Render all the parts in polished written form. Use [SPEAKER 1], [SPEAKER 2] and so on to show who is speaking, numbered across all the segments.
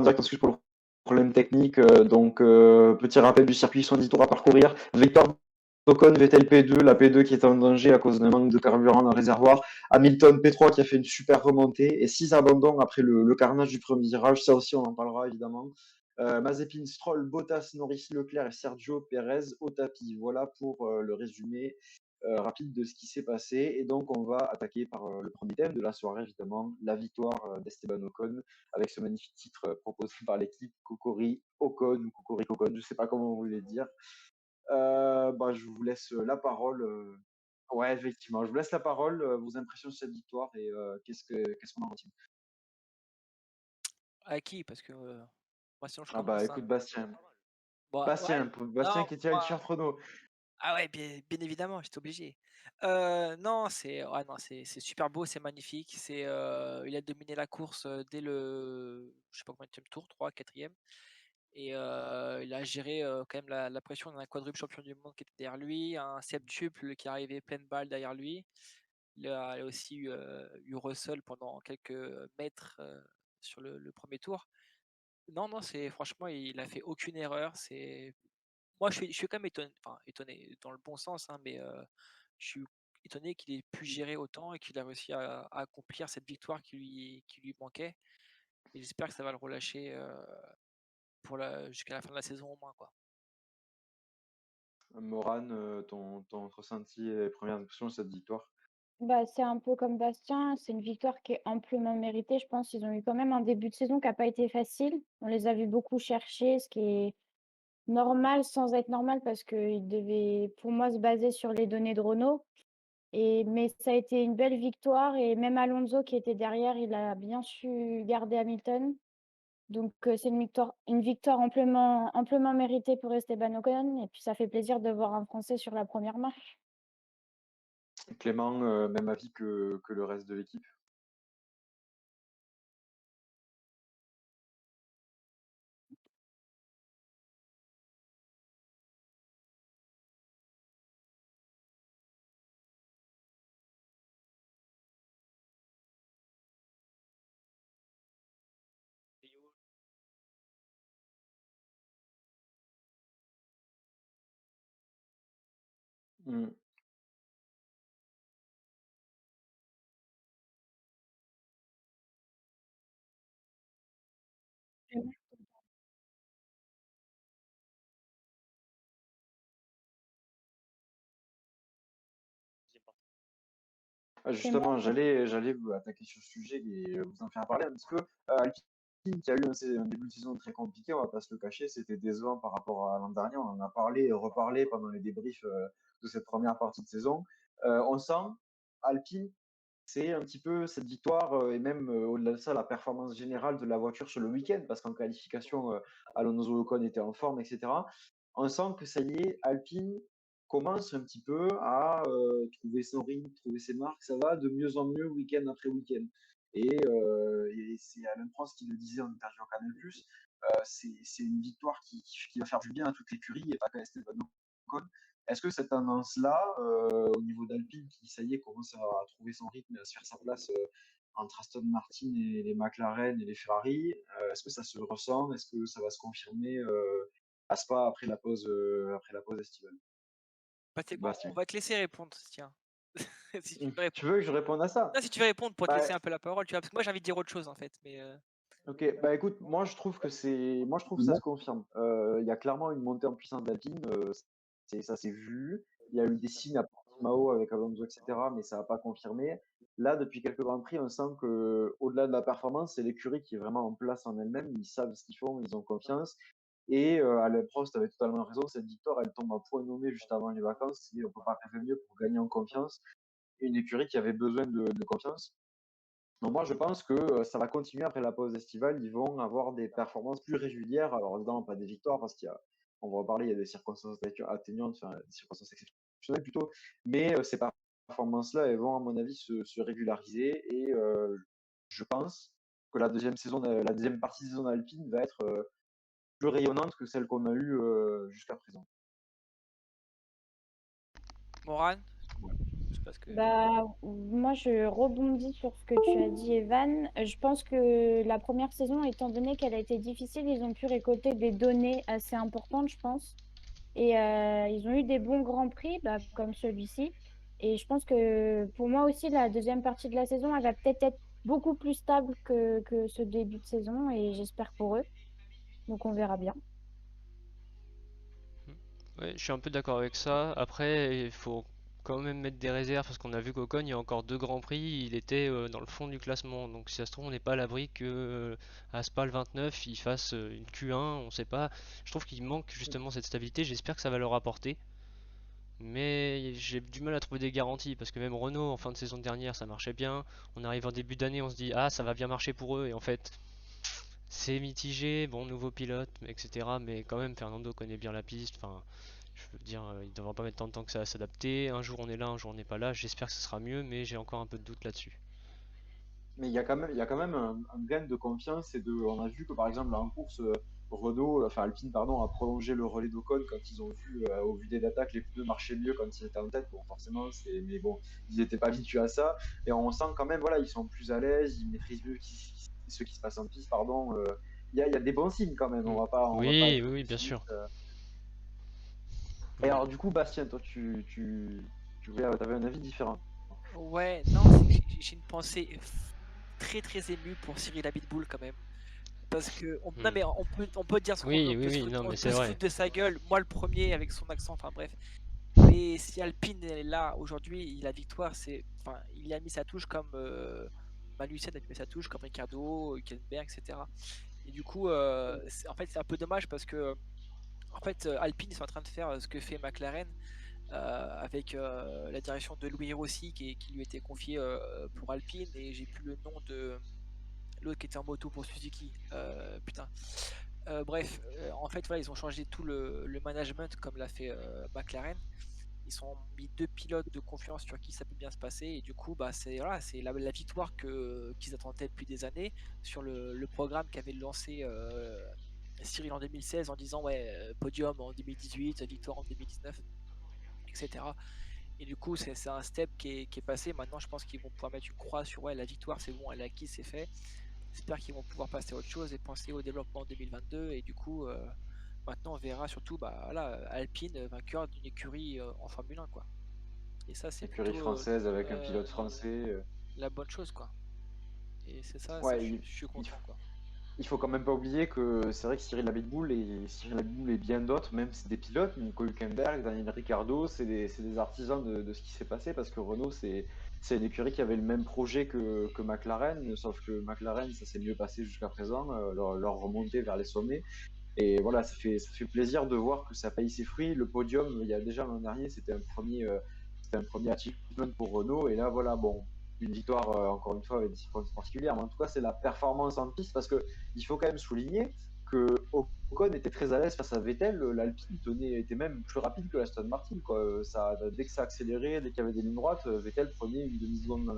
[SPEAKER 1] direct, excuse pour le problème technique. Petit rappel du circuit, 70 tours à parcourir. Victoire d'Ocon, Vettel P2, la P2 qui est en danger à cause d'un manque de carburant dans le réservoir. Hamilton P3 qui a fait une super remontée et 6 abandons après le carnage du premier virage. Ça aussi, on en parlera évidemment. Mazepin, Stroll, Bottas, Norris, Leclerc et Sergio Perez au tapis. Voilà pour le résumé rapide de ce qui s'est passé. Et donc, on va attaquer par le premier thème de la soirée, évidemment, la victoire d'Esteban Ocon, avec ce magnifique titre proposé par l'équipe Cocori Ocon ou Cocori Ocon, je ne sais pas comment vous voulez dire. Je vous laisse la parole. Ouais, effectivement, je vous laisse la parole, vos impressions sur cette victoire et qu'est-ce qu'on en retient.
[SPEAKER 2] À qui? Parce que moi, sinon je
[SPEAKER 1] Ah bah
[SPEAKER 2] commence. Hein.
[SPEAKER 1] écoute, Bastien.
[SPEAKER 2] Bon, ouais,
[SPEAKER 1] Bastien
[SPEAKER 2] non,
[SPEAKER 1] qui tient le t-shirt Renault.
[SPEAKER 2] ah ouais, bien évidemment, j'étais obligé. Non, ouais, non, c'est super beau, c'est magnifique. Il a dominé la course dès le, je sais pas combien de tour, 3, 4e. Et il a géré quand même la pression d'un quadruple champion du monde qui était derrière lui, un septuple qui arrivait pleine balle derrière lui. Il a aussi eu Russell pendant quelques mètres sur le premier tour. Non, non, franchement, il a fait aucune erreur. Moi, je suis quand même étonné, enfin étonné dans le bon sens, hein, mais je suis étonné qu'il ait pu gérer autant et qu'il a réussi à accomplir cette victoire qui lui manquait. Et j'espère que ça va le relâcher jusqu'à la fin de la saison au moins, quoi.
[SPEAKER 1] Morane, ton ressenti et les premières impressions de cette victoire.
[SPEAKER 3] Bah, c'est un peu comme Bastien, c'est une victoire qui est amplement méritée. Je pense qu'ils ont eu quand même un début de saison qui n'a pas été facile. On les a vus beaucoup chercher, ce qui est normal sans être normal parce qu'ils devaient, pour moi, se baser sur les données de Renault. Mais ça a été une belle victoire et même Alonso qui était derrière, il a bien su garder Hamilton. Donc, c'est une victoire amplement méritée pour Esteban Ocon et puis ça fait plaisir de voir un Français sur la première marche.
[SPEAKER 1] Clément, même avis que le reste de l'équipe. Mm.
[SPEAKER 3] Clément?
[SPEAKER 1] Justement, j'allais vous attaquer sur ce sujet et vous en faire parler un petit peu. Alpine qui a eu un début de saison très compliqué, on va pas se le cacher, c'était décevant par rapport à l'an dernier. On en a parlé et reparlé pendant les débriefs de cette première partie de saison. On sent Alpine, c'est un petit peu cette victoire et même au-delà de ça, la performance générale de la voiture sur le week-end, parce qu'en qualification, Alonso Ocon était en forme, etc. On sent que ça y est, Alpine commence un petit peu à trouver son rythme, trouver ses marques, ça va de mieux en mieux week-end après week-end. Et c'est Alain Prost qui le disait en interview en Canal+, c'est une victoire qui va faire du bien à toute l'écurie et pas qu'à Esteban Ocon. Est-ce que cette tendance-là, au niveau d'Alpine, qui ça y est commence à trouver son rythme et à se faire sa place entre Aston Martin et les McLaren et les Ferrari, est-ce que ça se ressent? Est-ce que ça va se confirmer à Spa après la pause estivale?
[SPEAKER 2] Bah, tu sais quoi? On
[SPEAKER 1] Bastien.
[SPEAKER 2] va te laisser répondre, tiens. Si tu veux
[SPEAKER 1] Tu
[SPEAKER 2] répondre.
[SPEAKER 1] veux que je réponde à ça?
[SPEAKER 2] Non, si tu veux répondre pour te
[SPEAKER 1] Bah,
[SPEAKER 2] laisser un peu la parole, tu vois? Parce que moi, j'ai envie de dire autre chose, en fait, mais
[SPEAKER 1] ok, bah écoute, moi je trouve que ça se confirme. Il y a clairement une montée en puissance d'Alpine, ça s'est vu. Il y a eu des signes à Portimao avec Alonso, etc., mais ça n'a pas confirmé. Là, depuis quelques Grands Prix, on sent que au-delà de la performance, c'est l'écurie qui est vraiment en place en elle-même. Ils savent ce qu'ils font, ils ont confiance. Et Alain Prost avait totalement raison. Cette victoire, elle tombe à point nommé juste avant les vacances. Et on peut pas rêver mieux pour gagner en confiance. Une écurie qui avait besoin de confiance. Donc moi, je pense que ça va continuer après la pause estivale. Ils vont avoir des performances plus régulières. Alors évidemment, pas des victoires parce on va en parler, il y a des circonstances atténuantes, enfin des circonstances exceptionnelles plutôt. Mais ces performances-là, elles vont à mon avis se régulariser et je pense que la deuxième partie de saison alpine va être plus rayonnante que celle qu'on a eue jusqu'à présent.
[SPEAKER 2] Morane, Parce que
[SPEAKER 3] Bah, moi, je rebondis sur ce que tu as dit, Evan. Je pense que la première saison, étant donné qu'elle a été difficile, ils ont pu récolter des données assez importantes, je pense. Et ils ont eu des bons grands prix, bah, comme celui-ci. Et je pense que pour moi aussi, la deuxième partie de la saison, elle va peut-être être beaucoup plus stable que ce début de saison. Et j'espère pour eux. Donc, on verra bien.
[SPEAKER 4] Ouais, je suis un peu d'accord avec ça. Après, il faut quand même mettre des réserves parce qu'on a vu qu'Ocon, il y a encore 2 grands prix, il était dans le fond du classement. Donc si ça se trouve, on n'est pas à l'abri que Aspal 29 il fasse une Q1, on sait pas. Je trouve qu'il manque justement cette stabilité. J'espère que ça va leur apporter. Mais j'ai du mal à trouver des garanties parce que même Renault en fin de saison dernière ça marchait bien. On arrive en début d'année, on se dit ah ça va bien marcher pour eux et en fait c'est mitigé. Bon, nouveau pilote, etc. Mais quand même Fernando connaît bien la piste. Enfin, je veux dire, il ne devra pas mettre tant de temps que ça à s'adapter. Un jour on est là, un jour on n'est pas là. J'espère que ce sera mieux, mais j'ai encore un peu de doute là-dessus.
[SPEAKER 1] Mais il y a quand même un gain de confiance on a vu que par exemple en course, Renault, enfin Alpine pardon, a prolongé le relais d'Ocon quand ils ont vu, au vu des attaques, les pneus marchaient mieux quand ils étaient en tête. Bon, forcément, mais bon, ils n'étaient pas habitués à ça. Et on sent quand même, voilà, ils sont plus à l'aise, ils maîtrisent mieux ce qui se passe en piste, pardon. Il y a des bons signes quand même.
[SPEAKER 4] Hmm.
[SPEAKER 1] On va pas
[SPEAKER 4] Oui,
[SPEAKER 1] être
[SPEAKER 4] oui, oui, bien sûr.
[SPEAKER 1] pessimiste. Et
[SPEAKER 4] Hmm.
[SPEAKER 1] alors du coup, Bastien, toi, avais un avis différent.
[SPEAKER 2] ouais, non, c'est que j'ai une pensée très très émue pour Cyril Abitboul quand même. Parce que non
[SPEAKER 4] Hmm.
[SPEAKER 2] mais on peut dire ce qu'on veut,
[SPEAKER 4] Oui, oui, oui, non,
[SPEAKER 2] on
[SPEAKER 4] mais
[SPEAKER 2] peut
[SPEAKER 4] c'est
[SPEAKER 2] se
[SPEAKER 4] vrai.
[SPEAKER 2] foutre de sa gueule, moi le premier avec son accent, enfin bref. Mais si Alpine est là aujourd'hui, la victoire, enfin, il a mis sa touche comme Magnussen a mis sa touche, comme Ricardo, Hülkenberg, etc. Et du coup, en fait, c'est un peu dommage parce que en fait, Alpine ils sont en train de faire ce que fait McLaren avec la direction de Louis Rossi qui lui était confié pour Alpine, et j'ai plus le nom de l'autre qui était en moto pour Suzuki. Putain. Bref, en fait, voilà, ils ont changé tout le management comme l'a fait McLaren. Ils ont mis 2 pilotes de confiance sur qui ça peut bien se passer, et du coup bah, c'est voilà, c'est la victoire qu'ils attendaient depuis des années sur le programme qu'avait lancé Cyril en 2016 en disant ouais, podium en 2018, victoire en 2019, etc. Et du coup c'est un step qui est passé. Maintenant je pense qu'ils vont pouvoir mettre une croix sur ouais, la victoire c'est bon, elle est acquise, c'est fait. J'espère qu'ils vont pouvoir passer à autre chose et penser au développement en 2022. Et du coup, maintenant, on verra surtout voilà, Alpine, vainqueur d'une écurie en Formule 1, quoi. Et ça, c'est
[SPEAKER 1] Écurie
[SPEAKER 2] plutôt
[SPEAKER 1] française avec un pilote français.
[SPEAKER 2] la bonne chose, quoi. Et c'est ça,
[SPEAKER 1] Ouais,
[SPEAKER 2] je suis
[SPEAKER 1] il,
[SPEAKER 2] content, quoi.
[SPEAKER 1] il faut quand même pas oublier que c'est vrai que Cyril Abitboul et bien d'autres, même c'est des pilotes, Nico Hülkenberg, Daniel Ricciardo, c'est des artisans de ce qui s'est passé parce que Renault, c'est une écurie qui avait le même projet que McLaren, sauf que McLaren, ça s'est mieux passé jusqu'à présent, leur remontée vers les sommets. Et voilà, ça fait plaisir de voir que ça paye ses fruits. Le podium, il y a déjà l'an dernier, c'était un premier achievement pour Renault. Et là, voilà, bon, une victoire, encore une fois, avec des circonstances particulières. Mais en tout cas, c'est la performance en piste parce que il faut quand même souligner que Ocon était très à l'aise face à Vettel. L'Alpine était même plus rapide que l'Aston Martin, quoi. Dès que ça accélérait, dès qu'il y avait des lignes droites, Vettel prenait une demi-seconde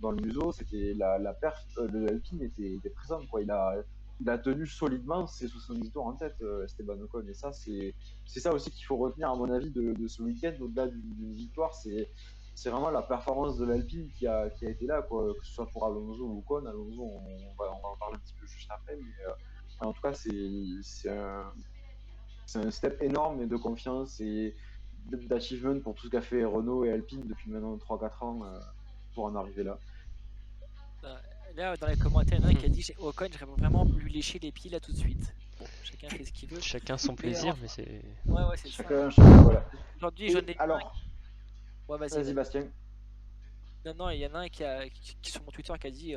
[SPEAKER 1] dans le museau. C'était la perf de l'Alpine était présente, quoi. Il a tenu solidement ses 70 tours en tête, Esteban Ocon. Et ça, c'est ça aussi qu'il faut retenir, à mon avis, de ce week-end, au-delà d'une victoire. C'est vraiment la performance de l'Alpine qui a été là, quoi. Que ce soit pour Alonso ou Ocon. Alonso, on va en parler un petit peu juste après. Mais en tout cas, c'est un step énorme et de confiance et d'achievement pour tout ce qu'a fait Renault et Alpine depuis maintenant 3-4 ans pour en arriver là.
[SPEAKER 2] Euh, Là, dans les commentaires, il y en a un qui a dit Ocon, j'aimerais vraiment lui lécher les pieds là tout de suite. Bon, chacun fait ce qu'il veut.
[SPEAKER 4] Chacun son
[SPEAKER 2] Mais
[SPEAKER 4] plaisir, mais c'est.
[SPEAKER 2] ouais, ouais, c'est ça, hein.
[SPEAKER 1] Chacun, voilà.
[SPEAKER 2] Aujourd'hui, j'en
[SPEAKER 1] Et
[SPEAKER 2] ai un.
[SPEAKER 1] alors,
[SPEAKER 2] Ouais, vas-y,
[SPEAKER 1] vas-y,
[SPEAKER 2] vas-y.
[SPEAKER 1] Bastien.
[SPEAKER 2] Non, non, il y en a un qui sur mon Twitter qui a dit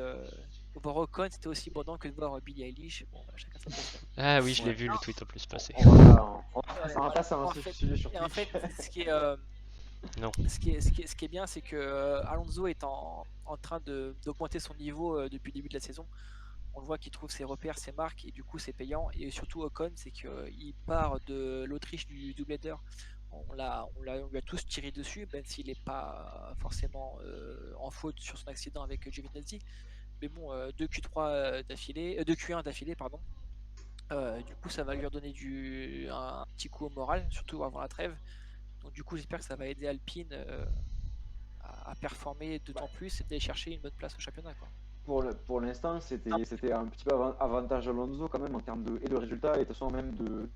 [SPEAKER 2] voir Ocon, c'était aussi bon que de voir Billie Eilish. Bon, bah, chacun sa posture.
[SPEAKER 4] Ah oui, je l'ai
[SPEAKER 1] Ouais.
[SPEAKER 4] vu
[SPEAKER 2] Non,
[SPEAKER 4] le tweet en plus passer.
[SPEAKER 2] ouais,
[SPEAKER 1] On va
[SPEAKER 2] voilà.
[SPEAKER 1] passer à un
[SPEAKER 2] En fait,
[SPEAKER 1] sujet sur
[SPEAKER 2] et en
[SPEAKER 1] Twitch.
[SPEAKER 2] fait,
[SPEAKER 4] Non.
[SPEAKER 2] ce qui est bien, c'est que Alonso est en train d'augmenter son niveau depuis le début de la saison. On le voit qu'il trouve ses repères, ses marques, et du coup c'est payant. Et surtout Ocon, c'est qu'il part de l'Autriche du double header. On lui a tous tiré dessus, même s'il n'est pas forcément en faute sur son accident avec Giovinazzi. Mais bon, 2 Q3 d'affilée, 2 Q1 d'affilée, pardon. Du coup, ça va lui redonner un petit coup au moral, surtout avant la trêve. Donc du coup, j'espère que ça va aider Alpine à performer d'autant plus et d'aller chercher une bonne place au championnat, quoi.
[SPEAKER 1] Pour l'instant, c'était un petit peu avantage Alonso quand même en termes de résultats et de toute façon même de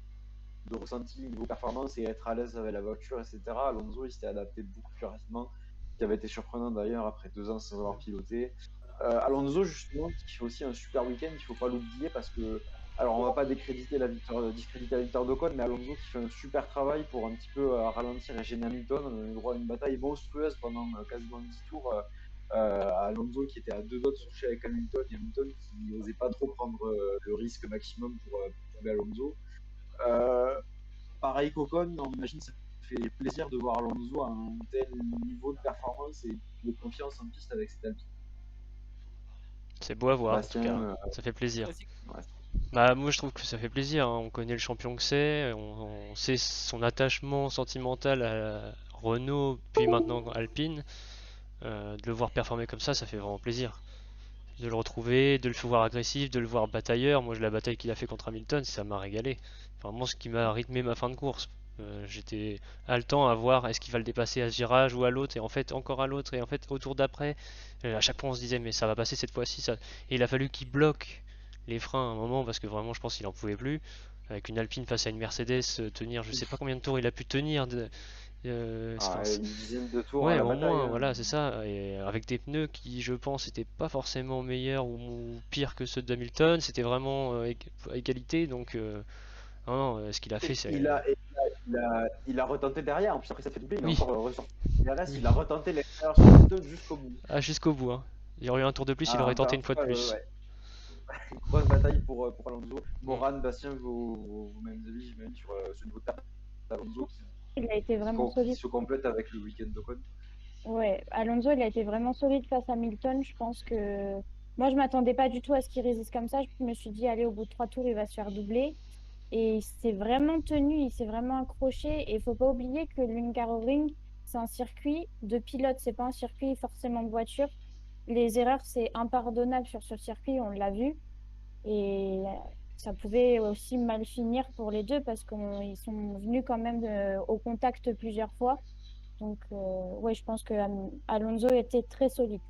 [SPEAKER 1] ressenti niveau performance et être à l'aise avec la voiture, etc. Alonso, il s'était adapté beaucoup plus rapidement, ce qui avait été surprenant d'ailleurs après 2 ans sans avoir piloté. Alonso, justement, qui fait aussi un super week-end, il ne faut pas l'oublier parce que, alors on va pas discréditer la victoire d'Ocon, mais Alonso qui fait un super travail pour un petit peu ralentir et gêner Hamilton. On a eu droit à une bataille monstrueuse pendant quasiment 10 tours. Alonso qui était à 2 doigts de soucher avec Hamilton et Hamilton qui n'osait pas trop prendre le risque maximum pour tuer Alonso. Pareil qu'Ocon, on imagine ça fait plaisir de voir Alonso à un tel niveau de performance et de confiance en piste avec cette Alpine.
[SPEAKER 4] C'est beau à voir en tout cas,
[SPEAKER 1] Bastien,
[SPEAKER 4] ça fait plaisir.
[SPEAKER 2] Vas-y.
[SPEAKER 1] ouais,
[SPEAKER 4] Bah moi je trouve que ça fait plaisir, hein. On connaît le champion que c'est, on sait son attachement sentimental à Renault, puis maintenant Alpine. De le voir performer comme ça fait vraiment plaisir. De le retrouver, de le voir agressif, de le voir batailleur. Moi la bataille qu'il a fait contre Hamilton, ça m'a régalé. Vraiment ce qui m'a rythmé ma fin de course. J'étais haletant à voir est-ce qu'il va le dépasser à ce virage ou à l'autre, et en fait encore à l'autre, et en fait au tour d'après, à chaque fois on se disait mais ça va passer cette fois-ci. Ça... Et il a fallu qu'il bloque les freins à un moment parce que vraiment je pense qu'il en pouvait plus. Avec une Alpine face à une Mercedes, tenir, je sais pas combien de tours il a pu tenir.
[SPEAKER 1] une dizaine de tours à
[SPEAKER 4] Ouais,
[SPEAKER 1] la
[SPEAKER 4] au
[SPEAKER 1] bataille.
[SPEAKER 4] moins,
[SPEAKER 1] Hein.
[SPEAKER 4] voilà, c'est ça. Et avec des pneus qui, je pense, n'étaient pas forcément meilleurs ou pires que ceux d'Hamilton, c'était vraiment à égalité. Donc, non, non, ce qu'il a fait, c'est.
[SPEAKER 1] Il a retenté derrière, en plus après ça fait doubler, il a
[SPEAKER 4] Oui,
[SPEAKER 1] encore ressorti DRS,
[SPEAKER 4] oui.
[SPEAKER 1] il a retenté l'extérieur sur Hamilton jusqu'au bout.
[SPEAKER 4] Ah, jusqu'au bout, hein. Il y aurait eu un tour de plus, il
[SPEAKER 1] Ah,
[SPEAKER 4] aurait tenté
[SPEAKER 1] encore
[SPEAKER 4] une fois de
[SPEAKER 1] fois,
[SPEAKER 4] plus.
[SPEAKER 1] ouais. Grosse bataille pour Alonso.
[SPEAKER 4] Mm.
[SPEAKER 1] Moran, Bastien, vos mêmes avis, j'imagine, sur ce niveau de perte d'Alonso
[SPEAKER 3] Il a été vraiment
[SPEAKER 1] qui
[SPEAKER 3] solide.
[SPEAKER 1] se complète avec le week-end d'Ocon.
[SPEAKER 3] Ouais, Alonso, il a été vraiment solide face à Hamilton. Je pense que moi, je m'attendais pas du tout à ce qu'il résiste comme ça. Je me suis dit, allez, au bout de 3 tours, il va se faire doubler. Et il s'est vraiment tenu, il s'est vraiment accroché. Et il faut pas oublier que l'Hungaroring, c'est un circuit de pilote, c'est pas un circuit forcément de voiture. Les erreurs, c'est impardonnable sur ce circuit, on l'a vu. Et ça pouvait aussi mal finir pour les deux parce qu'ils sont venus quand même au contact plusieurs fois. Donc, ouais, je pense que Alonso était très solide.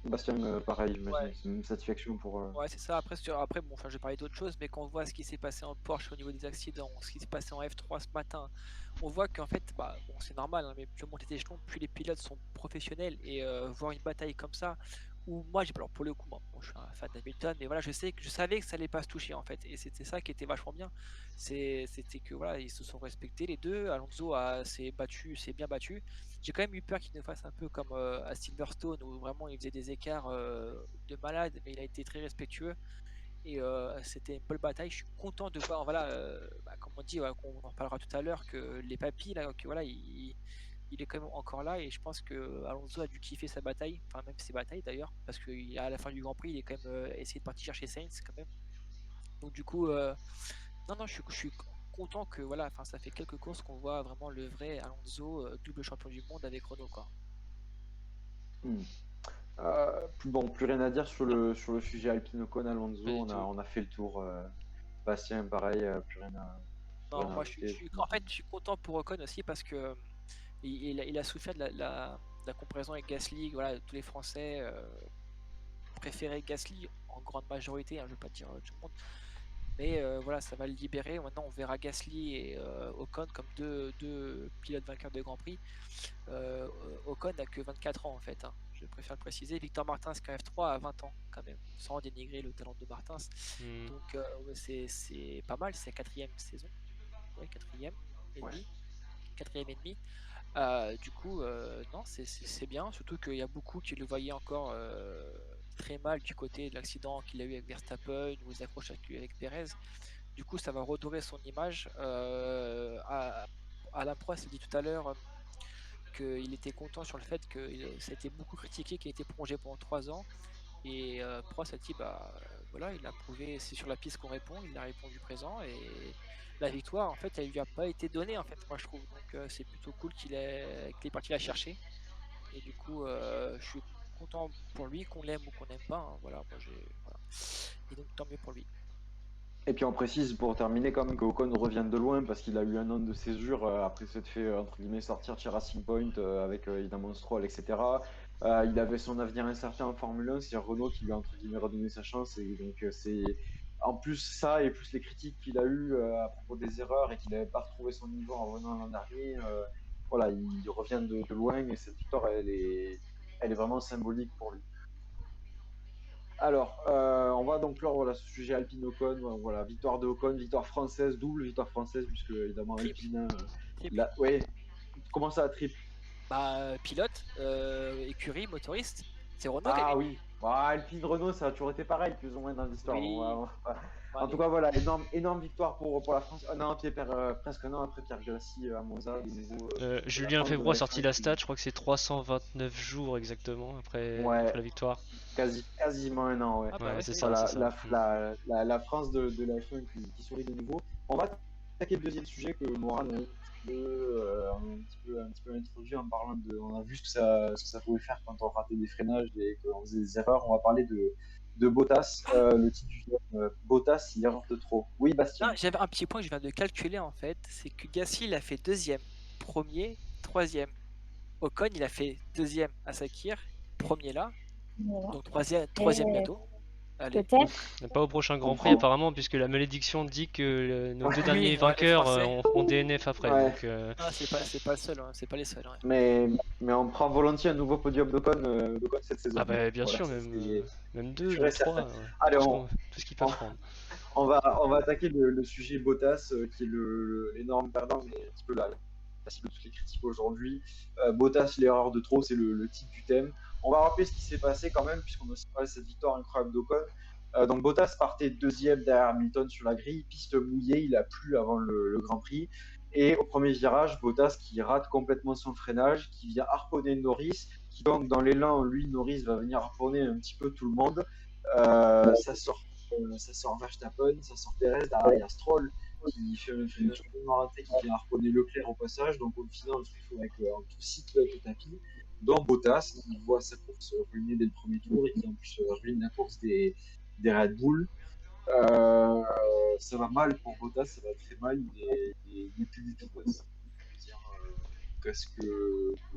[SPEAKER 1] Bastien, pareil, j'imagine,
[SPEAKER 2] Ouais.
[SPEAKER 1] c'est une satisfaction pour.
[SPEAKER 2] Ouais, c'est ça. Après, bon, enfin, je vais parler d'autre chose, mais quand on voit ce qui s'est passé en Porsche au niveau des accidents, ce qui s'est passé en F3 ce matin, on voit qu'en fait, bah, bon, c'est normal, hein, mais plus on monte les échelons, plus les pilotes sont professionnels et voir une bataille comme ça, où moi, alors pour le coup, moi, bon, je suis un fan d'Hamilton, mais voilà, je savais que ça allait pas se toucher en fait, et c'était ça qui était vachement bien. C'était que voilà, ils se sont respectés les deux. Alonso s'est bien battu. J'ai quand même eu peur qu'il nous fasse un peu comme à Silverstone où vraiment il faisait des écarts de malade, mais il a été très respectueux et c'était une belle bataille. Je suis content de voir, voilà, comme on dit, on en reparlera tout à l'heure, que les papis là, que voilà, il est quand même encore là et je pense que Alonso a dû kiffer sa bataille, enfin même ses batailles d'ailleurs, parce qu'à la fin du Grand Prix, il est quand même essayé de partir chercher Sainz quand même. Donc du coup, non, je suis content que voilà, enfin ça fait quelques courses qu'on voit vraiment le vrai Alonso, double champion du monde avec Renault quoi.
[SPEAKER 1] Plus rien à dire sur le sujet Alpine Ocon Alonso.
[SPEAKER 4] Pas du tout.
[SPEAKER 1] On a fait le tour. Bastien, pareil, plus rien à.
[SPEAKER 2] Non, moi
[SPEAKER 1] Ajouter.
[SPEAKER 2] en fait je suis content pour Ocon aussi parce que il a souffert de la comparaison avec Gasly. Voilà, tous les Français préféraient Gasly en grande majorité, hein, je ne veux pas dire tout le monde. Mais voilà, ça va le libérer. Maintenant, on verra Gasly et Ocon comme deux pilotes vainqueurs de Grand Prix. Ocon n'a que 24 ans en fait. Hein. Je préfère le préciser. Victor Martins, qui en F3, a 20 ans quand même, sans dénigrer le talent de Martins.
[SPEAKER 4] Mm.
[SPEAKER 2] Donc ouais, c'est pas mal. C'est la 4e saison. Ouais, 4e et demi.
[SPEAKER 1] Ouais.
[SPEAKER 2] 4e et demi. Du coup, non, c'est bien. Surtout qu'il y a beaucoup qui le voyaient encore très mal du côté de l'accident qu'il a eu avec Verstappen ou les accroches avec Perez. Du coup, ça va redorer son image. Alain Prost a dit tout à l'heure qu'il était content sur le fait que ça a été beaucoup critiqué, qu'il a été prolongé pendant 3 ans. Et Prost a dit, bah voilà, il a prouvé, c'est sur la piste qu'on répond, il a répondu présent. Et la victoire, en fait, elle lui a pas été donnée, en fait, moi je trouve. Donc c'est plutôt cool qu'il est parti la chercher. Et du coup, je suis content pour lui, qu'on l'aime ou qu'on n'aime pas. Hein, voilà, voilà. Et donc tant mieux pour lui.
[SPEAKER 1] Et puis on précise pour terminer quand même que Ocon revient de loin parce qu'il a eu un an de césure après s'être fait entre guillemets sortir chez Racing Point avec évidemment Stroll, etc. Il avait son avenir incertain en Formule 1, c'est Renault qui lui a entre guillemets redonné sa chance et donc c'est en plus ça et plus les critiques qu'il a eues à propos des erreurs et qu'il n'avait pas retrouvé son niveau en revenant l'an dernier. Voilà, il revient de loin et cette victoire elle est vraiment symbolique pour lui. Alors, on va donc clore voilà, ce sujet Alpine Ocon. Voilà, victoire de Ocon, victoire française, double victoire française, puisque évidemment
[SPEAKER 2] Triple.
[SPEAKER 1] Alpine,
[SPEAKER 2] Triple.
[SPEAKER 1] ouais, comment ça, triple?
[SPEAKER 2] Bah, pilote, écurie, motoriste. C'est Renault qui a
[SPEAKER 1] Ah
[SPEAKER 2] gagné.
[SPEAKER 1] oui, bah, Alpine Renault, ça a toujours été pareil, plus ou moins dans l'histoire.
[SPEAKER 2] Oui.
[SPEAKER 1] En tout
[SPEAKER 2] Allez.
[SPEAKER 1] cas, voilà, énorme victoire pour la France. Un an, presque un an après Pierre Gasly à Monza, de nouveau.
[SPEAKER 4] Julien
[SPEAKER 1] France de
[SPEAKER 4] Febvre a
[SPEAKER 1] la
[SPEAKER 4] sorti
[SPEAKER 1] F1
[SPEAKER 4] la stat, je crois que c'est 329 jours exactement après
[SPEAKER 1] Ouais,
[SPEAKER 4] la victoire.
[SPEAKER 1] quasiment un an, ouais.
[SPEAKER 2] Ah bah
[SPEAKER 4] Ouais,
[SPEAKER 2] ouais,
[SPEAKER 4] c'est
[SPEAKER 2] ça y est.
[SPEAKER 4] ça,
[SPEAKER 1] Voilà,
[SPEAKER 4] c'est ça.
[SPEAKER 1] la France de la F1 qui sourit de nouveau. On va attaquer le deuxième sujet que Moran a un petit peu introduit en parlant de. On a vu ce que ça pouvait faire quand on ratait des freinages et qu'on faisait des erreurs. On va parler de Bottas, le titre du film Bottas, l'erreur de trop. Oui,
[SPEAKER 2] Non,
[SPEAKER 1] Bastien.
[SPEAKER 2] j'avais un petit point que je viens de calculer en fait, c'est que Gasly il a fait deuxième, premier, troisième. Ocon il a fait deuxième à Sakir, premier là,
[SPEAKER 3] Voilà.
[SPEAKER 2] donc troisième
[SPEAKER 3] Et
[SPEAKER 2] bientôt. Allez.
[SPEAKER 3] peut-être,
[SPEAKER 4] Pas au prochain Grand
[SPEAKER 1] On
[SPEAKER 4] Prix
[SPEAKER 1] prend.
[SPEAKER 4] apparemment, puisque la malédiction dit que nos deux
[SPEAKER 2] Oui,
[SPEAKER 4] derniers
[SPEAKER 2] ouais, les
[SPEAKER 4] vainqueurs
[SPEAKER 2] Français.
[SPEAKER 4] ont DNF après.
[SPEAKER 1] Ouais.
[SPEAKER 4] Donc,
[SPEAKER 2] Ah, c'est pas le seul, hein, c'est pas les seuls. Ouais.
[SPEAKER 1] Mais on prend volontiers un nouveau podium d'Ocon cette saison.
[SPEAKER 4] ah bah bien
[SPEAKER 1] Voilà,
[SPEAKER 4] sûr,
[SPEAKER 1] ça, c'est
[SPEAKER 4] même deux,
[SPEAKER 1] sûr et
[SPEAKER 4] même
[SPEAKER 1] certain.
[SPEAKER 4] trois,
[SPEAKER 1] Allez,
[SPEAKER 4] tout ce qu'ils peuvent
[SPEAKER 1] on,
[SPEAKER 4] prendre.
[SPEAKER 1] on va attaquer le sujet Bottas, qui est l'énorme perdant, mais un petit peu la cible de toutes les critiques aujourd'hui. Bottas, l'erreur de trop, c'est le titre du thème. On va rappeler ce qui s'est passé quand même, puisqu'on a aussi parlé de cette victoire incroyable d'Ocon. Donc Bottas partait deuxième derrière Hamilton sur la grille, piste mouillée, il a plu avant le Grand Prix. Et au premier virage, Bottas qui rate complètement son freinage, qui vient harponner Norris, qui donc dans l'élan, lui, Norris va venir harponner un petit peu tout le monde. Ça sort Verstappen, ça sort Perez, derrière il y a Stroll qui fait un freinage complètement raté, qui vient harponner Leclerc au passage. Donc au final, on se retrouve avec un tout cycle au tapis. Dans Bottas, qui voit sa course ruinée dès le premier tour et qui en plus ruine la course des Red Bull. Ça va mal pour Bottas, ça va très mal, il est plus du tout boss.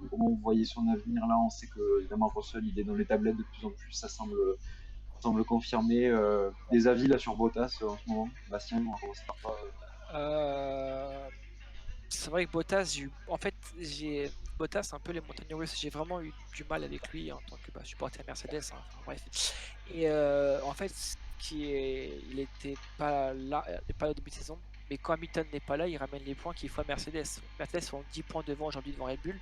[SPEAKER 1] Comment vous voyez son avenir là? On sait que évidemment Russell il est dans les tablettes de plus en plus, ça semble confirmer. Des avis là sur Bottas en ce moment. Bastien, on va commencer par toi.
[SPEAKER 2] C'est vrai que Bottas, en fait, j'ai Bottas, un peu les montagnes russes, j'ai vraiment eu du mal avec lui en tant que supporter Mercedes. Hein, enfin, bref. Et en fait, il était pas là, pas au début de saison, mais quand Hamilton n'est pas là, il ramène les points qu'il faut à Mercedes. Mercedes sont 10 points devant aujourd'hui devant Red Bull.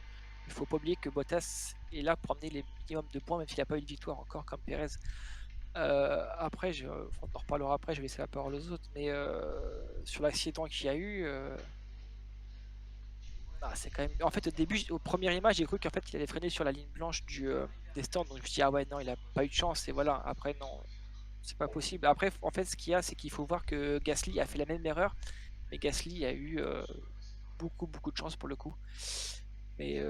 [SPEAKER 2] Il faut pas oublier que Bottas est là pour amener les minimums de points, même s'il n'a pas eu de victoire encore comme Perez. Après, on en reparlera après, je vais laisser la parole aux autres, mais sur l'accident qu'il y a eu. C'est quand même. En fait, au début, au première image, j'ai cru qu'en fait, il allait freiner sur la ligne blanche des stands. Donc, je me suis dit, ah ouais, non, il a pas eu de chance. Et voilà, après, non, c'est pas possible. Après, en fait, ce qu'il y a, c'est qu'il faut voir que Gasly a fait la même erreur. Mais Gasly a eu beaucoup de chance pour le coup. Mais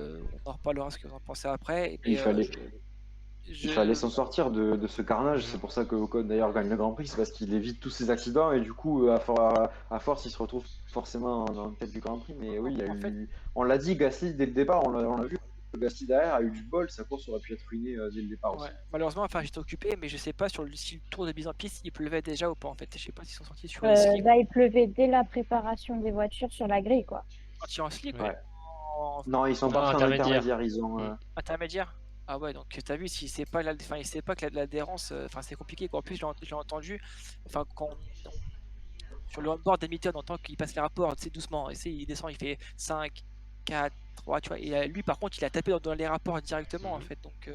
[SPEAKER 2] on en reparlera ce que vous en pensez après. Mais,
[SPEAKER 1] il fallait s'en sortir de ce carnage. C'est pour ça que Ocon d'ailleurs gagne le Grand Prix, c'est parce qu'il évite tous ces accidents et du coup, à force, il se retrouve forcément en tête du Grand Prix. Mais oui, on l'a dit, Gasly dès le départ, on l'a vu. Gasly derrière a eu du bol, sa course aurait pu être ruinée dès le départ aussi.
[SPEAKER 2] Malheureusement, enfin, j'étais occupé, mais je sais pas si le tour de mise en piste il pleuvait déjà ou pas. En fait, je sais pas s'ils sont sortis sur les slicks.
[SPEAKER 3] Là, il pleuvait dès la préparation des voitures sur la grille, quoi.
[SPEAKER 2] Sortis en slick,
[SPEAKER 1] Ouais.
[SPEAKER 2] en...
[SPEAKER 1] Non, ils sont partis en intermédiaire. Ils ont.
[SPEAKER 2] Intermédiaire. Ah ouais, donc t'as vu, s'il sait pas il sait pas que l'adhérence, c'est compliqué quoi. En plus, j'ai entendu, enfin sur le onboard d'Hamilton, on entend qu'il passe les rapports, tu sais, doucement, et il descend, il fait 5, 4, 3, tu vois. Et lui, par contre, il a tapé dans les rapports directement en fait, donc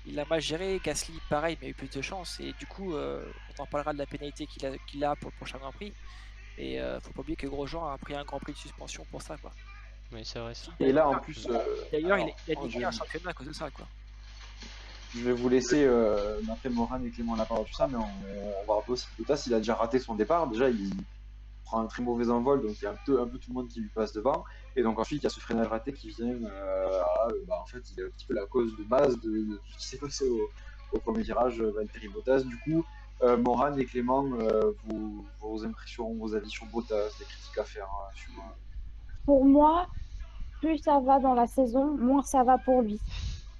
[SPEAKER 2] il a mal géré. Gasly, pareil, mais il a eu plus de chance, et du coup, on en parlera de la pénalité qu'il a pour le prochain Grand Prix. Et faut pas oublier que Grosjean a pris un Grand Prix de suspension pour ça, quoi.
[SPEAKER 4] Oui, c'est vrai. Ça.
[SPEAKER 1] Et là, en plus.
[SPEAKER 2] D'ailleurs, il a niqué un championnat à cause de ça, quoi.
[SPEAKER 1] Je vais vous laisser après Moran et Clément la parole, tout ça, mais on va rappeler aussi que Bottas, il a déjà raté son départ. Déjà, il prend un très mauvais envol, donc il y a un peu tout le monde qui lui passe devant. Et donc ensuite, il y a ce freinage raté qui vient. En fait, il est un petit peu la cause de base de tout ce qui s'est passé au premier virage, Valtteri Bottas. Du coup, Morane et Clément, vos impressions, vos avis sur Bottas, des critiques à faire sur.
[SPEAKER 3] Pour moi, plus ça va dans la saison, moins ça va pour lui.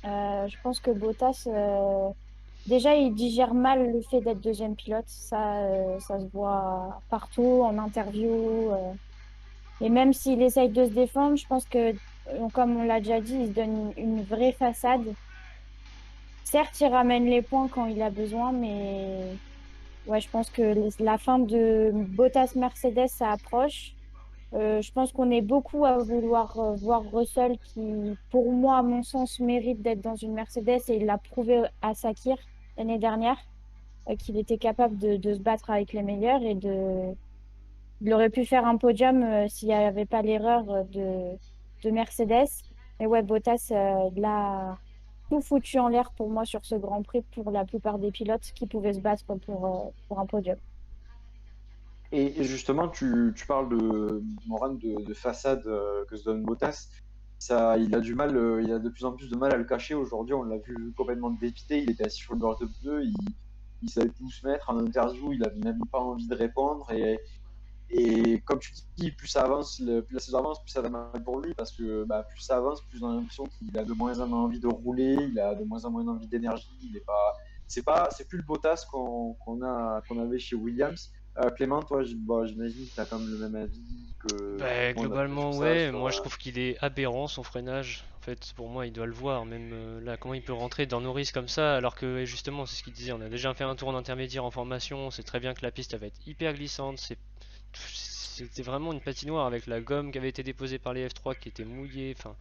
[SPEAKER 3] Je pense que Bottas, déjà, il digère mal le fait d'être deuxième pilote. Ça se voit partout, en interview. Et même s'il essaye de se défendre, je pense que, comme on l'a déjà dit, il se donne une vraie façade. Certes, il ramène les points quand il a besoin, mais ouais, je pense que la fin de Bottas-Mercedes, ça approche. Je pense qu'on est beaucoup à vouloir voir Russell qui, pour moi, à mon sens, mérite d'être dans une Mercedes et il l'a prouvé à Sakir l'année dernière, qu'il était capable de se battre avec les meilleurs et il aurait pu faire un podium s'il n'y avait pas l'erreur de Mercedes. Mais ouais, Bottas, il a tout foutu en l'air pour moi sur ce Grand Prix pour la plupart des pilotes qui pouvaient se battre pour un podium.
[SPEAKER 1] Et justement, tu parles de Morane de façade que se donne Bottas. Ça, il a du mal, il a de plus en plus de mal à le cacher. Aujourd'hui, on l'a vu complètement dépité. Il était assis sur le bord de pneu, il savait plus où se mettre. En interview, il avait même pas envie de répondre. Et comme tu dis, plus ça avance, plus la saison avance, plus ça va mal pour lui parce que bah, plus ça avance, plus on a l'impression qu'il a de moins en moins envie de rouler, il a de moins en moins envie d'énergie. Il est pas, c'est plus le Bottas qu'on avait chez Williams. Clément, toi, bon, j'imagine que tu as quand même le même avis que tout
[SPEAKER 4] Bah,
[SPEAKER 1] le monde après sur
[SPEAKER 4] globalement,
[SPEAKER 1] ça.
[SPEAKER 4] ouais, moi je trouve qu'il est aberrant son freinage. En fait, pour moi, il doit le voir. Même là, comment il peut rentrer dans Norris comme ça, alors que ouais, justement, c'est ce qu'il disait. On a déjà fait un tour en intermédiaire en formation. On sait très bien que la piste elle va être hyper glissante. C'était vraiment une patinoire avec la gomme qui avait été déposée par les F3 qui était mouillée. Enfin,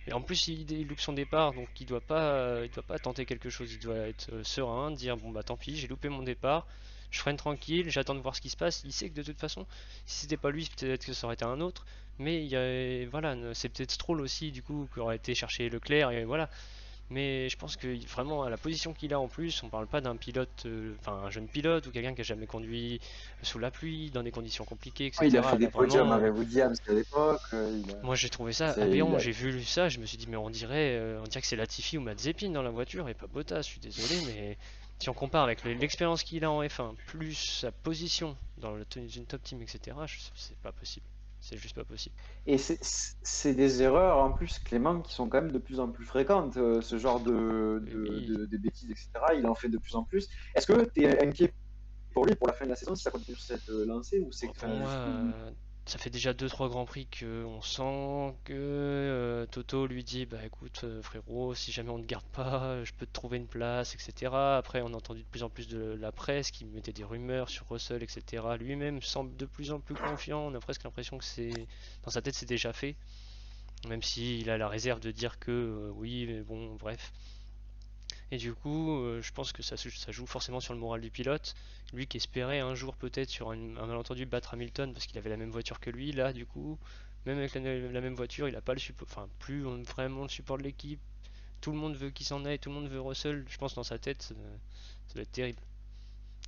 [SPEAKER 4] et en plus, il loupe son départ, donc il doit pas tenter quelque chose. Il doit être serein, dire bon bah tant pis, j'ai loupé mon départ. Je freine tranquille, j'attends de voir ce qui se passe. Il sait que de toute façon, si c'était pas lui, peut-être que ça aurait été un autre. Mais voilà, c'est peut-être Stroll aussi, du coup, qui aurait été chercher Leclerc, et voilà. Mais je pense que vraiment, à la position qu'il a en plus, on parle pas d'un pilote, enfin un jeune pilote ou quelqu'un qui a jamais conduit sous la pluie, dans des conditions compliquées,
[SPEAKER 1] Ouais, il a fait
[SPEAKER 4] etc. Là,
[SPEAKER 1] des podiums
[SPEAKER 4] vraiment,
[SPEAKER 1] avec Williams à l'époque.
[SPEAKER 4] moi j'ai trouvé ça
[SPEAKER 1] Il
[SPEAKER 4] aberrant,
[SPEAKER 1] a,
[SPEAKER 4] j'ai vu ça, je me suis dit mais on dirait que c'est Latifi ou Mazepin dans la voiture et pas Bottas, je suis désolé mais si on compare avec l'expérience qu'il a en F1 plus sa position dans une top team etc, c'est pas possible, c'est juste pas possible.
[SPEAKER 1] Et c'est des erreurs en plus, Clément, qui sont quand même de plus en plus fréquentes. Ce genre
[SPEAKER 4] Et oui,
[SPEAKER 1] de bêtises, etc. Il en fait de plus en plus. Est-ce que tu es inquiet pour lui, pour la fin de la saison, si ça continue sur cette lancée, ou c'est
[SPEAKER 4] bon,
[SPEAKER 1] que,
[SPEAKER 4] pour
[SPEAKER 1] enfin,
[SPEAKER 4] moi
[SPEAKER 1] jusqu'où.
[SPEAKER 4] ça fait déjà deux trois grands prix qu'on sent que Toto lui dit bah écoute frérot si jamais on ne te garde pas je peux te trouver une place etc. Après on a entendu de plus en plus de la presse qui mettait des rumeurs sur Russell etc. Lui-même semble de plus en plus confiant, on a presque l'impression que c'est dans sa tête c'est déjà fait, même s'il a la réserve de dire que oui mais bon bref. Et du coup, je pense que ça joue forcément sur le moral du pilote. Lui qui espérait un jour peut-être sur un malentendu battre Hamilton parce qu'il avait la même voiture que lui. Là, du coup, même avec la même voiture, il n'a pas le support, enfin plus vraiment le support de l'équipe. Tout le monde veut qu'il s'en aille, tout le monde veut Russell. Je pense dans sa tête, ça doit être terrible.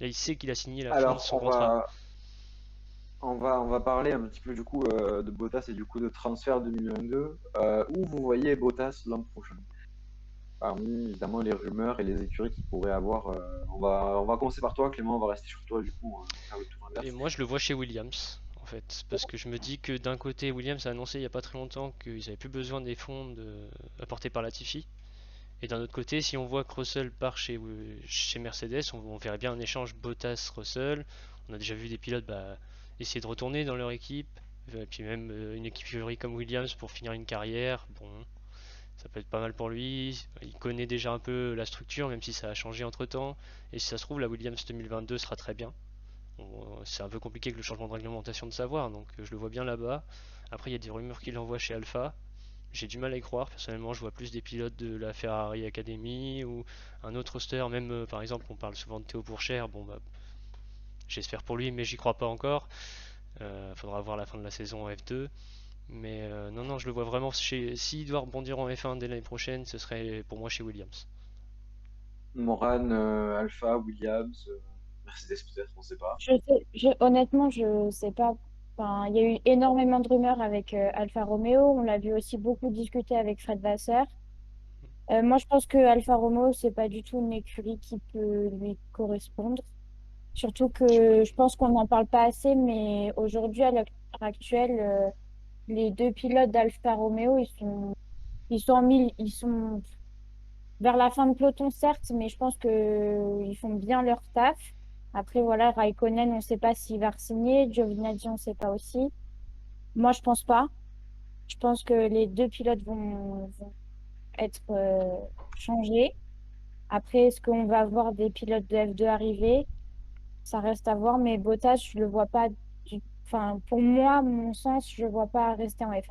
[SPEAKER 4] Là, il sait qu'il a signé la fin de
[SPEAKER 1] Alors,
[SPEAKER 4] son contrat.
[SPEAKER 1] on va parler un petit peu du coup de Bottas et du coup de transfert 2022. Où vous voyez Bottas l'an prochain? Parmi évidemment les rumeurs et les écuries qu'il pourrait avoir. On va commencer par toi, Clément, on va rester sur toi du coup, on va faire le tour
[SPEAKER 4] Et
[SPEAKER 1] inverse.
[SPEAKER 4] moi, je le vois chez Williams. En fait, parce que je me dis que d'un côté, Williams a annoncé il n'y a pas très longtemps qu'ils n'avaient plus besoin des fonds apportés par Latifi. Et d'un autre côté, si on voit que Russell part chez Mercedes, on verrait bien un échange Bottas-Russell. On a déjà vu des pilotes essayer de retourner dans leur équipe. Et puis même une écurie comme Williams pour finir une carrière. Bon, ça peut être pas mal pour lui. Il connaît déjà un peu la structure, même si ça a changé entre temps. Et si ça se trouve, la Williams 2022 sera très bien. C'est un peu compliqué avec le changement de réglementation de savoir, donc je le vois bien là-bas. Après, il y a des rumeurs qu'il envoie chez Alpha. J'ai du mal à y croire, personnellement je vois plus des pilotes de la Ferrari Academy ou un autre roster, même par exemple on parle souvent de Théo Pourchaire, bon bah j'espère pour lui mais j'y crois pas encore, faudra voir la fin de la saison en F2, mais non non je le vois vraiment s'il doit rebondir en F1 dès l'année prochaine ce serait pour moi chez Williams.
[SPEAKER 1] Morane, Alpha, Williams, Mercedes peut-être, on ne sait pas.
[SPEAKER 3] Honnêtement, je sais pas. Enfin, il y a eu énormément de rumeurs avec Alfa Romeo. On l'a vu aussi beaucoup discuter avec Fred Vasseur. Moi, je pense que Alfa Romeo, c'est pas du tout une écurie qui peut lui correspondre. Surtout que je pense qu'on n'en parle pas assez, mais aujourd'hui, à l'heure actuelle, les deux pilotes d'Alfa Romeo, ils sont vers la fin de peloton, certes, mais je pense que ils font bien leur taf. Après, voilà, Raikkonen, on ne sait pas s'il va re-signer. Giovinazzi, on ne sait pas aussi. Moi, je pense pas. Je pense que les deux pilotes vont être changés. Après, est-ce qu'on va avoir des pilotes de F2 arriver? Ça reste à voir, mais Bottas, je le vois pas Enfin, pour moi, mon sens, je le vois pas rester en F1.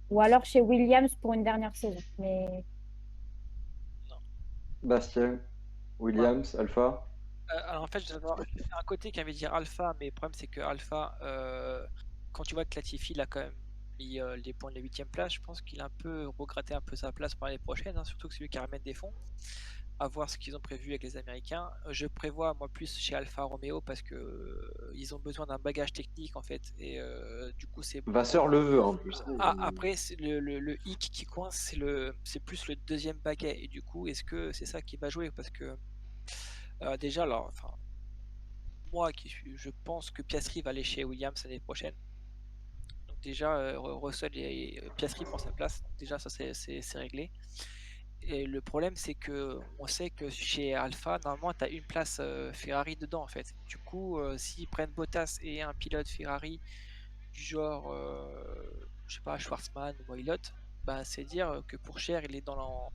[SPEAKER 3] Ou alors chez Williams pour une dernière saison. Mais
[SPEAKER 2] Non.
[SPEAKER 1] Bastien,
[SPEAKER 2] Ouais.
[SPEAKER 1] Williams, Alpha.
[SPEAKER 2] Alors en fait, j'avais un côté qui avait dit Alpha, mais le problème c'est que Alpha, quand tu vois que Latifi il a quand même mis les points de la 8ème place, je pense qu'il a un peu regretté un peu sa place pour l'année prochaine, hein, surtout que c'est lui qui ramène des fonds. À voir ce qu'ils ont prévu avec les Américains. Je prévois moi plus chez Alfa Romeo parce que ils ont besoin d'un bagage technique en fait, et du coup c'est
[SPEAKER 1] Vasseur le veut en plus.
[SPEAKER 2] après c'est le hic qui coince, c'est plus le deuxième paquet, et du coup est-ce que c'est ça qui va jouer, parce que déjà alors enfin moi je pense que Piastri va aller chez Williams l'année prochaine. Donc déjà Russell et Piastri prend sa place. Donc déjà ça c'est réglé. Et le problème c'est que on sait que chez Alpha normalement tu as une place Ferrari dedans en fait. Du coup s'ils prennent Bottas et un pilote Ferrari du genre je sais pas, Schwarzman ou Oilot, bah c'est dire que Pourchaire il est dans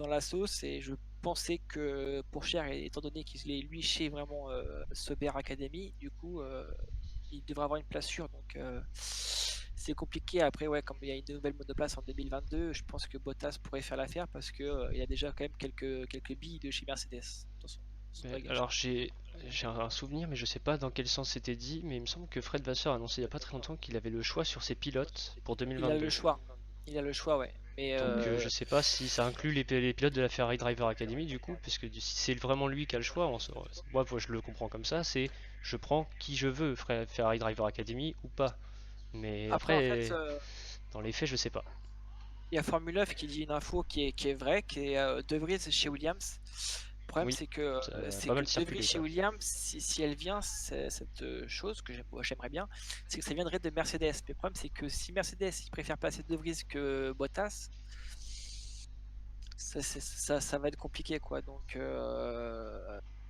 [SPEAKER 2] la sauce, et je pensais que Pourchaire, étant donné qu'il est lui chez vraiment Sauber Academy, du coup il devrait avoir une place sûre, donc c'est compliqué. Après ouais, comme il y a une nouvelle monoplace en 2022, je pense que Bottas pourrait faire l'affaire parce que il a déjà quand même quelques billes de chez Mercedes dans son bagage.
[SPEAKER 4] Alors j'ai un souvenir, mais je sais pas dans quel sens c'était dit, mais il me semble que Fred Vasseur a annoncé il y a pas très longtemps qu'il avait le choix sur ses pilotes pour
[SPEAKER 2] Il a
[SPEAKER 4] 2022.
[SPEAKER 2] le choix. Il a le choix, ouais. Mais
[SPEAKER 4] Donc je sais pas si ça inclut les pilotes de la Ferrari Driver Academy du coup, puisque si c'est vraiment lui qui a le choix, moi je le comprends comme ça, c'est je prends qui je veux, Ferrari Driver Academy ou pas. Mais
[SPEAKER 2] après, en fait,
[SPEAKER 4] après, dans les faits, je sais pas.
[SPEAKER 2] il y a Formule 9 qui dit une info qui est vraie, qui est De Vries chez Williams. Le problème,
[SPEAKER 4] Oui, ça a pas mal
[SPEAKER 2] De
[SPEAKER 4] circulé
[SPEAKER 2] Vries chez
[SPEAKER 4] ça.
[SPEAKER 2] Williams, si elle vient, cette chose que j'aimerais bien, c'est que ça viendrait de Mercedes. Mais le problème, c'est que si Mercedes il préfère passer De Vries que Bottas, ça va être compliqué, quoi. Donc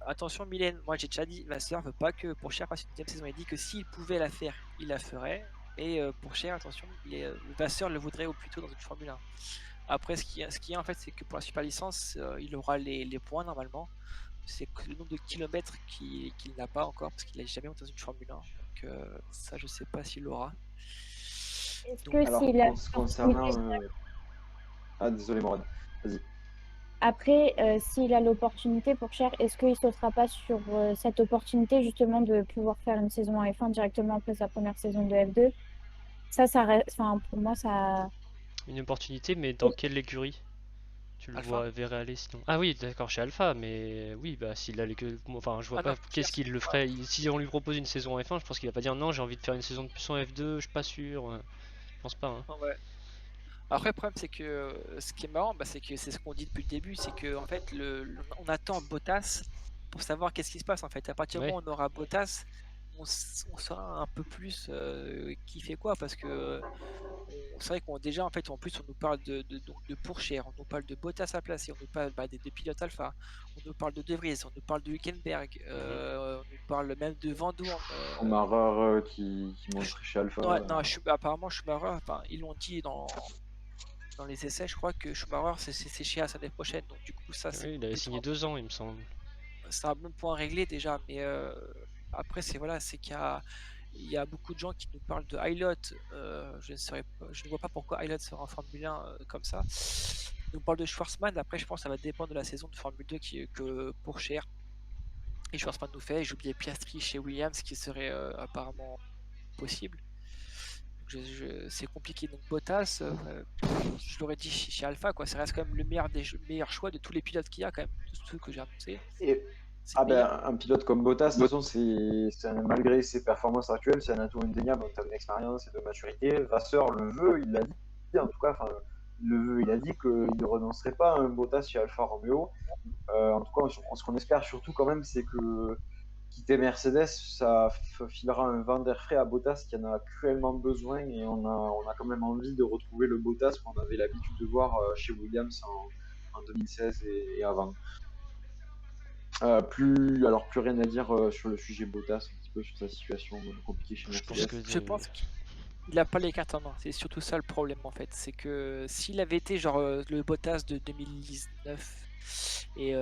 [SPEAKER 2] attention Mylène, moi j'ai déjà dit, Vasseur veut pas que Pourchaire fasse une deuxième saison. Il dit que s'il pouvait la faire, il la ferait. Et Pourchaire, attention, Vasseur le voudrait au plus tôt dans une Formule 1. Après, ce qui est en fait, c'est que pour la super licence, il aura les points normalement. C'est que le nombre de kilomètres qu'il n'a pas encore, parce qu'il n'a jamais monté dans une Formule 1. Donc ça, je sais pas s'il l'aura.
[SPEAKER 3] est-ce
[SPEAKER 2] Donc
[SPEAKER 3] que
[SPEAKER 1] Alors,
[SPEAKER 3] s'il a
[SPEAKER 1] concernant.
[SPEAKER 3] l'opportunité,
[SPEAKER 1] Ah, désolé, Morad. Vas-y.
[SPEAKER 3] après, s'il a l'opportunité pour Cher, est-ce qu'il ne sautera pas sur cette opportunité justement de pouvoir faire une saison en F1 directement après sa première saison de F2? Ça reste, enfin, pour moi, ça.
[SPEAKER 4] Une opportunité, mais dans quelle écurie tu le
[SPEAKER 2] Alpha.
[SPEAKER 4] verrais aller sinon? Ah oui, d'accord, chez Alpha, mais oui, bah s'il a les que. Enfin, je vois
[SPEAKER 2] Ah non,
[SPEAKER 4] pas qu'est-ce qu'il le ferait. Si on lui propose une saison en F1, je pense qu'il va pas dire non, j'ai envie de faire une saison de plus en F2, je suis pas sûr. Je pense pas, hein.
[SPEAKER 2] ouais. Après, le problème, c'est que ce qui est marrant, bah, c'est que c'est ce qu'on dit depuis le début, c'est que en fait, on attend Bottas pour savoir qu'est-ce qui se passe en fait. À partir du
[SPEAKER 4] Ouais.
[SPEAKER 2] moment où on aura Bottas, on saura un peu plus qui fait quoi, parce que c'est vrai qu'on déjà en fait en plus on nous parle de Pourchaire, on nous parle de Bottas à placer, on nous parle des pilotes Alpha, on nous parle de De Vries, on nous parle de Hülkenberg, on nous parle même de Van Doorn.
[SPEAKER 1] Schumacher qui monterait chez Alpha.
[SPEAKER 2] Non, apparemment Schumacher, enfin ils l'ont dit dans les essais, je crois que Schumacher c'est chez Haas l'année prochaine, donc du coup ça c'est
[SPEAKER 4] Oui, il avait
[SPEAKER 2] plutôt
[SPEAKER 4] signé 2 ans, il me semble.
[SPEAKER 2] c'est un bon point réglé déjà, mais après c'est voilà, c'est il y a beaucoup de gens qui nous parlent de Hilot. Je ne vois pas pourquoi Hilot sera en Formule 1 comme ça. Ils nous parlent de Schwarzman. Après, je pense que ça va dépendre de la saison de Formule 2 que Pourchaire et Schwarzman nous fait. J'ai oublié Piastri chez Williams qui serait apparemment possible. C'est compliqué. Donc Bottas, je l'aurais dit chez Alpha, quoi. Ça reste quand même le meilleur choix de tous les pilotes qu'il y a, quand même, de tous ceux que j'ai annoncés.
[SPEAKER 1] Et
[SPEAKER 2] C'est le meilleur.
[SPEAKER 1] un pilote comme Bottas, de toute façon, malgré ses performances actuelles, c'est un atout indéniable en termes d'expérience et de maturité. Vasseur le veut, il l'a dit en tout cas. il a dit qu'il ne renoncerait pas à un Bottas chez Alfa Romeo. En tout cas, ce qu'on espère surtout quand même, c'est que quitter Mercedes, ça filera un vent d'air frais à Bottas qui en a cruellement besoin et on a quand même envie de retrouver le Bottas qu'on avait l'habitude de voir chez Williams en 2016 et avant. Plus rien à dire sur le sujet Bottas, un petit peu sur sa situation compliquée chez
[SPEAKER 4] Je pense
[SPEAKER 1] Mercedes.
[SPEAKER 4] que
[SPEAKER 2] Je pense qu'il a pas les cartes en main. C'est surtout ça le problème en fait. C'est que s'il avait été genre le Bottas de 2019 et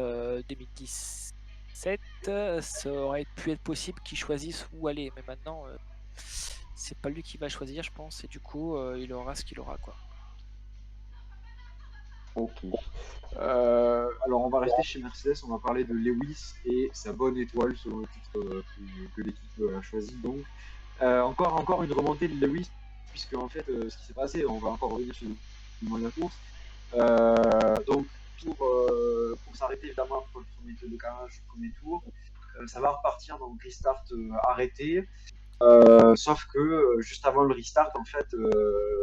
[SPEAKER 2] 2017, ça aurait pu être possible qu'il choisisse où aller. Mais maintenant, c'est pas lui qui va choisir, je pense. Et du coup, il aura ce qu'il aura, quoi.
[SPEAKER 1] Ok. Alors, on va rester chez Mercedes, on va parler de Lewis et sa bonne étoile selon le titre que l'équipe a choisi. Donc, encore une remontée de Lewis, puisque en fait, ce qui s'est passé, on va encore revenir sur le moment de la course. Donc, pour s'arrêter évidemment après le premier tour de carrage du premier tour, ça va repartir, donc restart arrêté. Sauf que juste avant le restart, en fait,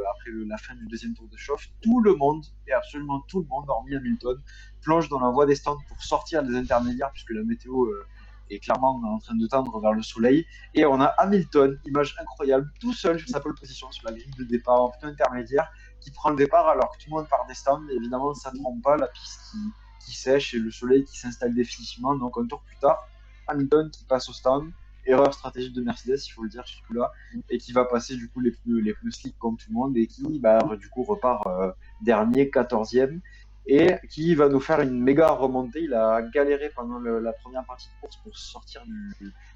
[SPEAKER 1] après la fin du deuxième tour de chauffe, tout le monde, et absolument tout le monde, hormis Hamilton, plonge dans la voie des stands pour sortir des intermédiaires, puisque la météo est clairement en train de tendre vers le soleil. Et on a Hamilton, image incroyable, tout seul sur sa pole position, sur la grille de départ, en plutôt intermédiaire, qui prend le départ alors que tout le monde part des stands. Et évidemment, ça ne trompe pas, la piste qui sèche et le soleil qui s'installe définitivement. Donc un tour plus tard, Hamilton qui passe au stand, erreur stratégique de Mercedes, il faut le dire sur ce coup-là, et qui va passer du coup les pneus slick comme tout le monde et qui du coup repart dernier, 14e, et qui va nous faire une méga remontée. Il a galéré pendant la première partie de course pour sortir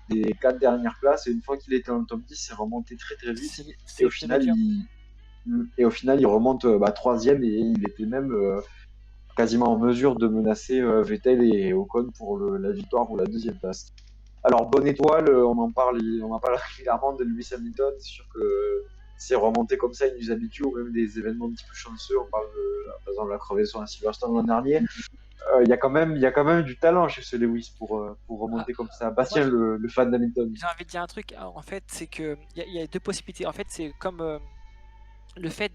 [SPEAKER 1] des 4 dernières places, et une fois qu'il était dans le top 10, c'est remonté très très vite, et au final il remonte 3e, et il était même quasiment en mesure de menacer Vettel et Ocon pour la victoire ou la deuxième place. Alors, bonne étoile, on en parle régulièrement de Lewis Hamilton. C'est sûr que c'est remonté comme ça, il nous habitue, ou même des événements un petit peu chanceux. On parle par exemple de la crevaison à Silverstone l'an dernier. Il y a quand même du talent chez ce Lewis pour remonter comme ça. Bastien, le fan d'Hamilton.
[SPEAKER 2] J'ai envie de dire un truc, en fait, c'est que il y a deux possibilités. En fait, c'est comme le fait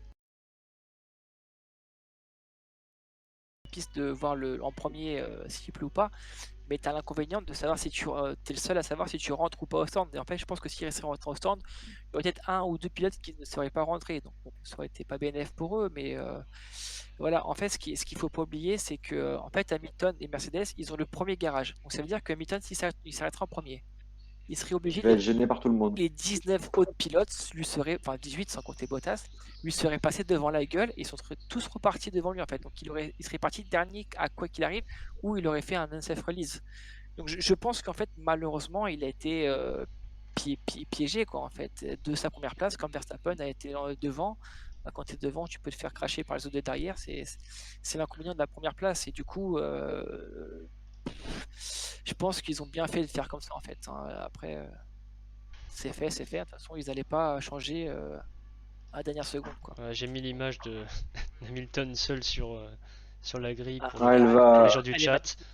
[SPEAKER 2] de voir en premier s'il pleut ou pas, mais tu as l'inconvénient de savoir si tu es le seul à savoir si tu rentres ou pas au stand. Et en fait, je pense que s'il restait rentré au stand, il y aurait peut-être un ou deux pilotes qui ne seraient pas rentrés. Donc, bon, ça aurait été pas BNF pour eux, mais voilà. En fait, ce qu'il faut pas oublier, c'est que en fait, Hamilton et Mercedes, ils ont le premier garage. Donc, ça veut dire que Hamilton, il s'arrêtera en premier, il serait obligé
[SPEAKER 1] Il va être gêné par tout le monde.
[SPEAKER 2] les 19 autres pilotes lui seraient, enfin 18 sans compter Bottas, lui seraient passés devant la gueule et ils sont tous repartis devant lui en fait. Donc il serait parti dernier à quoi qu'il arrive, ou il aurait fait un unsafe release. Donc je pense qu'en fait malheureusement il a été piégé quoi en fait de sa première place quand Verstappen a été devant. Quand tu es devant, tu peux te faire cracher par les autres de derrière. C'est l'inconvénient de la première place. Et du coup, je pense qu'ils ont bien fait de faire comme ça en fait. Après. C'est fait, c'est fait. De toute façon, ils n'allaient pas changer à la dernière seconde. Quoi.
[SPEAKER 4] J'ai mis l'image de Hamilton seul sur la grille pour,
[SPEAKER 1] Ouais,
[SPEAKER 4] pour les gens du chat.
[SPEAKER 2] Magnifique.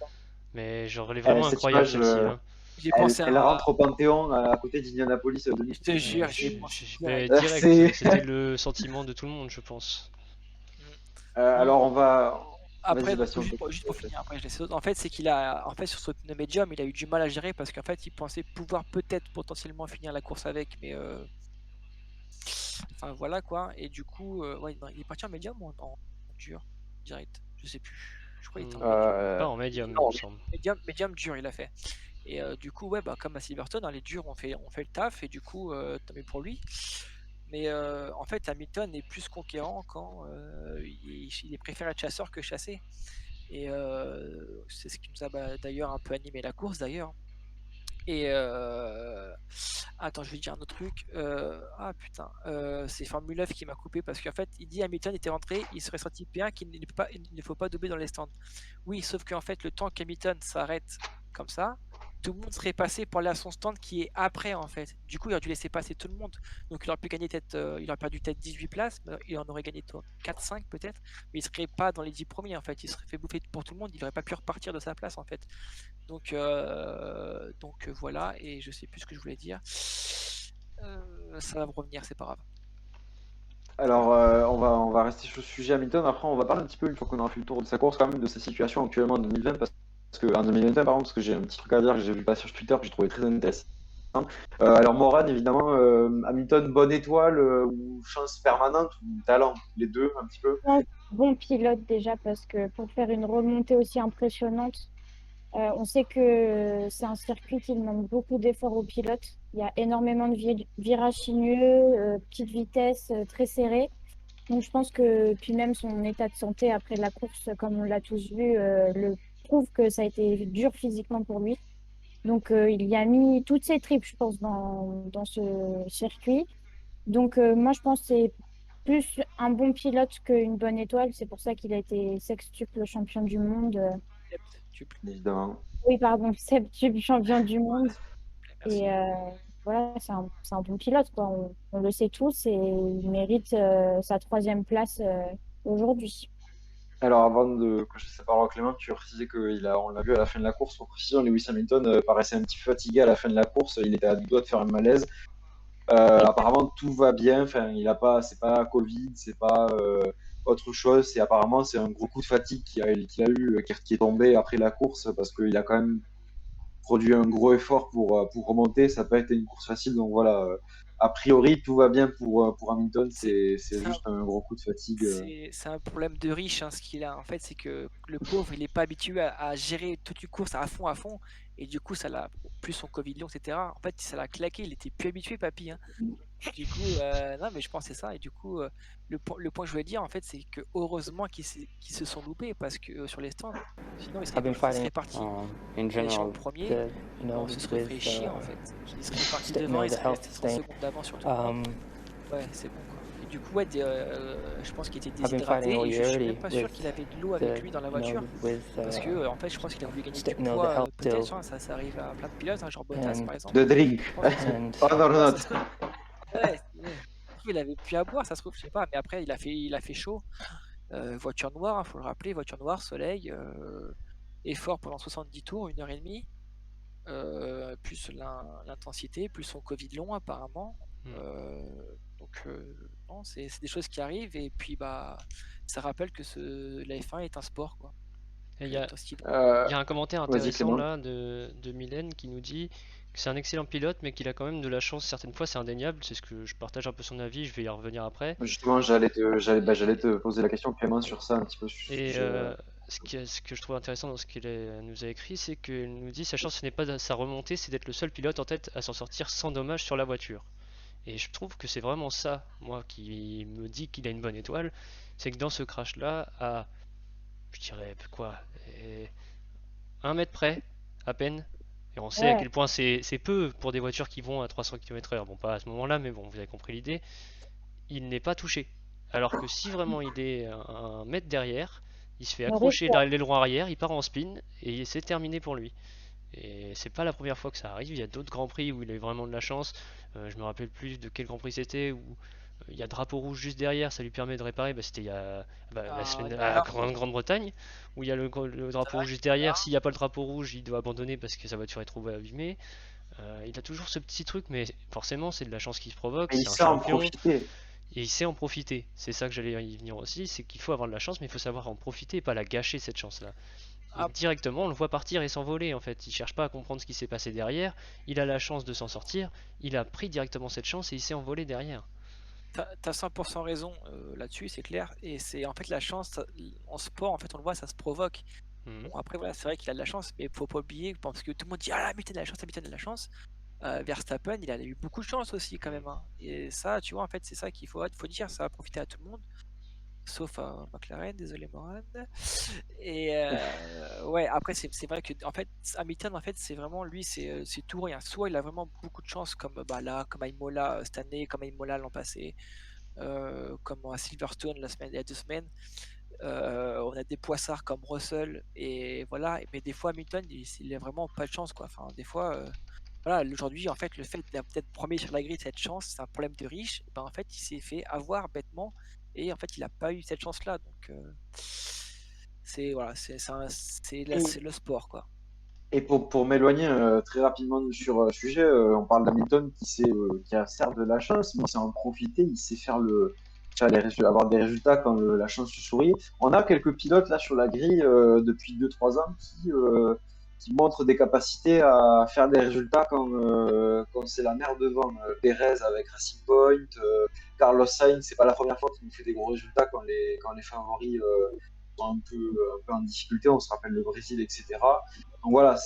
[SPEAKER 4] Mais genre, elle est vraiment
[SPEAKER 1] cette
[SPEAKER 4] incroyable
[SPEAKER 1] image,
[SPEAKER 4] celle-ci. Hein.
[SPEAKER 2] J'ai pensé
[SPEAKER 1] elle
[SPEAKER 2] à.
[SPEAKER 1] rentre au Panthéon à côté d'Indianapolis.
[SPEAKER 2] Je te jure, j'ai pensé
[SPEAKER 4] Mais
[SPEAKER 2] direct.
[SPEAKER 4] direct, c'était le sentiment de tout le monde, je pense.
[SPEAKER 1] Alors, on va.
[SPEAKER 2] Après,
[SPEAKER 1] Vas-y, Bastien,
[SPEAKER 2] juste pour finir, après je laisse l'autre. En fait, c'est qu'il a, en fait, sur ce pneu médium, il a eu du mal à gérer parce qu'en fait, il pensait pouvoir peut-être potentiellement finir la course avec, mais enfin voilà quoi. Et du coup, ouais, non, il est parti en médium ou en dur direct, je sais plus. Je crois qu'il était en médium.
[SPEAKER 4] Pas en médium, il me semble.
[SPEAKER 2] Médium dur, il a fait. Et du coup, ouais, bah, comme à Silverstone, les durs ont fait le taf et du coup, tant mieux pour lui. Mais en fait, Hamilton est plus conquérant quand il préfère être chasseur que chasser. Et c'est ce qui nous a d'ailleurs un peu animé la course d'ailleurs. Et attends, je vais dire un autre truc. Ah putain, c'est Formule 9 qui m'a coupé parce qu'en fait, il dit Hamilton était rentré, il serait sorti P1 qu'il ne faut pas doubler dans les stands. Oui, sauf qu'en fait, le temps qu'Hamilton s'arrête comme ça, tout le monde serait passé pour aller à son stand qui est après en fait. Du coup, il aurait dû laisser passer tout le monde. Donc il aurait pu gagner il aurait perdu peut-être 18 places, mais il en aurait gagné 4-5 peut-être, mais il serait pas dans les 10 premiers en fait. Il serait fait bouffer pour tout le monde, il n'aurait pas pu repartir de sa place en fait. Donc voilà, et je sais plus ce que je voulais dire. Ça va me revenir, c'est pas grave.
[SPEAKER 1] Alors, on va rester sur le sujet Hamilton. Après, on va parler un petit peu, une fois qu'on aura fait le tour de sa course, quand même, de sa situation actuellement en 2020. En 2021, pardon, parce que j'ai un petit truc à dire que j'ai vu passer sur Twitter que j'ai trouvé très intéressant. Alors, Morad, évidemment, Hamilton, bonne étoile ou chance permanente ou talent, les deux, un petit peu.
[SPEAKER 3] pense bon pilote déjà parce que pour faire une remontée aussi impressionnante, on sait que c'est un circuit qui demande beaucoup d'efforts aux pilotes. Il y a énormément de virages sinueux, petites vitesses très serrées. Donc je pense que puis même son état de santé après la course, comme on l'a tous vu, le prouve que ça a été dur physiquement pour lui. Donc il y a mis toutes ses tripes, je pense, dans ce circuit. Donc, moi, je pense que c'est plus un bon pilote qu'une bonne étoile. C'est pour ça qu'il a été sextuple champion du monde.
[SPEAKER 2] Septuple.
[SPEAKER 1] Évidemment.
[SPEAKER 3] Oui, pardon, septuple champion du monde.
[SPEAKER 2] Merci.
[SPEAKER 3] Et voilà, c'est un bon pilote, quoi. On le sait tous et il mérite sa 3e place aujourd'hui.
[SPEAKER 1] Alors, avant que je laisse la parole à Clément, tu précisais on l'a vu à la fin de la course. Pour précision, Lewis Hamilton paraissait un petit peu fatigué à la fin de la course. Il était à deux doigts de faire un malaise. Apparemment, tout va bien. Enfin, c'est pas Covid, c'est pas autre chose. Apparemment, c'est un gros coup de fatigue qu'il a eu, qui est tombé après la course parce qu'il a quand même produit un gros effort pour remonter. Ça n'a pas été une course facile. Donc voilà, a priori, tout va bien pour Hamilton. C'est
[SPEAKER 2] C'est un,
[SPEAKER 1] juste un gros coup de fatigue.
[SPEAKER 2] c'est un problème de riche, hein, ce qu'il a. En fait, c'est que le pauvre, il n'est pas habitué à gérer toute une course à fond. Et du coup, ça l'a, plus son Covid long, etc. En fait, ça l'a claqué. Il était plus habitué, papy, hein. Du coup, non, mais je pense que c'est ça. Et du coup, le point que je voulais dire, en fait, c'est que heureusement qu'ils se sont loupés parce que sur les stands, sinon
[SPEAKER 5] I've been
[SPEAKER 2] ils seraient
[SPEAKER 5] fighting
[SPEAKER 2] partis
[SPEAKER 5] in
[SPEAKER 2] sur le
[SPEAKER 5] general
[SPEAKER 2] premier.
[SPEAKER 5] the
[SPEAKER 2] On se serait fait
[SPEAKER 5] with
[SPEAKER 2] chier en fait. Ils seraient partis
[SPEAKER 5] the
[SPEAKER 2] devant, ils
[SPEAKER 5] the
[SPEAKER 2] seraient
[SPEAKER 5] health
[SPEAKER 2] restés 100
[SPEAKER 5] thing.
[SPEAKER 2] secondes d'avance sur tout le monde. Ouais, c'est bon quoi. Et du coup, ouais, je pense qu'il était
[SPEAKER 5] I've been fighting
[SPEAKER 2] déshydraté
[SPEAKER 5] all
[SPEAKER 2] et je
[SPEAKER 5] year
[SPEAKER 2] suis
[SPEAKER 5] already
[SPEAKER 2] même pas sûr
[SPEAKER 5] with
[SPEAKER 2] qu'il avait de l'eau
[SPEAKER 5] the
[SPEAKER 2] avec lui dans la voiture.
[SPEAKER 5] with
[SPEAKER 2] Parce que en fait, je pense qu'il a voulu gagner du
[SPEAKER 5] the
[SPEAKER 2] poids,
[SPEAKER 5] health
[SPEAKER 2] peut-être,
[SPEAKER 5] still
[SPEAKER 2] hein, ça arrive à plein de pilotes, hein, genre Bottas
[SPEAKER 5] and
[SPEAKER 2] par exemple.
[SPEAKER 1] De drink.
[SPEAKER 2] Je pense que
[SPEAKER 5] and
[SPEAKER 1] Oh non,
[SPEAKER 2] ouais,
[SPEAKER 1] non,
[SPEAKER 2] ça se trouve, ouais, ça se trouve, il avait plus à boire, ça se trouve, je sais pas. Mais après, il a fait chaud. Voiture noire, hein, faut le rappeler, voiture noire, soleil, effort pendant 70 tours, 1h30. Plus l'intensité, plus son Covid long apparemment. Donc non, c'est des choses qui arrivent et puis bah ça rappelle que la F1 est un sport quoi.
[SPEAKER 4] Et il
[SPEAKER 2] Que
[SPEAKER 4] y a,
[SPEAKER 2] dans ce qui-
[SPEAKER 1] Euh,
[SPEAKER 4] il y a un commentaire
[SPEAKER 1] Vas-y,
[SPEAKER 4] intéressant
[SPEAKER 1] Clément.
[SPEAKER 4] là de Mylène qui nous dit que c'est un excellent pilote mais qu'il a quand même de la chance certaines fois, c'est indéniable, c'est ce que je partage un peu son avis, je vais y revenir après.
[SPEAKER 1] Justement, j'allais te poser la question, Clément, sur ça, un petit peu sur ce
[SPEAKER 4] Et
[SPEAKER 1] sujet.
[SPEAKER 4] ce que je trouve intéressant dans ce qu'elle nous a écrit, c'est qu'elle nous dit sa chance ce n'est pas sa remontée, c'est d'être le seul pilote en tête à s'en sortir sans dommage sur la voiture. Et je trouve que c'est vraiment ça, moi, qui me dit qu'il a une bonne étoile, c'est que dans ce crash-là, à, je dirais quoi, 1 mètre près, à peine, et on sait à
[SPEAKER 3] Ouais,
[SPEAKER 4] quel point c'est peu pour des voitures qui vont à 300 km/h, bon pas à ce moment-là, mais bon, vous avez compris l'idée, il n'est pas touché. Alors que si vraiment il est 1 mètre derrière, il se fait
[SPEAKER 3] Maurice,
[SPEAKER 4] accrocher l'aileron arrière, il part en spin, et c'est terminé pour lui. Et c'est pas la première fois que ça arrive, il y a d'autres grands prix où il a eu vraiment de la chance. Je me rappelle plus de quel grand prix c'était, où il y a drapeau rouge juste derrière, ça lui permet de réparer. Bah, c'était il y a la semaine à
[SPEAKER 2] alors,
[SPEAKER 4] Grande-Bretagne, où il y a le
[SPEAKER 2] c'est
[SPEAKER 4] drapeau
[SPEAKER 2] vrai
[SPEAKER 4] rouge juste
[SPEAKER 2] que
[SPEAKER 4] derrière. S'il n'y a pas le drapeau rouge, il doit abandonner parce que sa voiture est trop abîmée. Il a toujours ce petit truc, mais forcément, c'est de la chance qui se provoque.
[SPEAKER 1] Mais il
[SPEAKER 4] C'est un
[SPEAKER 1] sait en
[SPEAKER 4] champion
[SPEAKER 1] profiter.
[SPEAKER 4] et il sait en profiter. C'est ça que j'allais y venir aussi, c'est qu'il faut avoir de la chance, mais il faut savoir en profiter et pas la gâcher cette chance-là. Et
[SPEAKER 2] ah,
[SPEAKER 4] directement, on le voit partir et s'envoler en fait. Il cherche pas à comprendre ce qui s'est passé derrière. Il a la chance de s'en sortir. Il a pris directement cette chance et il s'est envolé derrière.
[SPEAKER 2] t'as 100% raison là-dessus, c'est clair. Et c'est en fait la chance en sport, en fait, on le voit, ça se provoque.
[SPEAKER 4] Mhm.
[SPEAKER 2] Bon, après, voilà, c'est vrai qu'il a de la chance, mais faut pas oublier, parce que tout le monde dit ah, Hamilton a de la chance, Hamilton a de la chance. Verstappen, il a eu beaucoup de chance aussi quand même, hein. Et ça, tu vois, en fait, c'est ça qu'il faut dire, ça va profiter à tout le monde, sauf à McLaren, désolé Morad. Et ouais, après, c'est vrai que en fait, Hamilton, en fait, c'est vraiment lui, c'est tout ou rien. Soit il a vraiment beaucoup de chance, comme bah, là, comme à Imola cette année, comme à Imola l'an passé, comme à Silverstone il y a 2 semaines. On a des poissards comme Russell et voilà. Mais des fois, Hamilton, il a vraiment pas de chance, quoi. Enfin, des fois, voilà, aujourd'hui, en fait, le fait d'être premier sur la grille, cette chance, c'est un problème de riche. Ben, en fait, il s'est fait avoir bêtement et en fait, il a pas eu cette chance-là. Donc, c'est voilà, c'est le sport, quoi.
[SPEAKER 1] Et pour m'éloigner très rapidement sur le sujet, on parle d'Hamilton qui a certes de la chance, mais il sait en profiter, il sait avoir des résultats quand la chance lui sourit. On a quelques pilotes là sur la grille depuis 2-3 ans qui montrent des capacités à faire des résultats quand c'est la mer devant. Perez avec Racing Point, Carlos Sainz, c'est pas la première fois qu'il nous fait des gros résultats quand les favoris sont un peu en difficulté. On se rappelle le Brésil, etc. Donc voilà,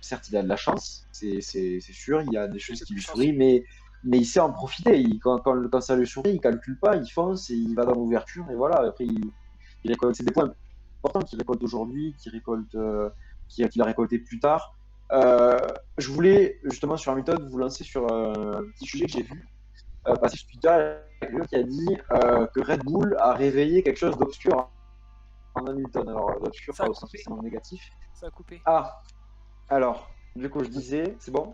[SPEAKER 1] certes, il a de la chance, c'est sûr, il y a des choses qui lui sourient, mais il sait en profiter. Quand ça lui sourit, il calcule pas, il fonce et il va dans l'ouverture. Et voilà, après, il récolte. C'est des points importants qu'il récolte aujourd'hui, qu'il a récolté plus tard. Je voulais justement sur Hamilton vous lancer sur un petit sujet que j'ai vu passer sur Twitter, quelqu'un qui a dit que Red Bull a réveillé quelque chose d'obscur en Hamilton. Alors, d'obscur,
[SPEAKER 2] Ça a
[SPEAKER 1] pas au sens
[SPEAKER 2] coupé.
[SPEAKER 1] forcément négatif.
[SPEAKER 2] Ça a coupé.
[SPEAKER 1] Ah, alors, du coup, je disais, c'est bon?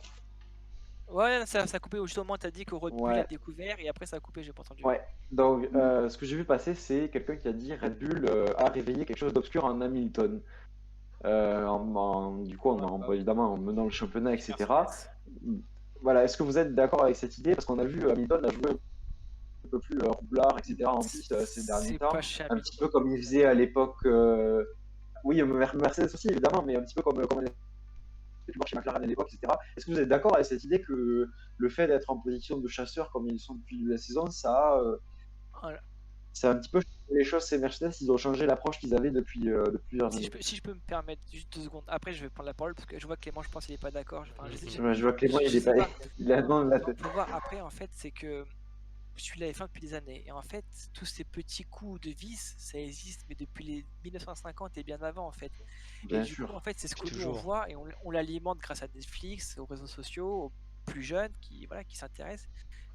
[SPEAKER 2] Ouais, ça a coupé. Justement, t'as dit que Red Bull a
[SPEAKER 1] Ouais,
[SPEAKER 2] découvert et après ça a coupé, j'ai pas entendu.
[SPEAKER 1] ouais. Donc, ce que j'ai vu passer, c'est quelqu'un qui a dit Red Bull a réveillé quelque chose d'obscur en Hamilton. Du coup, évidemment, en menant le championnat,
[SPEAKER 2] Et
[SPEAKER 1] etc.
[SPEAKER 2] Mercedes.
[SPEAKER 1] Voilà, est-ce que vous êtes d'accord avec cette idée? Parce qu'on a vu Hamilton a joué un peu plus roublard, etc. en piste ces derniers
[SPEAKER 2] C'est
[SPEAKER 1] temps.
[SPEAKER 2] pas chez
[SPEAKER 1] Un petit peu comme il faisait à l'époque. Oui, Mercedes aussi, évidemment, mais un petit peu comme chez McLaren à l'époque, etc. Est-ce que vous êtes d'accord avec cette idée que le fait d'être en position de chasseur comme ils sont depuis la saison, ça
[SPEAKER 2] Voilà.
[SPEAKER 1] a un petit peu changé les choses chez Mercedes, ils ont changé l'approche qu'ils avaient depuis plusieurs
[SPEAKER 2] Si
[SPEAKER 1] années.
[SPEAKER 2] je peux me permettre juste 2 secondes. Après, je vais prendre la parole parce que je vois que Clément, je pense qu'il est pas d'accord. Enfin,
[SPEAKER 1] Je vois Clément, il
[SPEAKER 2] je
[SPEAKER 1] est
[SPEAKER 2] sais
[SPEAKER 1] pas.
[SPEAKER 2] pas.
[SPEAKER 1] Il a non de la
[SPEAKER 2] Faut,
[SPEAKER 1] tête.
[SPEAKER 2] faut voir. Après, en fait, c'est que je suis la F1 depuis des années. Et en fait, tous ces petits coups de vis, ça existe, mais depuis les 1950 et bien avant, en fait. Et
[SPEAKER 1] Bien
[SPEAKER 2] du coup, en
[SPEAKER 1] sûr.
[SPEAKER 2] fait, c'est ce que nous on
[SPEAKER 4] Toujours.
[SPEAKER 2] voit et on l'alimente grâce à Netflix, aux réseaux sociaux, aux plus jeunes qui, voilà, qui s'intéressent.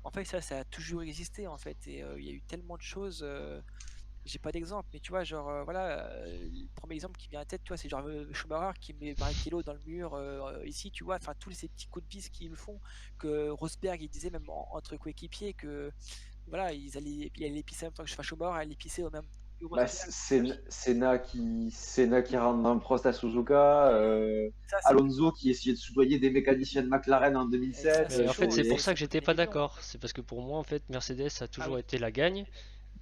[SPEAKER 2] En fait, ça a toujours existé, en fait. Et il y a eu tellement de choses. J'ai pas d'exemple, mais tu vois, genre, voilà, le premier exemple qui vient à tête, tu vois, c'est genre Schumacher qui met Barrichello dans le mur ici, tu vois, enfin, tous ces petits coups de vis qu'ils font, que Rosberg, il disait même entre coéquipiers que, voilà, il allait pisser en même temps que Schumacher, allait pisser au même que
[SPEAKER 1] Bah,
[SPEAKER 2] Rosberg.
[SPEAKER 1] Senna qui rentre dans le Prost à Suzuka,
[SPEAKER 2] Ça, c'est plus
[SPEAKER 1] Alonso qui essayait de soudoyer des mécaniciens de McLaren en
[SPEAKER 2] Et ça,
[SPEAKER 1] 2007.
[SPEAKER 4] Mais en fait, c'est pour ça
[SPEAKER 2] ça
[SPEAKER 4] que
[SPEAKER 2] coûte
[SPEAKER 4] j'étais
[SPEAKER 2] des
[SPEAKER 4] pas
[SPEAKER 2] millions.
[SPEAKER 4] d'accord. C'est parce que pour moi, en fait, Mercedes a
[SPEAKER 2] Ah
[SPEAKER 4] toujours
[SPEAKER 2] oui.
[SPEAKER 4] été la gagne.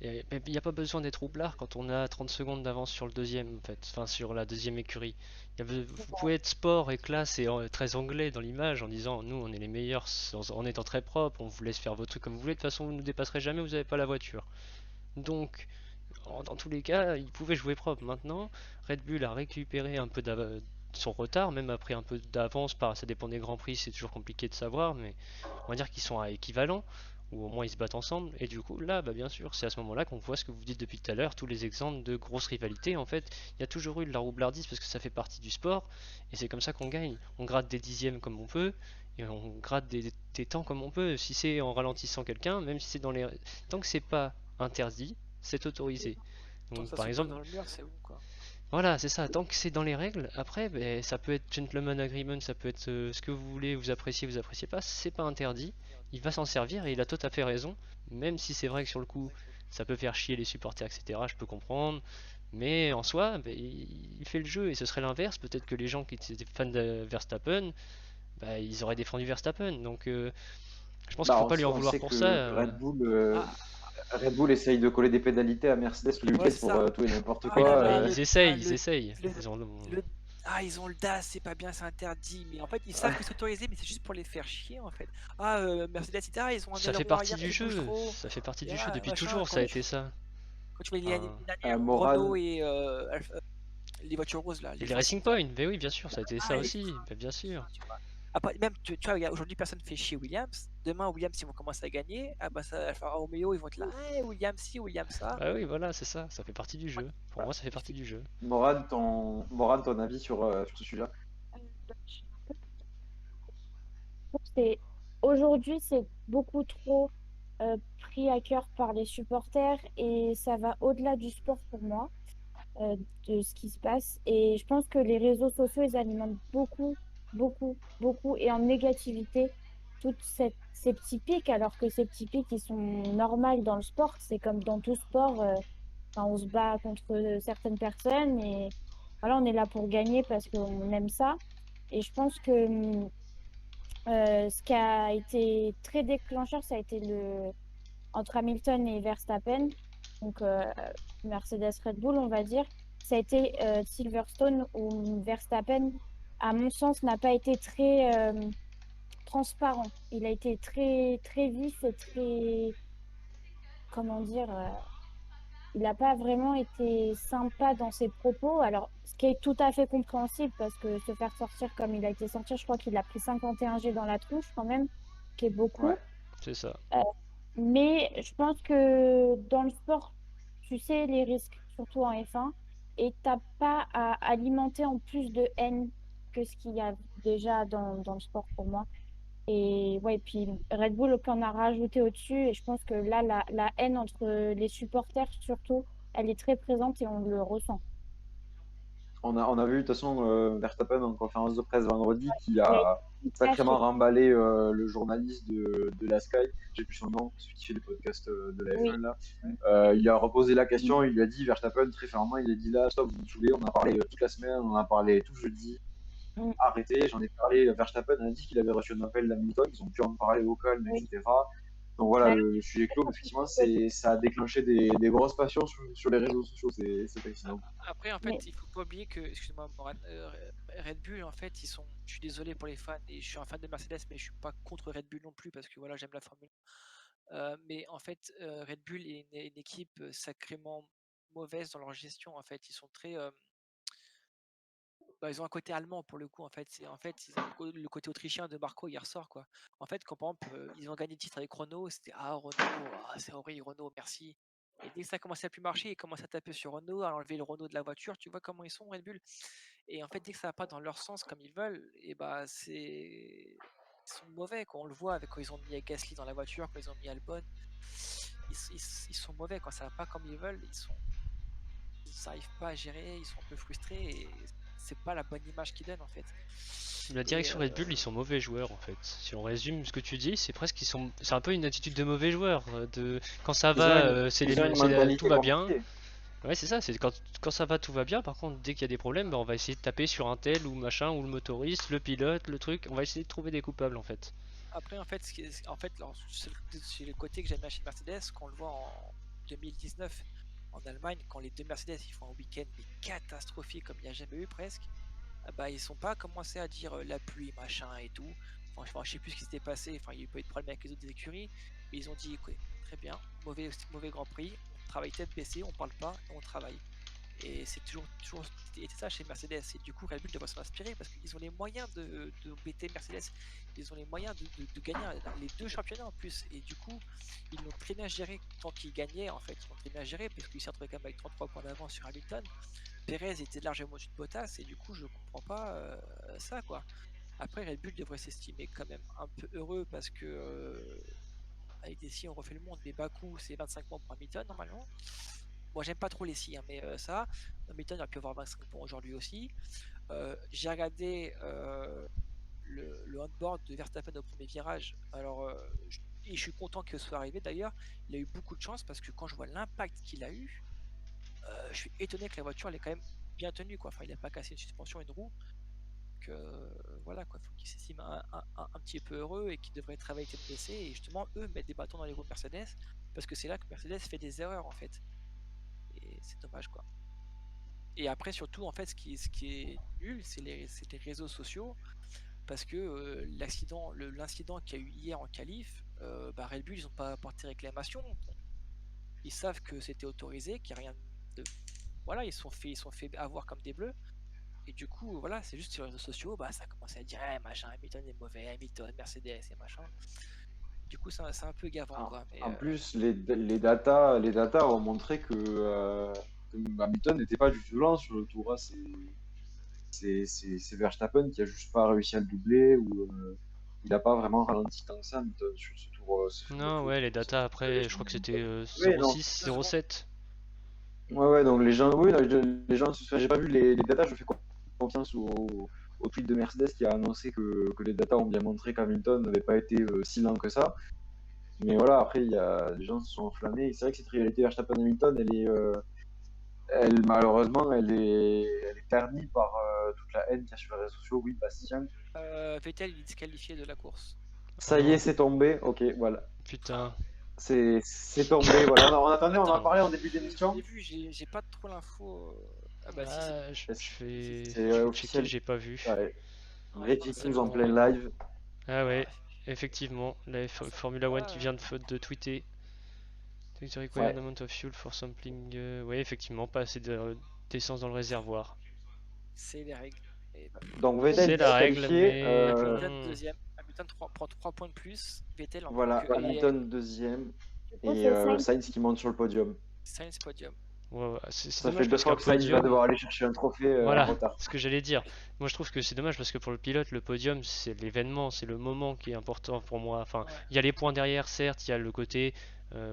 [SPEAKER 4] Et il n'y a pas besoin d'être roublard quand on a 30 secondes d'avance sur le deuxième, en fait. Enfin, sur la deuxième écurie. Vous pouvez être sport et classe et très anglais dans l'image en disant nous, on est les meilleurs en étant très propre, on vous laisse faire vos trucs comme vous voulez. De toute façon, vous ne nous dépasserez jamais, vous n'avez pas la voiture. Donc, dans tous les cas, il pouvait jouer propre. Maintenant, Red Bull a récupéré un peu son retard, même après un peu d'avance, ça dépend des grands prix, c'est toujours compliqué de savoir, mais on va dire qu'ils sont à équivalent, ou au moins ils se battent ensemble, et du coup là, bah, bien sûr, c'est à ce moment-là qu'on voit ce que vous dites depuis tout à l'heure, tous les exemples de grosses rivalités. En fait, il y a toujours eu de la roublardise parce que ça fait partie du sport, et c'est comme ça qu'on gagne. On gratte des dixièmes comme on peut, et on gratte des temps comme on peut. Si c'est en ralentissant quelqu'un, même si c'est dans les... Tant que c'est pas interdit, c'est autorisé.
[SPEAKER 2] Tant que
[SPEAKER 4] Donc
[SPEAKER 2] ça
[SPEAKER 4] par
[SPEAKER 2] saute pas
[SPEAKER 4] exemple,
[SPEAKER 2] dans le mur, c'est bon, quoi.
[SPEAKER 4] voilà, c'est ça, tant que c'est dans les règles, après, ben, ça peut être gentleman agreement, ça peut être ce que vous voulez, vous appréciez pas, c'est pas interdit, il va s'en servir et il a tout à fait raison, même si c'est vrai que sur le coup, ça peut faire chier les supporters, etc., je peux comprendre, mais en soi, ben, il fait le jeu et ce serait l'inverse, peut-être que les gens qui étaient fans de Verstappen, ben, ils auraient défendu Verstappen, donc je pense qu'il
[SPEAKER 1] Bah,
[SPEAKER 4] faut pas lui en
[SPEAKER 1] on
[SPEAKER 4] vouloir
[SPEAKER 1] sait
[SPEAKER 4] pour ça.
[SPEAKER 1] que
[SPEAKER 2] Ah,
[SPEAKER 1] Red Bull essaye de coller des pénalités à Mercedes tous les
[SPEAKER 2] ouais,
[SPEAKER 1] week-ends
[SPEAKER 2] c'est
[SPEAKER 1] pour
[SPEAKER 2] ça.
[SPEAKER 1] tout et n'importe
[SPEAKER 2] Ah là
[SPEAKER 1] quoi.
[SPEAKER 2] là,
[SPEAKER 4] Ils essayent, ils
[SPEAKER 2] le,
[SPEAKER 4] essayent.
[SPEAKER 2] le,
[SPEAKER 4] Ils ont...
[SPEAKER 2] le- ils ont le DAS, c'est pas bien, c'est interdit. Mais en fait, ils savent que c'est autorisé, mais c'est juste pour les faire chier, en fait. Ah, Mercedes, etc., ils ont un
[SPEAKER 4] Ça fait
[SPEAKER 2] aileron
[SPEAKER 4] partie
[SPEAKER 2] arrière
[SPEAKER 4] du
[SPEAKER 2] qui bouge
[SPEAKER 4] jeu,
[SPEAKER 2] trop.
[SPEAKER 4] ça fait partie
[SPEAKER 2] Et
[SPEAKER 4] du jeu,
[SPEAKER 2] voilà,
[SPEAKER 4] depuis
[SPEAKER 2] machin.
[SPEAKER 4] toujours ça a été ça.
[SPEAKER 2] Quand tu vois l'année
[SPEAKER 4] Enfin,
[SPEAKER 2] dernière, Renault
[SPEAKER 1] Morad,
[SPEAKER 2] et les voitures roses, là,
[SPEAKER 4] et
[SPEAKER 2] les
[SPEAKER 4] les
[SPEAKER 2] Racing
[SPEAKER 4] Racing
[SPEAKER 2] Point.
[SPEAKER 4] Point, mais oui, bien sûr, ça a été ça
[SPEAKER 2] Ah,
[SPEAKER 4] aussi, bah, bien sûr.
[SPEAKER 2] tu vois. Après, même, tu vois, regarde, aujourd'hui, personne fait chier Williams. Demain, Williams, ils vont commencer à gagner. Ah, bah, ça, Alfa Romeo, ils vont être là. Ah, Williams, ci, Williams, ça.
[SPEAKER 4] Bah oui, voilà, c'est ça fait partie du jeu. Pour moi, ça fait
[SPEAKER 2] Il
[SPEAKER 4] partie
[SPEAKER 2] fait-
[SPEAKER 4] du jeu.
[SPEAKER 1] Morad, ton avis sur ce sujet-là?
[SPEAKER 3] C'est aujourd'hui, c'est beaucoup trop pris à cœur par les supporters et ça va au-delà du sport pour moi, euh, de ce qui se passe. Et je pense que les réseaux sociaux, ils alimentent beaucoup, beaucoup, beaucoup et en négativité ces petits pics, alors que ces petits pics, ils sont normaux dans le sport. C'est comme dans tout sport, enfin, on se bat contre certaines personnes et voilà, on est là pour gagner parce qu'on aime ça. Et je pense que ce qui a été très déclencheur, ça a été entre Hamilton et Verstappen, donc Mercedes Red Bull, on va dire, ça a été Silverstone où Verstappen, à mon sens, n'a pas été très transparent. Il a été très, très vif et très, comment dire, il n'a pas vraiment été sympa dans ses propos. Alors, ce qui est tout à fait compréhensible parce que se faire sortir comme il a été sorti, je crois qu'il a pris 51 G dans la tronche quand même, qui est
[SPEAKER 1] Ouais.
[SPEAKER 3] beaucoup.
[SPEAKER 4] C'est ça.
[SPEAKER 3] Mais je pense que dans le sport, tu sais les risques, surtout en F1, et t'as pas à alimenter en plus de haine que ce qu'il y a déjà dans le sport pour moi. Et ouais, puis Red Bull qu'on a rajouté au-dessus, et je pense que là, la haine entre les supporters surtout, elle est très présente et on le ressent.
[SPEAKER 1] On a vu de toute façon Verstappen en conférence de presse vendredi qui
[SPEAKER 3] Il a
[SPEAKER 1] a
[SPEAKER 3] été
[SPEAKER 1] sacrément
[SPEAKER 3] caché.
[SPEAKER 1] remballé le journaliste de la Sky, j'ai plus son nom, celui qui fait les podcasts de la
[SPEAKER 3] Oui.
[SPEAKER 1] F1 là. Il a reposé la question, il lui a dit Verstappen très fermement, il a dit là, stop, vous me saoulez, on en a parlé toute la semaine, on en a parlé tout jeudi,
[SPEAKER 3] Mm.
[SPEAKER 1] arrêtez, j'en ai parlé, Verstappen a dit qu'il avait reçu un appel d'Hamilton, ils ont pu en parler au calme,
[SPEAKER 3] Oui.
[SPEAKER 1] etc. Donc voilà,
[SPEAKER 3] Bah,
[SPEAKER 1] le sujet est clos, mais effectivement, ça a déclenché des grosses passions sur les réseaux sociaux, c'est fascinant.
[SPEAKER 2] Après, en
[SPEAKER 3] mais
[SPEAKER 2] fait, il faut pas oublier que, excuse-moi, Moran, Red Bull, en fait, je suis désolé pour les fans, et je suis un fan de Mercedes, mais je suis pas contre Red Bull non plus parce que voilà, j'aime la Formule 1. Mais en fait, Red Bull est une équipe sacrément mauvaise dans leur gestion. En fait, ils sont très, bah, ils ont un côté allemand pour le coup. En fait, ils ont le côté autrichien de Marco, il ressort quoi. En fait, quand par exemple, ils ont gagné le titre avec Renault, c'était ah Renault, c'est horrible Renault, merci. Et dès que ça commençait à plus marcher, ils commencent à taper sur Renault, à enlever le Renault de la voiture. Tu vois comment ils sont Red Bull. Et en fait, dès que ça va pas dans leur sens comme ils veulent, et bah ils sont mauvais. Quand on le voit avec quand ils ont mis Gasly dans la voiture, quand ils ont mis Albon, ils sont mauvais quand ça va pas comme ils veulent. Ils n'arrivent pas à gérer, ils sont un peu frustrés et c'est pas la bonne image qu'ils donnent en fait.
[SPEAKER 4] La
[SPEAKER 2] Et
[SPEAKER 4] direction Red Bull, ils sont mauvais joueurs en fait. Si on résume ce que tu dis, c'est presque c'est un peu une attitude de mauvais joueur. Quand ça va,
[SPEAKER 1] ils ont une mentalité
[SPEAKER 4] tout va bien.
[SPEAKER 1] compliquée.
[SPEAKER 4] Ouais, c'est ça. C'est quand ça va, tout va bien. Par contre, dès qu'il y a des problèmes, bah, on va essayer de taper sur un tel ou machin ou le motoriste, le pilote, le truc. On va essayer de trouver des coupables en fait.
[SPEAKER 2] après en fait, en fait c'est le côté que j'aime bien chez Mercedes, qu'on le voit en 2019 en Allemagne, quand les deux Mercedes ils font un week-end mais catastrophique comme il n'y a jamais eu presque. Bah ils sont pas commencé à dire la pluie machin et tout. Enfin, je sais plus ce qui s'était passé, enfin il n'y a eu pas eu de problème avec les autres écuries, mais ils ont dit écoutez, très bien, mauvais Grand Prix, on travaille tête baissée, on parle pas, on travaille. Et c'est toujours été ça chez Mercedes. Et du coup, Red Bull devrait s'en inspirer parce qu'ils ont les moyens de bêter Mercedes. Ils ont les moyens de gagner les deux championnats en plus. Et du coup, ils l'ont très bien géré tant qu'ils gagnaient. En fait, ils l'ont très bien géré parce qu'ils s'est retrouvé quand même avec 33 points d'avance sur Hamilton. Perez était largement au-dessus de Bottas. Et du coup, je comprends pas ça quoi. Après, Red Bull devrait s'estimer quand même un peu heureux parce que avec des si on refait le monde, mais Bakou c'est 25 points pour Hamilton normalement. Moi j'aime pas trop les si, hein, mais ça, Hamilton aurait pu avoir 25 points aujourd'hui aussi. J'ai regardé le on-board de Verstappen au premier virage. Alors, et je suis content que ce soit arrivé d'ailleurs. Il a eu beaucoup de chance parce que quand je vois l'impact qu'il a eu, je suis étonné que la voiture elle est quand même bien tenue quoi. Enfin, il n'a pas cassé une suspension, une roue. Donc voilà quoi, faut qu'ils s'estiment un petit peu heureux et qu'ils devraient travailler tête baissée et justement eux mettre des bâtons dans les roues de Mercedes parce que c'est là que Mercedes fait des erreurs en fait. Et c'est dommage quoi. Et après surtout en fait ce qui est nul c'est les réseaux sociaux parce que l'incident qu'il y a eu hier en qualif, Red Bull ils n'ont pas porté réclamation. Ils savent que c'était autorisé, qu'il n'y a rien de. Voilà, ils sont fait avoir comme des bleus. Et du coup, voilà, c'est juste sur les réseaux sociaux, bah ça a commencé à dire machin, Hamilton est mauvais, Hamilton, Mercedes et machin. Du coup, c'est un peu gavant quoi. Mais
[SPEAKER 1] En plus, les datas ont montré que Hamilton n'était pas du tout lent sur le tour, hein. C'est Verstappen qui a juste pas réussi à le doubler ou il n'a pas vraiment ralenti tant que ça Hamilton, sur le
[SPEAKER 4] Non,
[SPEAKER 1] tour.
[SPEAKER 4] ouais, les datas
[SPEAKER 1] Les
[SPEAKER 4] après, je
[SPEAKER 1] gens-
[SPEAKER 4] crois que c'était
[SPEAKER 1] Oui, non.
[SPEAKER 4] 06,
[SPEAKER 2] 2 secondes.
[SPEAKER 4] 07.
[SPEAKER 1] Ouais, ouais, donc les gens, oui, non, les gens, j'ai pas vu les datas, je fais confiance au tweet de Mercedes qui a annoncé que les datas ont bien montré qu'Hamilton n'avait pas été si lent que ça. Mais voilà, après, les gens se sont enflammés. C'est vrai que cette rivalité Verstappen-Hamilton, malheureusement, elle est ternie par toute la haine qu'il y a sur les réseaux sociaux. Oui, Bastien.
[SPEAKER 2] Vettel il est disqualifié de la course.
[SPEAKER 1] Ça y est,
[SPEAKER 4] Non,
[SPEAKER 1] c'est tombé. Ok, voilà.
[SPEAKER 2] Ah,
[SPEAKER 4] putain.
[SPEAKER 1] C'est tombé, voilà. On attendait, on en
[SPEAKER 2] Attends,
[SPEAKER 1] parlait en début
[SPEAKER 2] j'ai
[SPEAKER 1] d'émission.
[SPEAKER 2] vu, j'ai pas trop l'info. Ah bah si,
[SPEAKER 4] Ah,
[SPEAKER 1] Et
[SPEAKER 4] je
[SPEAKER 1] C'est
[SPEAKER 4] vais checker,
[SPEAKER 1] officiel.
[SPEAKER 4] j'ai pas vu.
[SPEAKER 1] Ouais.
[SPEAKER 2] ouais, non,
[SPEAKER 1] Breaking
[SPEAKER 2] c'est
[SPEAKER 1] news en
[SPEAKER 2] bon.
[SPEAKER 1] plein live.
[SPEAKER 4] Ah
[SPEAKER 2] Ah,
[SPEAKER 4] ouais, effectivement, la
[SPEAKER 2] ça-
[SPEAKER 4] Formula One qui
[SPEAKER 2] ouais,
[SPEAKER 4] vient de tweeter. Take the required
[SPEAKER 1] Ouais.
[SPEAKER 4] amount of fuel for sampling. Ouais, effectivement, pas assez d'essence dans le réservoir.
[SPEAKER 2] c'est les règles. Et
[SPEAKER 1] Donc Vettel
[SPEAKER 4] C'est la règle,
[SPEAKER 1] disqualifié.
[SPEAKER 4] mais
[SPEAKER 2] Hamilton deuxième. Hamilton prend 3 points de plus. Vettel en prend
[SPEAKER 1] Voilà,
[SPEAKER 2] que. Et
[SPEAKER 1] Hamilton deuxième.
[SPEAKER 3] Du coup,
[SPEAKER 1] Et
[SPEAKER 3] c'est Sainz.
[SPEAKER 1] Sainz qui monte sur le podium.
[SPEAKER 2] Sainz podium.
[SPEAKER 4] ouais, c'est
[SPEAKER 1] Ça fait
[SPEAKER 4] dommage
[SPEAKER 1] deux
[SPEAKER 4] parce
[SPEAKER 1] fois
[SPEAKER 4] qu'un
[SPEAKER 1] que Sainz va
[SPEAKER 4] podium.
[SPEAKER 1] devoir aller chercher un trophée en
[SPEAKER 4] Voilà,
[SPEAKER 1] retard.
[SPEAKER 4] ce que j'allais dire. Moi je trouve que c'est dommage parce que pour le pilote, le podium c'est l'événement, c'est le moment qui est important pour moi. Enfin,
[SPEAKER 2] Ouais.
[SPEAKER 4] il y a les points derrière, certes, il y a le côté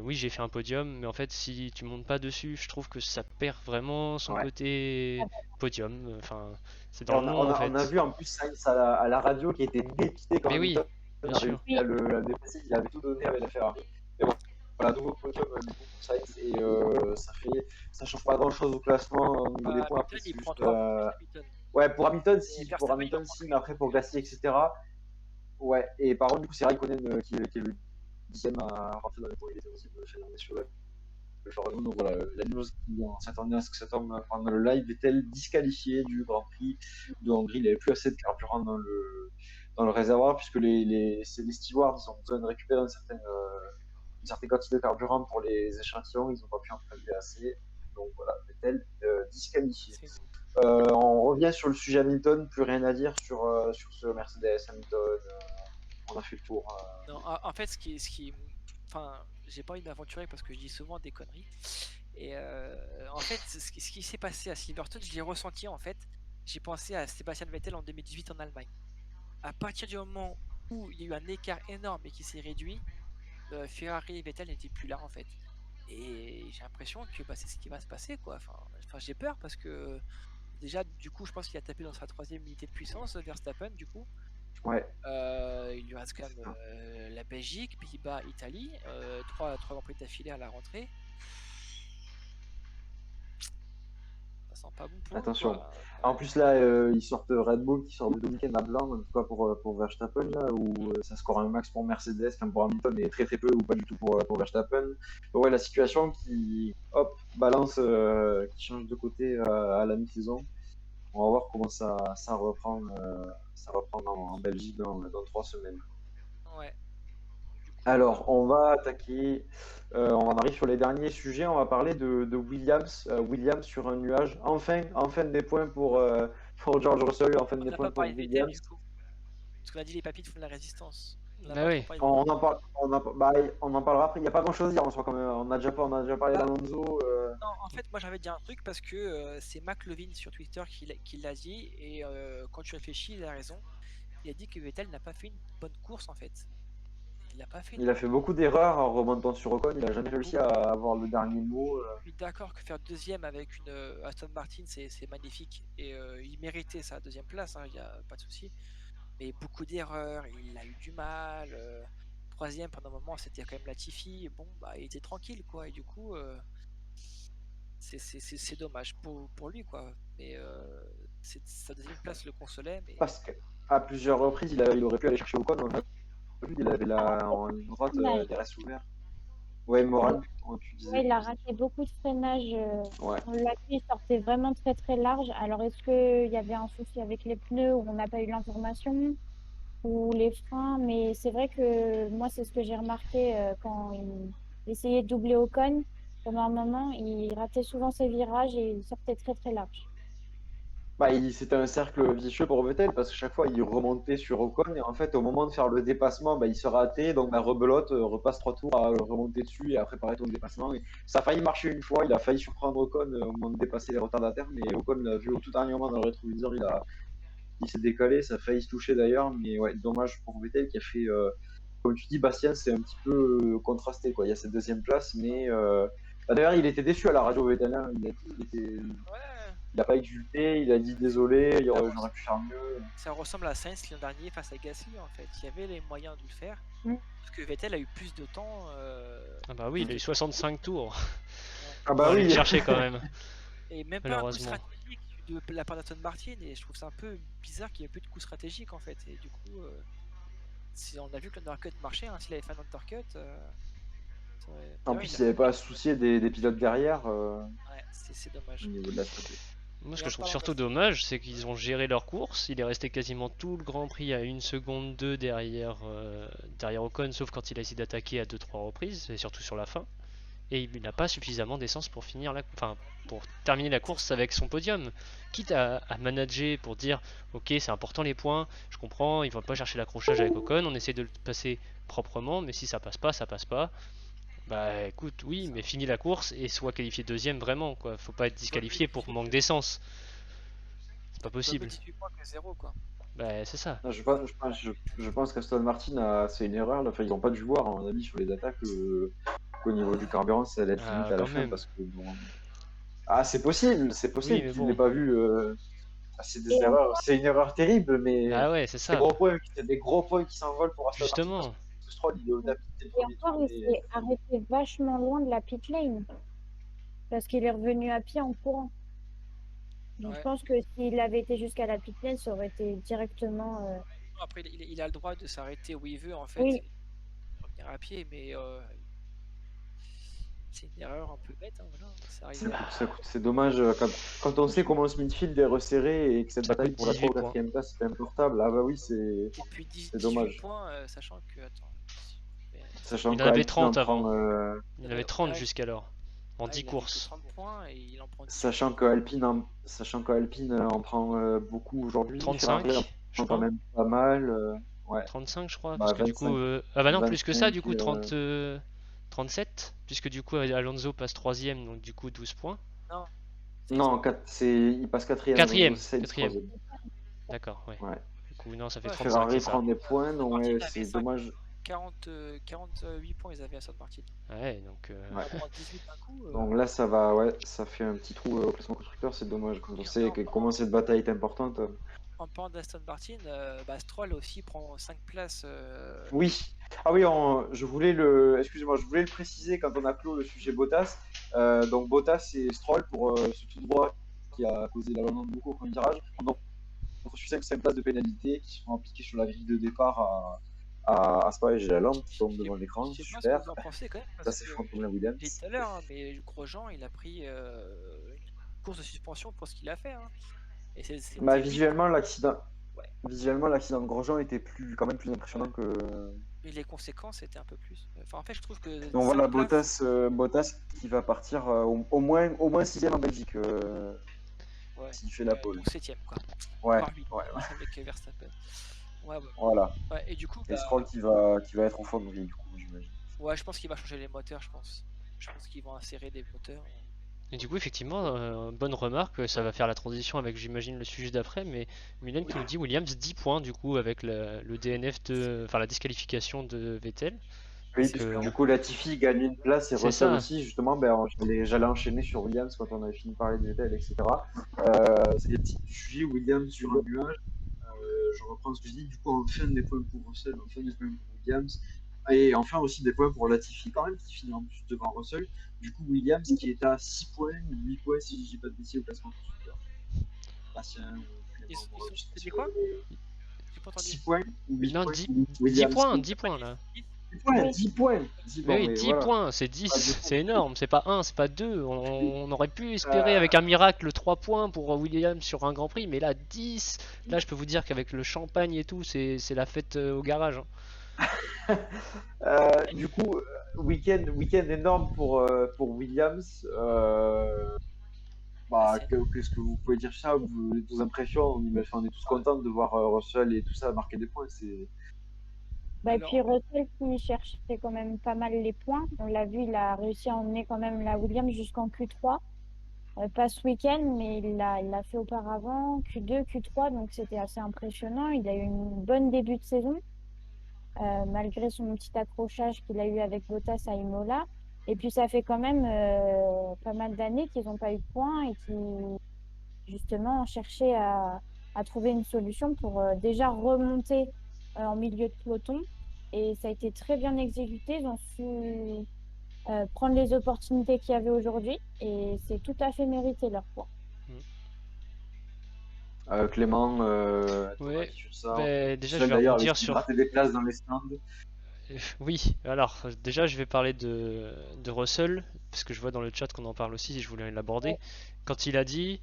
[SPEAKER 4] oui, j'ai fait un podium, mais en fait, si tu montes pas dessus, je trouve que ça perd vraiment son
[SPEAKER 1] Ouais.
[SPEAKER 4] côté podium. Enfin, c'est
[SPEAKER 1] Et
[SPEAKER 4] dans le nom en
[SPEAKER 1] on a
[SPEAKER 4] fait.
[SPEAKER 1] vu en plus Sainz à la radio qui était dépité quand
[SPEAKER 4] Mais oui,
[SPEAKER 1] Hamilton
[SPEAKER 4] bien
[SPEAKER 1] a
[SPEAKER 4] sûr.
[SPEAKER 1] réussi à le dépasser. Il avait tout donné avec la Ferrari. Et bon, voilà, nouveau podium du coup pour Sainz. Et ça change pas grand chose au classement au niveau des
[SPEAKER 2] Bah,
[SPEAKER 1] points. Après,
[SPEAKER 2] Hamilton,
[SPEAKER 1] c'est
[SPEAKER 2] il prend
[SPEAKER 1] juste.
[SPEAKER 2] 3 points de plus Hamilton.
[SPEAKER 1] Ouais, pour Hamilton,
[SPEAKER 2] Et
[SPEAKER 1] si. Pour
[SPEAKER 2] Verstappen, il en
[SPEAKER 1] Hamilton,
[SPEAKER 2] prend
[SPEAKER 1] si.
[SPEAKER 2] que
[SPEAKER 1] Mais après, pour Gasly, etc. Ouais. Et par contre, du coup, c'est Raikkonen qui est le dixième à rentrer dans les points. Il était aussi sur le Jordan. Donc voilà, la news qui on s'attendait à ce que ça tombe pendant le live est-elle disqualifiée du Grand Prix de Hongrie. Il n'avait plus assez de carburant dans le réservoir puisque les stewards ils ont besoin de récupérer une certaine quantité de carburant pour les échantillons. Ils n'ont pas pu en prélever assez. Donc voilà, est-elle disqualifiée.
[SPEAKER 2] C'est nul.
[SPEAKER 1] On revient sur le sujet Hamilton, plus rien à dire sur ce Mercedes Hamilton. On a fait le tour.
[SPEAKER 2] Non, en fait, enfin, j'ai pas envie de m'aventurer parce que je dis souvent des conneries. Et en fait, ce qui s'est passé à Silverstone, je l'ai ressenti en fait. J'ai pensé à Sébastien Vettel en 2018 en Allemagne. À partir du moment où il y a eu un écart énorme et qui s'est réduit, Ferrari et Vettel n'étaient plus là en fait. Et j'ai l'impression que bah, c'est ce qui va se passer quoi. Enfin, j'ai peur parce que déjà, du coup, je pense qu'il a tapé dans sa 3e unité de puissance, Verstappen, du coup.
[SPEAKER 1] Ouais.
[SPEAKER 2] Il lui reste quand même la Belgique, Pays-Bas, Italie, 3 grands prix d'affilée à la rentrée. Ça sent pas bon pour eux,
[SPEAKER 1] Attention.
[SPEAKER 2] quoi.
[SPEAKER 1] En plus, là, ils sortent Red Bull qui sort de deux week-ends à blanc, en tout cas pour Verstappen, là, où ça score un max pour Mercedes, enfin pour Hamilton, et très très peu, ou pas du tout pour Verstappen. Donc, ouais, la situation qui, hop, balance, qui change de côté à la mi-saison. On va voir comment ça reprend en Belgique dans 3 semaines.
[SPEAKER 2] Ouais. Du coup,
[SPEAKER 1] Alors, on va attaquer, on en arrive sur les derniers sujets, on va parler de Williams, Williams sur un nuage, enfin des points pour George Russell, enfin
[SPEAKER 2] on
[SPEAKER 1] des
[SPEAKER 2] n'a
[SPEAKER 1] points
[SPEAKER 2] pas
[SPEAKER 1] pour
[SPEAKER 2] parlé de Vettel,
[SPEAKER 1] Williams.
[SPEAKER 2] du coup. Parce qu'on a dit les papiers font de la résistance. On n'a
[SPEAKER 4] Ah
[SPEAKER 2] pas trop
[SPEAKER 4] oui.
[SPEAKER 2] parlé de
[SPEAKER 1] On
[SPEAKER 2] Vettel.
[SPEAKER 1] en parle, on en parlera après, il n'y a pas grand chose à dire, on a déjà parlé d'Alonso.
[SPEAKER 2] Non, en fait, moi j'avais dit un truc parce que c'est McLovin sur Twitter qui l'a dit. Et quand tu réfléchis, il a raison. Il a dit que Vettel n'a pas fait une bonne course en fait. Il n'a pas fait une
[SPEAKER 1] Il a fait beaucoup d'erreurs en remontant sur Ocon, il n'a jamais réussi à avoir le dernier mot.
[SPEAKER 2] Je suis d'accord que faire deuxième avec une Aston Martin, c'est magnifique. Et il méritait sa deuxième place, il n'y a pas de souci. Mais beaucoup d'erreurs, il a eu du mal. Troisième, pendant un moment, c'était quand même Latifi. Bon, bah, il était tranquille, quoi. Et du coup, c'est dommage pour lui, quoi. Mais sa deuxième place le consolait. Mais
[SPEAKER 1] Parce qu'à plusieurs reprises, il aurait pu aller chercher Ocon, on l'a vu, il avait en ligne droite,
[SPEAKER 3] Ouais.
[SPEAKER 1] il reste ouvert. Ouais, Moran, tu
[SPEAKER 3] Ouais,
[SPEAKER 1] disais.
[SPEAKER 3] il a raté beaucoup de freinage.
[SPEAKER 1] Ouais.
[SPEAKER 3] On l'a vu, il sortait vraiment très très large. Alors, est-ce qu'il y avait un souci avec les pneus où on n'a pas eu l'information ou les freins? Mais c'est vrai que moi, c'est ce que j'ai remarqué quand il essayait de doubler Ocon. Pendant un moment, il ratait souvent ses virages et il sortait très très large.
[SPEAKER 1] Bah, c'était un cercle vicieux pour Vettel parce que chaque fois il remontait sur Ocon et en fait au moment de faire le dépassement bah, il se ratait donc bah, rebelote, repasse 3 tours à remonter dessus et à préparer ton dépassement et ça a failli marcher une fois, il a failli surprendre Ocon au moment de dépasser les retardataires mais Ocon l'a vu au tout dernier moment dans le rétroviseur, il s'est décalé, ça a failli se toucher d'ailleurs mais ouais dommage pour Vettel qui a fait comme tu dis Bastien c'est un petit peu contrasté quoi, il y a cette deuxième place mais bah, d'ailleurs il était déçu à la radio Vettel, hein.
[SPEAKER 2] ouais,
[SPEAKER 1] Il n'a pas exulté, il a dit désolé, j'aurais pu faire mieux.
[SPEAKER 2] ça ressemble à Sainz l'an dernier face à Gasly, en fait. Il y avait les moyens de le faire.
[SPEAKER 3] Mm.
[SPEAKER 2] Parce que Vettel a eu plus de temps.
[SPEAKER 4] Ah bah oui, il a eu 65 tours.
[SPEAKER 1] Ah
[SPEAKER 4] Faut
[SPEAKER 1] bah
[SPEAKER 4] aller
[SPEAKER 1] oui.
[SPEAKER 4] le chercher quand même,
[SPEAKER 2] Et même pas un coup
[SPEAKER 4] malheureusement.
[SPEAKER 2] stratégique de la part d'Aston Martin. Et je trouve ça un peu bizarre qu'il n'y ait plus de coup stratégique, en fait. Et du coup, si on a vu que l'undercut marchait, hein, s'il avait fait un undercut, Ouais.
[SPEAKER 1] En
[SPEAKER 2] D'ailleurs,
[SPEAKER 1] plus,
[SPEAKER 2] il
[SPEAKER 1] il n'y avait pas à se soucier des pilotes derrière
[SPEAKER 2] ouais, c'est dommage.
[SPEAKER 1] au niveau de la stratégie.
[SPEAKER 4] Moi, ce
[SPEAKER 2] Et
[SPEAKER 4] que
[SPEAKER 2] en
[SPEAKER 4] je trouve
[SPEAKER 2] parlant
[SPEAKER 4] surtout
[SPEAKER 2] d'Aston
[SPEAKER 4] dommage, c'est qu'ils ont géré leur course. Il est resté quasiment tout le Grand Prix à 1 seconde 2 derrière Ocon, sauf quand il a essayé d'attaquer à 2-3 reprises, et surtout sur la fin. Et il n'a pas suffisamment d'essence pour pour terminer la course avec son podium. Quitte à manager pour dire, ok, c'est important les points, je comprends, ils vont pas chercher l'accrochage avec Ocon, on essaie de le passer proprement, mais si ça passe pas, ça passe pas. Bah écoute, oui,
[SPEAKER 2] ça.
[SPEAKER 4] mais finis la course et sois qualifié deuxième vraiment, quoi. Faut pas être disqualifié pour manque d'essence. C'est pas
[SPEAKER 2] Tu dois mettre
[SPEAKER 4] possible.
[SPEAKER 2] 18 points que 0, quoi.
[SPEAKER 4] Bah c'est ça.
[SPEAKER 1] Non, je pense qu'Aston Martin c'est une erreur. Là. Enfin, ils n'ont pas dû voir, à mon avis, sur les attaques qu'au niveau du carburant, ça allait être limite
[SPEAKER 4] Ah,
[SPEAKER 1] à la
[SPEAKER 4] quand
[SPEAKER 1] fin
[SPEAKER 4] même.
[SPEAKER 1] parce que bon. Ah, c'est possible
[SPEAKER 4] Oui, mais
[SPEAKER 1] qu'ils ne l'aient
[SPEAKER 4] bon.
[SPEAKER 1] pas vu. C'est des
[SPEAKER 3] Et
[SPEAKER 1] erreurs, c'est une erreur terrible, mais
[SPEAKER 4] Bah ouais, c'est ça.
[SPEAKER 1] c'est des gros points qui s'envolent pour Aston Martin parce
[SPEAKER 4] Justement.
[SPEAKER 1] que Stroll il est au tapis dès le
[SPEAKER 3] et
[SPEAKER 1] premier
[SPEAKER 3] encore,
[SPEAKER 1] tour.
[SPEAKER 3] il s'est arrêté vachement loin de la pit lane parce qu'il est revenu à pied en courant. Donc je
[SPEAKER 2] Ouais.
[SPEAKER 3] pense que s'il avait été jusqu'à la pit lane, ça aurait été directement.
[SPEAKER 2] Après, il a le droit de s'arrêter où il veut, en fait,
[SPEAKER 3] Oui,
[SPEAKER 2] et revenir à pied, mais c'est une erreur un peu bête, hein, voilà, ça arrive.
[SPEAKER 1] C'est dommage quand on sait comment ce midfield est resserré et que cette
[SPEAKER 4] Ça
[SPEAKER 1] bataille
[SPEAKER 4] coûte
[SPEAKER 1] pour la
[SPEAKER 4] 18
[SPEAKER 1] 3 ou
[SPEAKER 4] points.
[SPEAKER 1] 4e place est importable. Ah bah oui, c'est
[SPEAKER 2] Et puis 18
[SPEAKER 1] dommage.
[SPEAKER 2] points, sachant que. Attends.
[SPEAKER 1] Sachant
[SPEAKER 4] Il en avait
[SPEAKER 1] qu'Alpine
[SPEAKER 4] 30
[SPEAKER 1] en
[SPEAKER 4] avant.
[SPEAKER 1] prend,
[SPEAKER 4] Il en avait 30 jusqu'alors. En 10
[SPEAKER 2] il avait que
[SPEAKER 4] courses.
[SPEAKER 2] 30 points et il en prend 18.
[SPEAKER 1] sachant qu'Alpine en prend beaucoup aujourd'hui. Ferrari
[SPEAKER 4] 35,
[SPEAKER 1] en
[SPEAKER 4] je
[SPEAKER 1] prend quand
[SPEAKER 4] crois.
[SPEAKER 1] même pas mal. Ouais,
[SPEAKER 4] 35, je crois.
[SPEAKER 1] bah
[SPEAKER 4] Parce que du coup. Ah bah non, plus que ça,
[SPEAKER 1] 25.
[SPEAKER 4] du coup, 37. Puisque du coup, Alonso passe 3ème, donc du coup, 12 points.
[SPEAKER 2] Non,
[SPEAKER 1] Non, il passe 4e, Alonso
[SPEAKER 4] 4ème.
[SPEAKER 1] Sainz
[SPEAKER 4] 4ème.
[SPEAKER 1] 3e.
[SPEAKER 4] D'accord, ouais.
[SPEAKER 1] Ouais.
[SPEAKER 4] Du coup, non, ça fait
[SPEAKER 2] Ouais,
[SPEAKER 4] 35, c'est
[SPEAKER 1] Ferrari
[SPEAKER 4] ça.
[SPEAKER 1] prend des points, donc
[SPEAKER 2] Martin
[SPEAKER 1] ouais,
[SPEAKER 2] avait
[SPEAKER 1] c'est
[SPEAKER 2] 5,
[SPEAKER 1] dommage.
[SPEAKER 2] 48 points, ils avaient à Aston Martin.
[SPEAKER 4] Ouais, donc.
[SPEAKER 1] Ouais.
[SPEAKER 2] On prend 18 d'un coup.
[SPEAKER 1] Donc là, ça va, ouais, ça fait un petit trou au classement constructeur, c'est dommage. Quand on
[SPEAKER 2] Et
[SPEAKER 1] sait comment cette bataille est importante.
[SPEAKER 2] en parlant d'Aston Martin, Stroll aussi prend 5 places.
[SPEAKER 1] Oui. Ah oui, excusez-moi, je voulais le préciser quand on a clos le sujet Bottas. Donc Bottas et Stroll pour ce tout droit qui a causé l'abandon de beaucoup au premier virage. Donc, on suit 5 places de pénalité qui seront appliquées sur la grille de départ à Spa, et j'ai la lampe qui tombe devant l'écran.
[SPEAKER 2] Je sais pas ce que
[SPEAKER 1] Super.
[SPEAKER 2] vous en pensez quand même.
[SPEAKER 1] Ça,
[SPEAKER 2] Parce
[SPEAKER 1] c'est
[SPEAKER 2] que
[SPEAKER 1] Franck-Williams
[SPEAKER 2] j'ai dit
[SPEAKER 1] Williams.
[SPEAKER 2] tout à l'heure, hein, mais Grosjean, il a pris une course de suspension pour ce qu'il a fait. Hein. Et c'était
[SPEAKER 1] Bah,
[SPEAKER 2] 8
[SPEAKER 1] visuellement, l'accident.
[SPEAKER 2] Ouais.
[SPEAKER 1] Visuellement, l'accident de Grosjean était quand même plus impressionnant que.
[SPEAKER 2] Mais les conséquences étaient un peu plus. Enfin, en fait, je trouve que
[SPEAKER 1] Donc
[SPEAKER 2] 5
[SPEAKER 1] voilà,
[SPEAKER 2] places.
[SPEAKER 1] Bottas qui va partir au moins 6e en Belgique
[SPEAKER 2] Ouais.
[SPEAKER 1] s'il fait la pole.
[SPEAKER 2] Ou 7ème, quoi.
[SPEAKER 1] Ouais,
[SPEAKER 2] Voire 8
[SPEAKER 1] ouais,
[SPEAKER 2] avec Verstappen. Ouais, ouais.
[SPEAKER 1] voilà.
[SPEAKER 2] Ouais, et du coup,
[SPEAKER 1] Et Stroll qui va être au fond de grille, du coup, j'imagine.
[SPEAKER 2] ouais, je pense qu'il va changer les moteurs, je pense. Je pense qu'ils vont insérer des moteurs.
[SPEAKER 4] Et du coup, effectivement, bonne remarque, ça va faire la transition avec, j'imagine, le sujet d'après, mais Mylène qui nous dit Williams 10 points du coup avec le DNF enfin la disqualification de Vettel.
[SPEAKER 1] Oui,
[SPEAKER 4] Donc,
[SPEAKER 1] puisque du coup, Latifi gagne une place et
[SPEAKER 4] c'est
[SPEAKER 1] Russell
[SPEAKER 4] ça.
[SPEAKER 1] aussi, justement, j'allais enchaîner sur Williams quand on avait fini de parler de Vettel, etc. C'est des petits sujets, Williams sur un nuage. Je reprends ce que je dis, du coup, enfin des points pour Russell, enfin des points pour Williams, et enfin aussi des points pour Latifi quand même, qui finit en plus devant Russell. Du coup, Williams qui est à 6 points, 8 points si je dis pas de bêtises au classement constructeur. Bastien,
[SPEAKER 2] Ils dit quoi? J'ai pas entendu.
[SPEAKER 1] 6 points ou 8
[SPEAKER 4] Non,
[SPEAKER 1] points
[SPEAKER 4] 10
[SPEAKER 1] Williams.
[SPEAKER 4] points, 10 points là.
[SPEAKER 1] 10 points, 10 points. 10
[SPEAKER 4] Mais oui,
[SPEAKER 1] mais
[SPEAKER 4] 10
[SPEAKER 1] voilà.
[SPEAKER 4] points, c'est 10,
[SPEAKER 1] Ah, du coup.
[SPEAKER 4] c'est énorme, c'est pas 1, c'est pas 2. On aurait pu espérer avec un miracle 3 points pour Williams sur un Grand Prix, mais là 10, là je peux vous dire qu'avec le champagne et tout, c'est la fête au garage. Hein.
[SPEAKER 1] Du coup, week-end énorme pour Williams. Qu'est-ce que vous pouvez dire sur ça? Vos impressions? On est tous contents de voir Russell et tout ça marquer des points.
[SPEAKER 3] Et puis Russell qui cherchait quand même pas mal les points. On l'a vu, il a réussi à emmener quand même la Williams jusqu'en Q3. Pas ce week-end, mais il l'a fait auparavant, Q2, Q3, donc c'était assez impressionnant. Il a eu une bonne début de saison, malgré son petit accrochage qu'il a eu avec Bottas à Imola. Et puis ça fait quand même pas mal d'années qu'ils n'ont pas eu de points et qui justement cherchaient à trouver une solution pour déjà remonter en milieu de peloton. Et ça a été très bien exécuté. Ils ont su prendre les opportunités qu'il y avait aujourd'hui et c'est tout à fait mérité leur point.
[SPEAKER 1] Clément,
[SPEAKER 4] Ouais,
[SPEAKER 1] sur ça.
[SPEAKER 4] déjà je vais
[SPEAKER 1] D'ailleurs,
[SPEAKER 4] rebondir sur.
[SPEAKER 1] gratter des places dans les stands.
[SPEAKER 4] Oui, alors déjà je vais parler de Russell, parce que je vois dans le chat qu'on en parle aussi, et je voulais l'aborder. Quand il a dit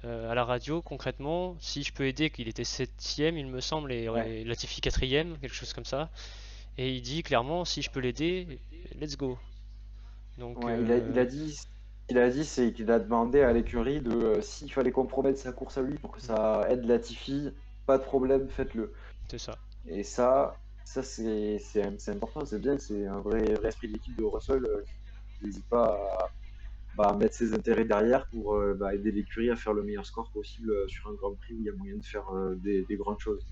[SPEAKER 4] à la radio, concrètement, si je peux aider, qu'il était septième, il me semble,
[SPEAKER 1] Ouais.
[SPEAKER 4] et Latifi quatrième, quelque chose comme ça. Et il dit clairement, si je peux l'aider, let's go. Donc,
[SPEAKER 1] Ouais, il a dit, c'est qu'il a demandé à l'écurie de s'il fallait compromettre sa course à lui pour que ça aide Latifi, pas de problème, faites-le.
[SPEAKER 4] c'est ça.
[SPEAKER 1] Et ça c'est important, c'est bien, c'est un vrai esprit d'équipe de Russell qui n'hésite pas à mettre ses intérêts derrière pour aider l'écurie à faire le meilleur score possible sur un Grand Prix où il y a moyen de faire des grandes choses.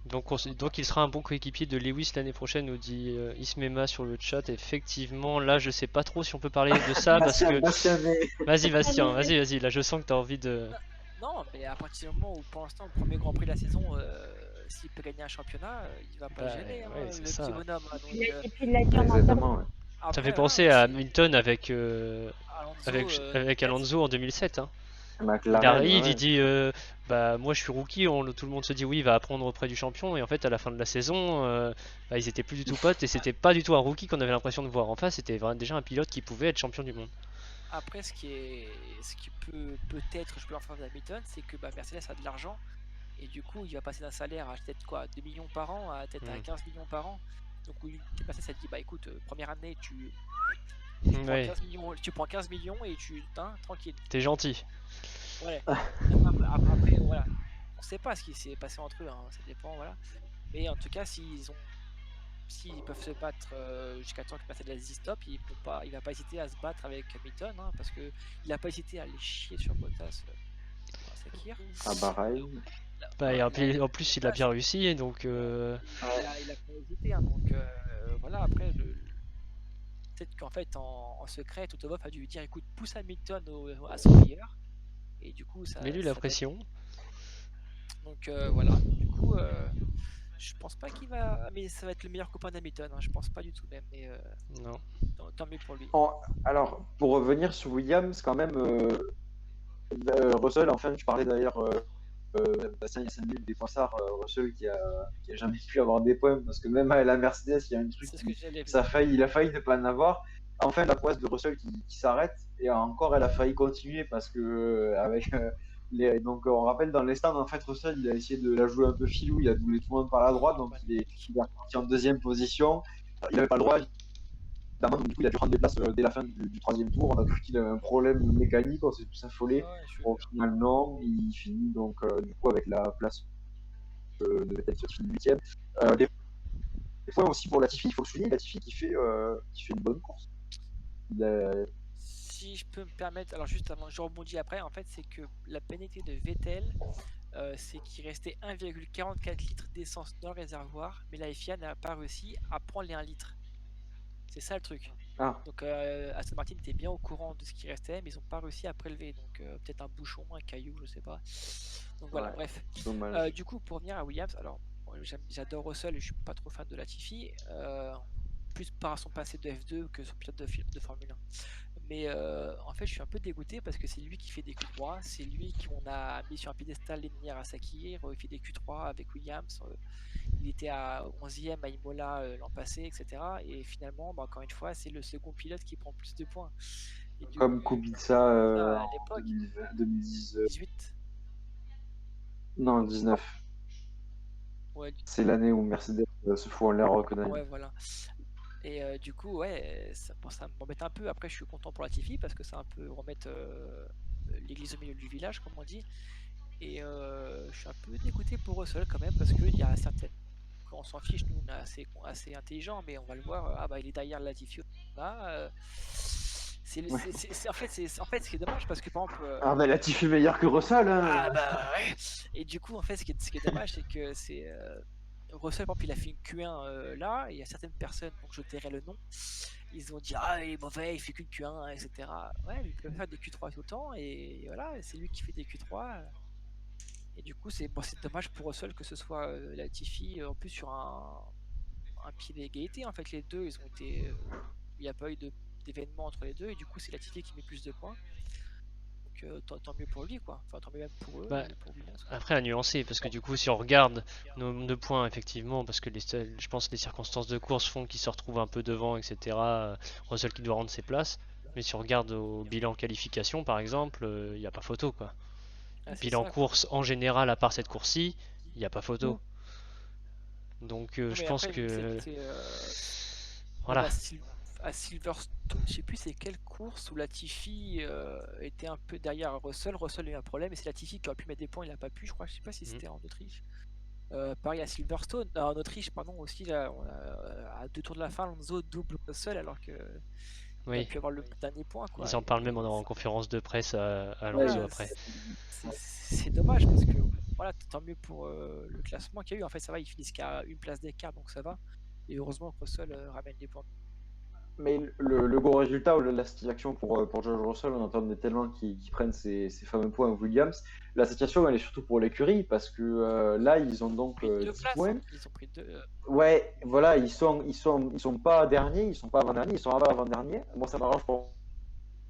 [SPEAKER 4] Donc il sera un bon coéquipier de Lewis l'année prochaine, nous dit Ismema sur le chat. Effectivement, là je sais pas trop si on peut parler de ça parce que.
[SPEAKER 1] Bastien,
[SPEAKER 4] Vas-y Bastien,
[SPEAKER 3] Allez,
[SPEAKER 4] vas-y, là je sens que t'as envie de.
[SPEAKER 2] Non, mais à partir du moment où, pour l'instant, le premier Grand Prix de la saison, s'il peut gagner un championnat, il va pas
[SPEAKER 4] Bah
[SPEAKER 2] se gêner, hein,
[SPEAKER 4] ouais, c'est
[SPEAKER 2] le petit
[SPEAKER 4] ça.
[SPEAKER 2] bonhomme. Hein.
[SPEAKER 3] il
[SPEAKER 2] Donc,
[SPEAKER 3] et puis il l'a dit en interview.
[SPEAKER 1] exactement. Ouais.
[SPEAKER 4] Ça fait
[SPEAKER 2] après,
[SPEAKER 4] penser
[SPEAKER 2] voilà,
[SPEAKER 4] à
[SPEAKER 2] si
[SPEAKER 4] Hamilton
[SPEAKER 2] Alonso,
[SPEAKER 4] avec
[SPEAKER 2] peut-être.
[SPEAKER 4] Alonso en 2007, hein. Il
[SPEAKER 1] McLaren,
[SPEAKER 4] arrive, il
[SPEAKER 1] ouais.
[SPEAKER 4] dit bah moi je suis rookie, tout le monde se dit oui il va apprendre auprès du champion et en fait à la fin de la saison bah, ils étaient plus du tout potes et c'était pas du tout un rookie qu'on avait l'impression de voir en face, c'était vraiment déjà un pilote qui pouvait être champion du monde.
[SPEAKER 2] Après, ce qui peut peut-être, je peux leur faire d'Hamilton, c'est que bah, Mercedes a de l'argent et du coup, il va passer d'un salaire à peut-être quoi, 2 millions par an à peut-être à 15 millions par an. Donc, où Mercedes a dit, bah écoute, première année, tu prends
[SPEAKER 4] Ouais,
[SPEAKER 2] 15 millions, tu prends 15 millions et tranquille.
[SPEAKER 4] t'es gentil.
[SPEAKER 2] Ouais. Après, voilà. On sait pas ce qui s'est passé entre eux, hein, ça dépend, voilà. Mais en tout cas, s'ils peuvent se battre jusqu'à temps que Mercedes dit stop, il va pas hésiter à se battre avec Hamilton, hein, parce que il a pas hésité à les chier sur Bottas à Sakir.
[SPEAKER 1] À Bahreïn.
[SPEAKER 4] Bah, et
[SPEAKER 2] Voilà,
[SPEAKER 4] en plus il a bien réussi et donc
[SPEAKER 1] Ouais.
[SPEAKER 2] il a pas hésité, hein, donc voilà. Après, peut-être qu'en fait, en secret, Toto Wolff a dû lui dire, écoute, pousse Hamilton à son meilleur, et du coup,
[SPEAKER 4] mets lui la
[SPEAKER 2] ça donne.
[SPEAKER 4] pression.
[SPEAKER 2] Donc voilà. Du coup, je pense pas qu'il va, mais ça va être le meilleur copain d'Hamilton. Hein, je pense pas du tout même, mais
[SPEAKER 4] Non.
[SPEAKER 2] tant mieux pour lui.
[SPEAKER 1] Alors, pour revenir sur Williams, quand même, Russell, enfin, tu parlais d'ailleurs, Bastien, il y a 5 minutes des poissards, Russell qui a jamais pu avoir des points, parce que même à la Mercedes, il y a un truc
[SPEAKER 2] C'est ce que
[SPEAKER 1] qui,
[SPEAKER 2] j'allais
[SPEAKER 1] ça a
[SPEAKER 2] dire.
[SPEAKER 1] failli, il a failli ne pas en avoir. Enfin, la poisse de Russell qui s'arrête, et encore, elle a failli continuer, parce que, donc, on rappelle dans les stands, en fait, Russell, il a essayé de la jouer un peu filou, il a doublé tout le monde par la droite, donc
[SPEAKER 2] Magnifique.
[SPEAKER 1] il est reparti en deuxième position. Il n'avait pas le droit, évidemment, du coup, il a dû prendre des places dès la fin du troisième tour. On a cru qu'il avait un problème mécanique, on s'est tous affolés.
[SPEAKER 2] Ouais, je
[SPEAKER 1] Au final, non, il finit donc du coup avec la place de Vettel qui finit 8ème. Des points aussi pour Latifi, il faut le souligner, Latifi qui fait une bonne course.
[SPEAKER 2] Si je peux me permettre, alors juste avant, je rebondis après, en fait, c'est que la pénalité de Vettel, c'est qu'il restait 1,44 litres d'essence dans le réservoir, mais la FIA n'a pas réussi à prendre les 1 litre. C'est ça le truc.
[SPEAKER 1] Ah,
[SPEAKER 2] Donc Aston Martin était bien au courant de ce qui restait, mais ils n'ont pas réussi à prélever. Donc peut-être un bouchon, un caillou, je sais pas. Donc voilà,
[SPEAKER 1] ouais,
[SPEAKER 2] bref.
[SPEAKER 1] dommage.
[SPEAKER 2] Du coup, pour revenir à Williams, alors j'adore Russell et je suis pas trop fan de Latifi, plus par son passé de F2 que son pilote de Formule 1. Mais en fait, je suis un peu dégoûté parce que c'est lui qui fait des Q3, c'est lui qu'on a mis sur un piédestal l'année dernière à Sakir, il fait des Q3 avec Williams, il était à 11e à Imola l'an passé, etc. Et finalement, bah, encore une fois, c'est le second pilote qui prend plus de points. Et du
[SPEAKER 1] Comme
[SPEAKER 2] coup,
[SPEAKER 1] Kubica
[SPEAKER 2] à
[SPEAKER 1] en
[SPEAKER 2] l'époque,
[SPEAKER 1] 2010,
[SPEAKER 2] 18,
[SPEAKER 1] non, 19.
[SPEAKER 2] ouais,
[SPEAKER 1] C'est l'année où Mercedes se fout en l'air que
[SPEAKER 2] ouais, voilà. Et du coup, ouais, ça m'embête un peu. Après, je suis content pour Latifi parce que c'est un peu remettre l'église au milieu du village, comme on dit. Et je suis un peu dégoûté pour Russell quand même parce qu'il y a certaines. On s'en fiche, nous on est assez intelligent, mais on va le voir. Ah bah il est derrière Latifi. Là, en fait ce qui est dommage parce que par exemple.
[SPEAKER 1] Ah, mais Latifi meilleur que Russell,
[SPEAKER 2] Ah
[SPEAKER 1] hein.
[SPEAKER 2] bah ouais. Et du coup en fait ce qui est dommage c'est que c'est Russell par exemple il a fait une Q1 là et il y a certaines personnes donc je tairai le nom ils ont dit ah il est mauvais il fait qu'une Q1 etc. Ouais mais il peut faire des Q3 tout le temps et voilà c'est lui qui fait des Q3 et du coup c'est dommage pour Russell que ce soit Latifi en plus sur un pied d'égalité en fait les deux ils ont été il n'y a pas eu d'événement entre les deux et du coup c'est Latifi qui met plus de points. Donc donc tant mieux pour lui, quoi. Enfin, tant mieux même pour eux
[SPEAKER 4] Bah,
[SPEAKER 2] et pour Williams, quoi.
[SPEAKER 4] après, à nuancer, parce que du coup, si on regarde nombre de points, effectivement, parce que je pense que les circonstances de course font qu'il se retrouve un peu devant, etc. Russell qui doit rendre ses places. Mais si on regarde au bilan qualification, par exemple, il n'y a pas photo, quoi.
[SPEAKER 2] Ah, c'est
[SPEAKER 4] Bilan
[SPEAKER 2] ça, quoi.
[SPEAKER 4] course en général, à part cette course-ci, il n'y a pas photo. Donc,
[SPEAKER 2] Non,
[SPEAKER 4] je
[SPEAKER 2] mais
[SPEAKER 4] pense
[SPEAKER 2] après,
[SPEAKER 4] que.
[SPEAKER 2] c'était même
[SPEAKER 4] Voilà.
[SPEAKER 2] à Silverstone, je sais plus c'est quelle course où Latifi était un peu derrière Russell. Russell a eu un problème et c'est Latifi qui aurait pu mettre des points, il n'a pas pu, je crois. Je sais pas si c'était en Autriche. Pareil à Silverstone, en Autriche, pardon, aussi, là, à 2 tours de la fin, Alonso double Russell alors que il a
[SPEAKER 4] Oui.
[SPEAKER 2] pu avoir le dernier point,
[SPEAKER 4] Ils
[SPEAKER 2] quoi.
[SPEAKER 4] en parlent même
[SPEAKER 2] Et
[SPEAKER 4] en conférence de presse à Alonso
[SPEAKER 2] voilà,
[SPEAKER 4] après.
[SPEAKER 2] c'est dommage parce que voilà, tant mieux pour le classement qu'il y a eu. En fait, ça va, ils finissent qu'à une place d'écart, donc ça va. Et heureusement que Russell ramène des points.
[SPEAKER 1] Mais le gros résultat ou la satisfaction pour George Russell, on attendait tellement qu'il prenne ces fameux points à Williams. La satisfaction, elle est surtout pour l'écurie parce que là, ils ont donc
[SPEAKER 2] Ils ont pris 2
[SPEAKER 1] 10
[SPEAKER 2] places, hein.
[SPEAKER 1] points.
[SPEAKER 2] Ils ont pris 2.
[SPEAKER 1] Ouais, voilà, ils sont pas derniers, ils sont pas avant-derniers, ils sont avant-derniers. Moi, ça m'arrange pour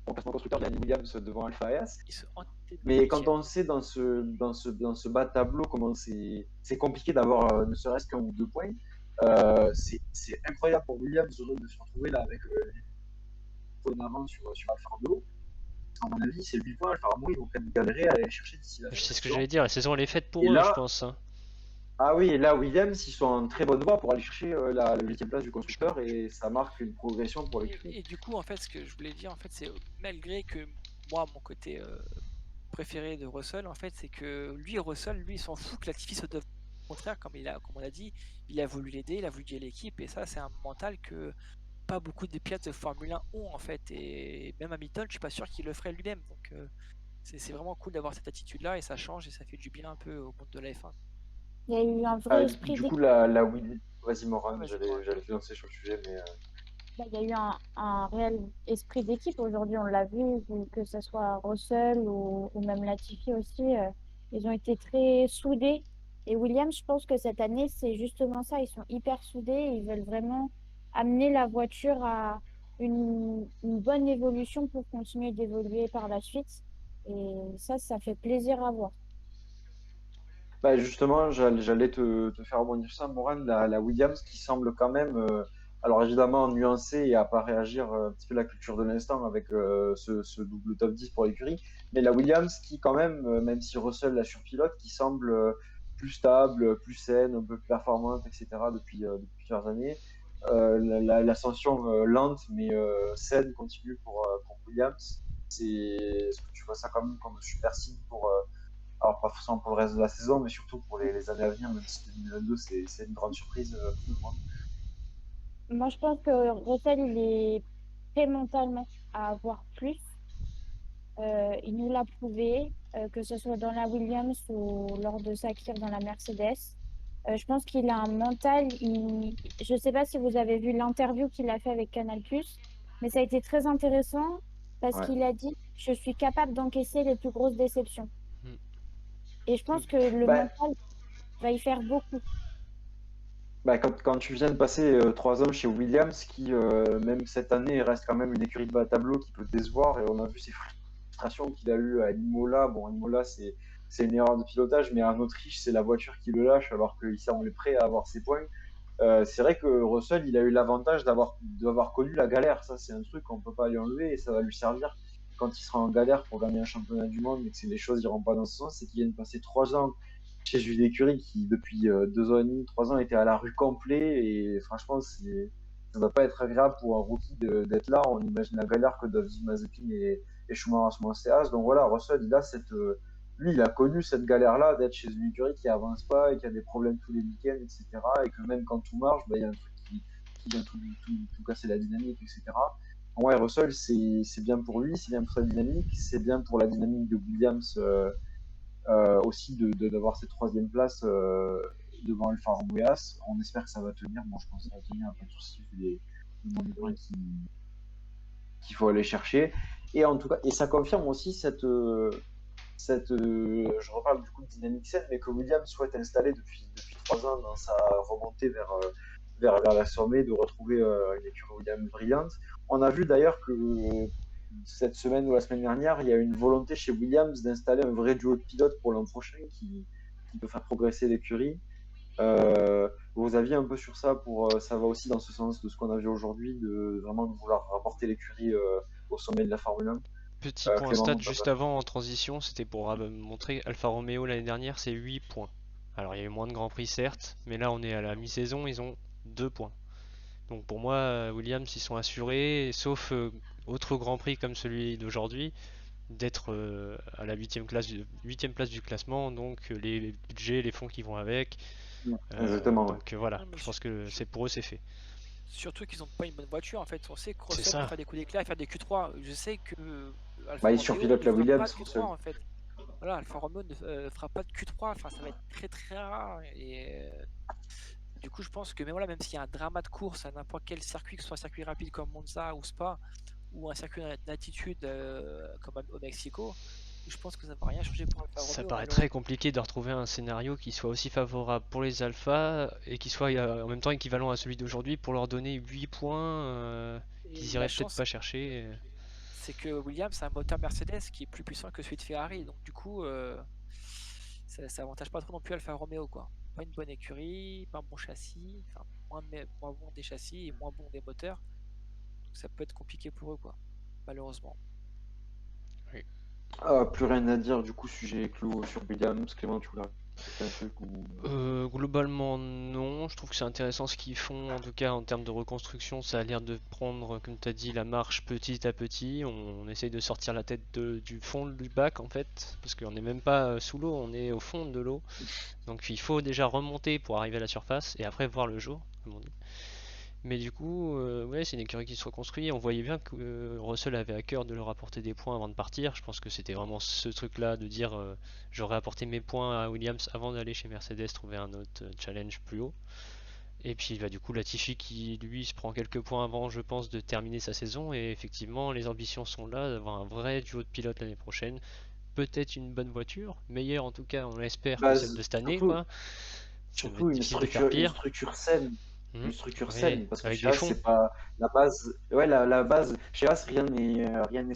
[SPEAKER 1] mon classement constructeur, il y a Williams devant Alpha S.
[SPEAKER 2] Ils sont en tête
[SPEAKER 1] Mais quand
[SPEAKER 2] 8e.
[SPEAKER 1] on sait dans ce bas de tableau comment c'est compliqué d'avoir ne serait-ce qu'un ou deux points, c'est incroyable pour Williams de se retrouver là avec points d'avance sur Alfa Romeo. À mon avis, c'est 8 points. Alfa Romeo, ils vont quand même galérer à aller chercher d'ici la fin
[SPEAKER 4] Je
[SPEAKER 1] de
[SPEAKER 4] sais
[SPEAKER 1] la
[SPEAKER 4] ce que
[SPEAKER 1] saison.
[SPEAKER 4] j'allais dire, la saison elle est faite
[SPEAKER 1] Et
[SPEAKER 4] pour eux, je
[SPEAKER 1] là,
[SPEAKER 4] pense.
[SPEAKER 1] ah oui, et là, Williams, ils sont en très bonne voie pour aller chercher la 8e place du constructeur et ça marque une progression pour l'équipe.
[SPEAKER 2] Et du coup, en fait, ce que je voulais dire, en fait, c'est malgré que moi, mon côté préféré de Russell, en fait, c'est que Russell, lui, il s'en fout que Latifi se devant. Au contraire, comme on a dit, il a voulu l'aider, il a voulu guider l'équipe, et ça, c'est un mental que pas beaucoup de pilotes de Formule 1 ont, en fait. Et même Hamilton, je suis pas sûr qu'il le ferait lui-même. Donc, c'est vraiment cool d'avoir cette attitude-là, et ça change, et ça fait du bien un peu au monde de la F1.
[SPEAKER 3] Il y a eu un vrai esprit
[SPEAKER 1] Du coup,
[SPEAKER 3] d'équipe.
[SPEAKER 1] la Williams. Vas-y,
[SPEAKER 2] Ouais,
[SPEAKER 1] Morane,
[SPEAKER 2] vas-y,
[SPEAKER 1] j'allais te lancer sur le sujet, mais.
[SPEAKER 3] Il y a eu un réel esprit d'équipe aujourd'hui, on l'a vu, que ce soit Russell ou même Latifi aussi. Ils ont été très soudés. Et Williams, je pense que cette année, c'est justement ça. Ils sont hyper soudés. Ils veulent vraiment amener la voiture à une bonne évolution pour continuer d'évoluer par la suite. Et ça fait plaisir à voir.
[SPEAKER 1] Bah justement, j'allais te faire rebondir sur ça, Morane, la Williams qui semble quand même, alors évidemment nuancée et à pas réagir un petit peu la culture de l'instant avec ce double top 10 pour l'écurie, mais la Williams qui quand même, même si Russell la surpilote, qui semble plus stable, plus saine, un peu plus performante, etc. depuis plusieurs années. L'ascension lente mais saine continue pour Williams. Est-ce que tu vois ça quand même comme un super signe alors, pas forcément pour le reste de la saison, mais surtout pour les années à venir, même si 2022, c'est une grande surprise pour moi.
[SPEAKER 3] Moi, je pense que Russell, il est prêt mentalement à avoir plus. Il nous l'a prouvé, que ce soit dans la Williams ou lors de sa carrière dans la Mercedes. Je pense qu'il a un mental. Je ne sais pas si vous avez vu l'interview qu'il a fait avec Canal+, mais ça a été très intéressant parce
[SPEAKER 1] Ouais.
[SPEAKER 3] qu'il a dit je suis capable d'encaisser les plus grosses déceptions.
[SPEAKER 4] Mm.
[SPEAKER 3] Et je pense que le
[SPEAKER 1] Bah,
[SPEAKER 3] mental va y faire beaucoup.
[SPEAKER 1] quand tu viens de passer 3 ans chez Williams, qui même cette année reste quand même une écurie de bas tableau qui peut décevoir, et on a vu ses frustrations qu'il a eues à Imola. Bon, Imola, c'est une erreur de pilotage, mais en Autriche, c'est la voiture qui le lâche alors qu'il semble prêt à avoir ses points. C'est vrai que Russell, il a eu l'avantage d'avoir connu la galère. Ça, c'est un truc qu'on peut pas lui enlever et ça va lui servir quand il sera en galère pour gagner un championnat du monde et que les choses iront pas dans ce sens. C'est qu'il vient de passer 3 ans chez une écurie qui, depuis 2 ans et demi, 3 ans, était à la rue complet. Et franchement, ça ne va pas être agréable pour un rookie d'être là. On imagine la galère que doivent vivre Mazepin et Schumacher à ce moment. Donc voilà, Russell, lui, il a connu cette galère-là d'être chez une écurie qui avance pas et qui a des problèmes tous les week-ends, etc. Et que même quand tout marche, bah, il y a un truc qui vient tout casser la dynamique, etc. Ouais, Russell, c'est bien pour lui, c'est bien pour sa dynamique, c'est bien pour la dynamique de Williams aussi d'avoir cette troisième place devant Alfa Romeo. On espère que ça va tenir. Bon, je pense que ça va tenir, pas de soucis, vu le nombre de points qu'il faut aller chercher. Et en tout cas, et ça confirme aussi je reparle du coup de dynamique saine, mais que Williams souhaite installer depuis 3 ans dans sa remontée vers la sommet, de retrouver une écurie Williams brillante. On a vu d'ailleurs que cette semaine ou la semaine dernière, il y a une volonté chez Williams d'installer un vrai duo de pilotes pour l'an prochain qui peut faire progresser l'écurie. Vos avis un peu sur ça ça va aussi dans ce sens de ce qu'on a vu aujourd'hui, de vraiment vouloir rapporter l'écurie au sommet de la Formule 1.
[SPEAKER 4] Petit point
[SPEAKER 1] Clément,
[SPEAKER 4] stat
[SPEAKER 1] non,
[SPEAKER 4] juste avant en transition, c'était pour montrer Alfa Romeo l'année dernière, c'est 8 points. Alors il y a eu moins de Grands Prix certes, mais là on est à la mi-saison, ils ont 2 points. Donc pour moi, Williams, ils sont assurés, sauf autre Grand Prix comme celui d'aujourd'hui, d'être à la 8ème place du classement, donc les budgets, les fonds qui vont avec.
[SPEAKER 1] Exactement, ouais.
[SPEAKER 4] Donc voilà,
[SPEAKER 2] Non, mais
[SPEAKER 4] je pense que c'est pour eux, c'est fait.
[SPEAKER 2] surtout qu'ils n'ont pas une bonne voiture en fait. On sait que
[SPEAKER 4] C'est
[SPEAKER 2] Russell peut
[SPEAKER 4] ça.
[SPEAKER 2] faire des coups d'éclat et faire des Q3. Je sais que Alfa
[SPEAKER 1] Bah, il
[SPEAKER 2] Romeo
[SPEAKER 1] surpilote
[SPEAKER 2] ne
[SPEAKER 1] la
[SPEAKER 2] fera pas
[SPEAKER 1] Williams,
[SPEAKER 2] de Q3
[SPEAKER 1] Russell.
[SPEAKER 2] en fait. Voilà, Alfa Romeo ne fera pas de Q3. Enfin, ça va être très très rare. Et du coup, je pense que même s'il y a un drama de course à n'importe quel circuit, que ce soit un circuit rapide comme Monza ou Spa, ou un circuit d'altitude comme au Mexico, je pense que ça ne va rien changer pour Alfa
[SPEAKER 4] Ça
[SPEAKER 2] Romeo
[SPEAKER 4] paraît très
[SPEAKER 2] malheureusement.
[SPEAKER 4] compliqué de retrouver un scénario qui soit aussi favorable pour les alphas et qui soit en même temps équivalent à celui d'aujourd'hui pour leur donner 8 points
[SPEAKER 2] Et
[SPEAKER 4] qu'ils
[SPEAKER 2] la
[SPEAKER 4] iraient peut-être
[SPEAKER 2] chance,
[SPEAKER 4] pas chercher.
[SPEAKER 2] c'est que Williams a un moteur Mercedes qui est plus puissant que celui de Ferrari. Donc du coup, ça avantage pas trop non plus Alfa Romeo, quoi. Pas une bonne écurie, pas un bon châssis, enfin moins bon des châssis et moins bon des moteurs. Donc ça peut être compliqué pour eux, quoi. Malheureusement.
[SPEAKER 4] Oui.
[SPEAKER 1] Plus rien à dire du coup, sujet clos sur Williams. Clément, tu voulais rajouter un truc ou...
[SPEAKER 4] Globalement non, je trouve que c'est intéressant ce qu'ils font, en tout cas en termes de reconstruction, ça a l'air de prendre, comme tu as dit, la marche petit à petit, on essaye de sortir la tête du fond du bac en fait, parce qu'on n'est même pas sous l'eau, on est au fond de l'eau, donc il faut déjà remonter pour arriver à la surface et après voir le jour, comme on dit. Mais du coup, ouais, c'est une écurie qui se reconstruit. On voyait bien que Russell avait à cœur de leur apporter des points avant de partir. Je pense que c'était vraiment ce truc-là de dire j'aurais apporté mes points à Williams avant d'aller chez Mercedes trouver un autre challenge plus haut. Et puis bah, du coup, Latifi qui lui se prend quelques points avant, je pense, de terminer sa saison. Et effectivement, les ambitions sont là d'avoir un vrai duo de pilotes l'année prochaine. Peut-être une bonne voiture, meilleure en tout cas, on l'espère, que
[SPEAKER 1] Bah,
[SPEAKER 4] celle de cette année,
[SPEAKER 1] surtout,
[SPEAKER 4] quoi. Ça va
[SPEAKER 1] surtout
[SPEAKER 4] être difficile de faire
[SPEAKER 1] une
[SPEAKER 4] pire.
[SPEAKER 1] structure saine. Une
[SPEAKER 4] Mhm.
[SPEAKER 1] structure
[SPEAKER 4] Oui,
[SPEAKER 1] saine, parce que
[SPEAKER 4] avec
[SPEAKER 1] chez
[SPEAKER 4] des
[SPEAKER 1] As,
[SPEAKER 4] fonds.
[SPEAKER 1] c'est pas la base. Ouais, la base, chez As, rien n'est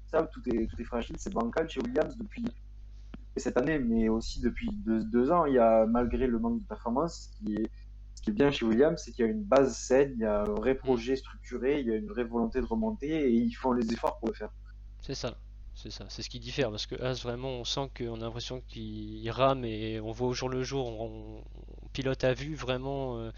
[SPEAKER 1] stable, tout est fragile, c'est bancal chez Williams depuis cette année, mais aussi depuis 2 ans. Il y a, malgré le manque de performance, ce qui est bien chez Williams, c'est qu'il y a une base saine, il y a un vrai
[SPEAKER 4] Mhm.
[SPEAKER 1] projet structuré, il y a une vraie volonté de remonter et ils font les efforts pour le faire.
[SPEAKER 4] C'est ça, c'est ce qui diffère parce que As vraiment on sent qu'on a l'impression qu'il rame et on voit au jour le jour, on pilote à vue vraiment.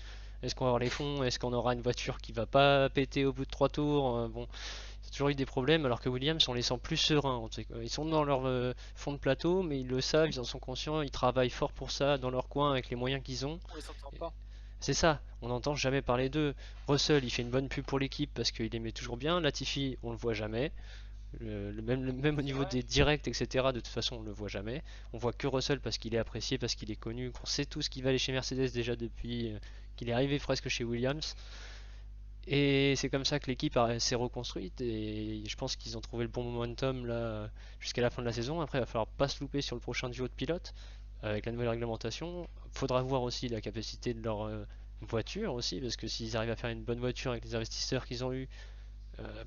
[SPEAKER 4] Est-ce qu'on va avoir les fonds? Est-ce qu'on aura une voiture qui va pas péter au bout de 3 tours? Bon, il y a toujours eu des problèmes alors que Williams on les sent plus sereins. Ils sont dans leur fond de plateau mais ils le savent, ils en sont conscients, ils travaillent fort pour ça dans leur coin avec les moyens qu'ils ont.
[SPEAKER 2] On les entend pas.
[SPEAKER 4] C'est ça, on n'entend jamais parler d'eux. Russell il fait une bonne pub pour l'équipe parce qu'il les met toujours bien. Latifi on le voit jamais. Même au
[SPEAKER 2] C'est
[SPEAKER 4] niveau
[SPEAKER 2] vrai.
[SPEAKER 4] des directs, etc., de toute façon, on le voit jamais. On voit que Russell parce qu'il est apprécié, parce qu'il est connu, qu'on sait tout ce qui va aller chez Mercedes déjà depuis qu'il est arrivé presque chez Williams. Et c'est comme ça que l'équipe s'est reconstruite et je pense qu'ils ont trouvé le bon momentum là jusqu'à la fin de la saison. Après, il va falloir pas se louper sur le prochain duo de pilotes avec la nouvelle réglementation. Faudra voir aussi la capacité de leur voiture aussi, parce que s'ils arrivent à faire une bonne voiture avec les investisseurs qu'ils ont eu,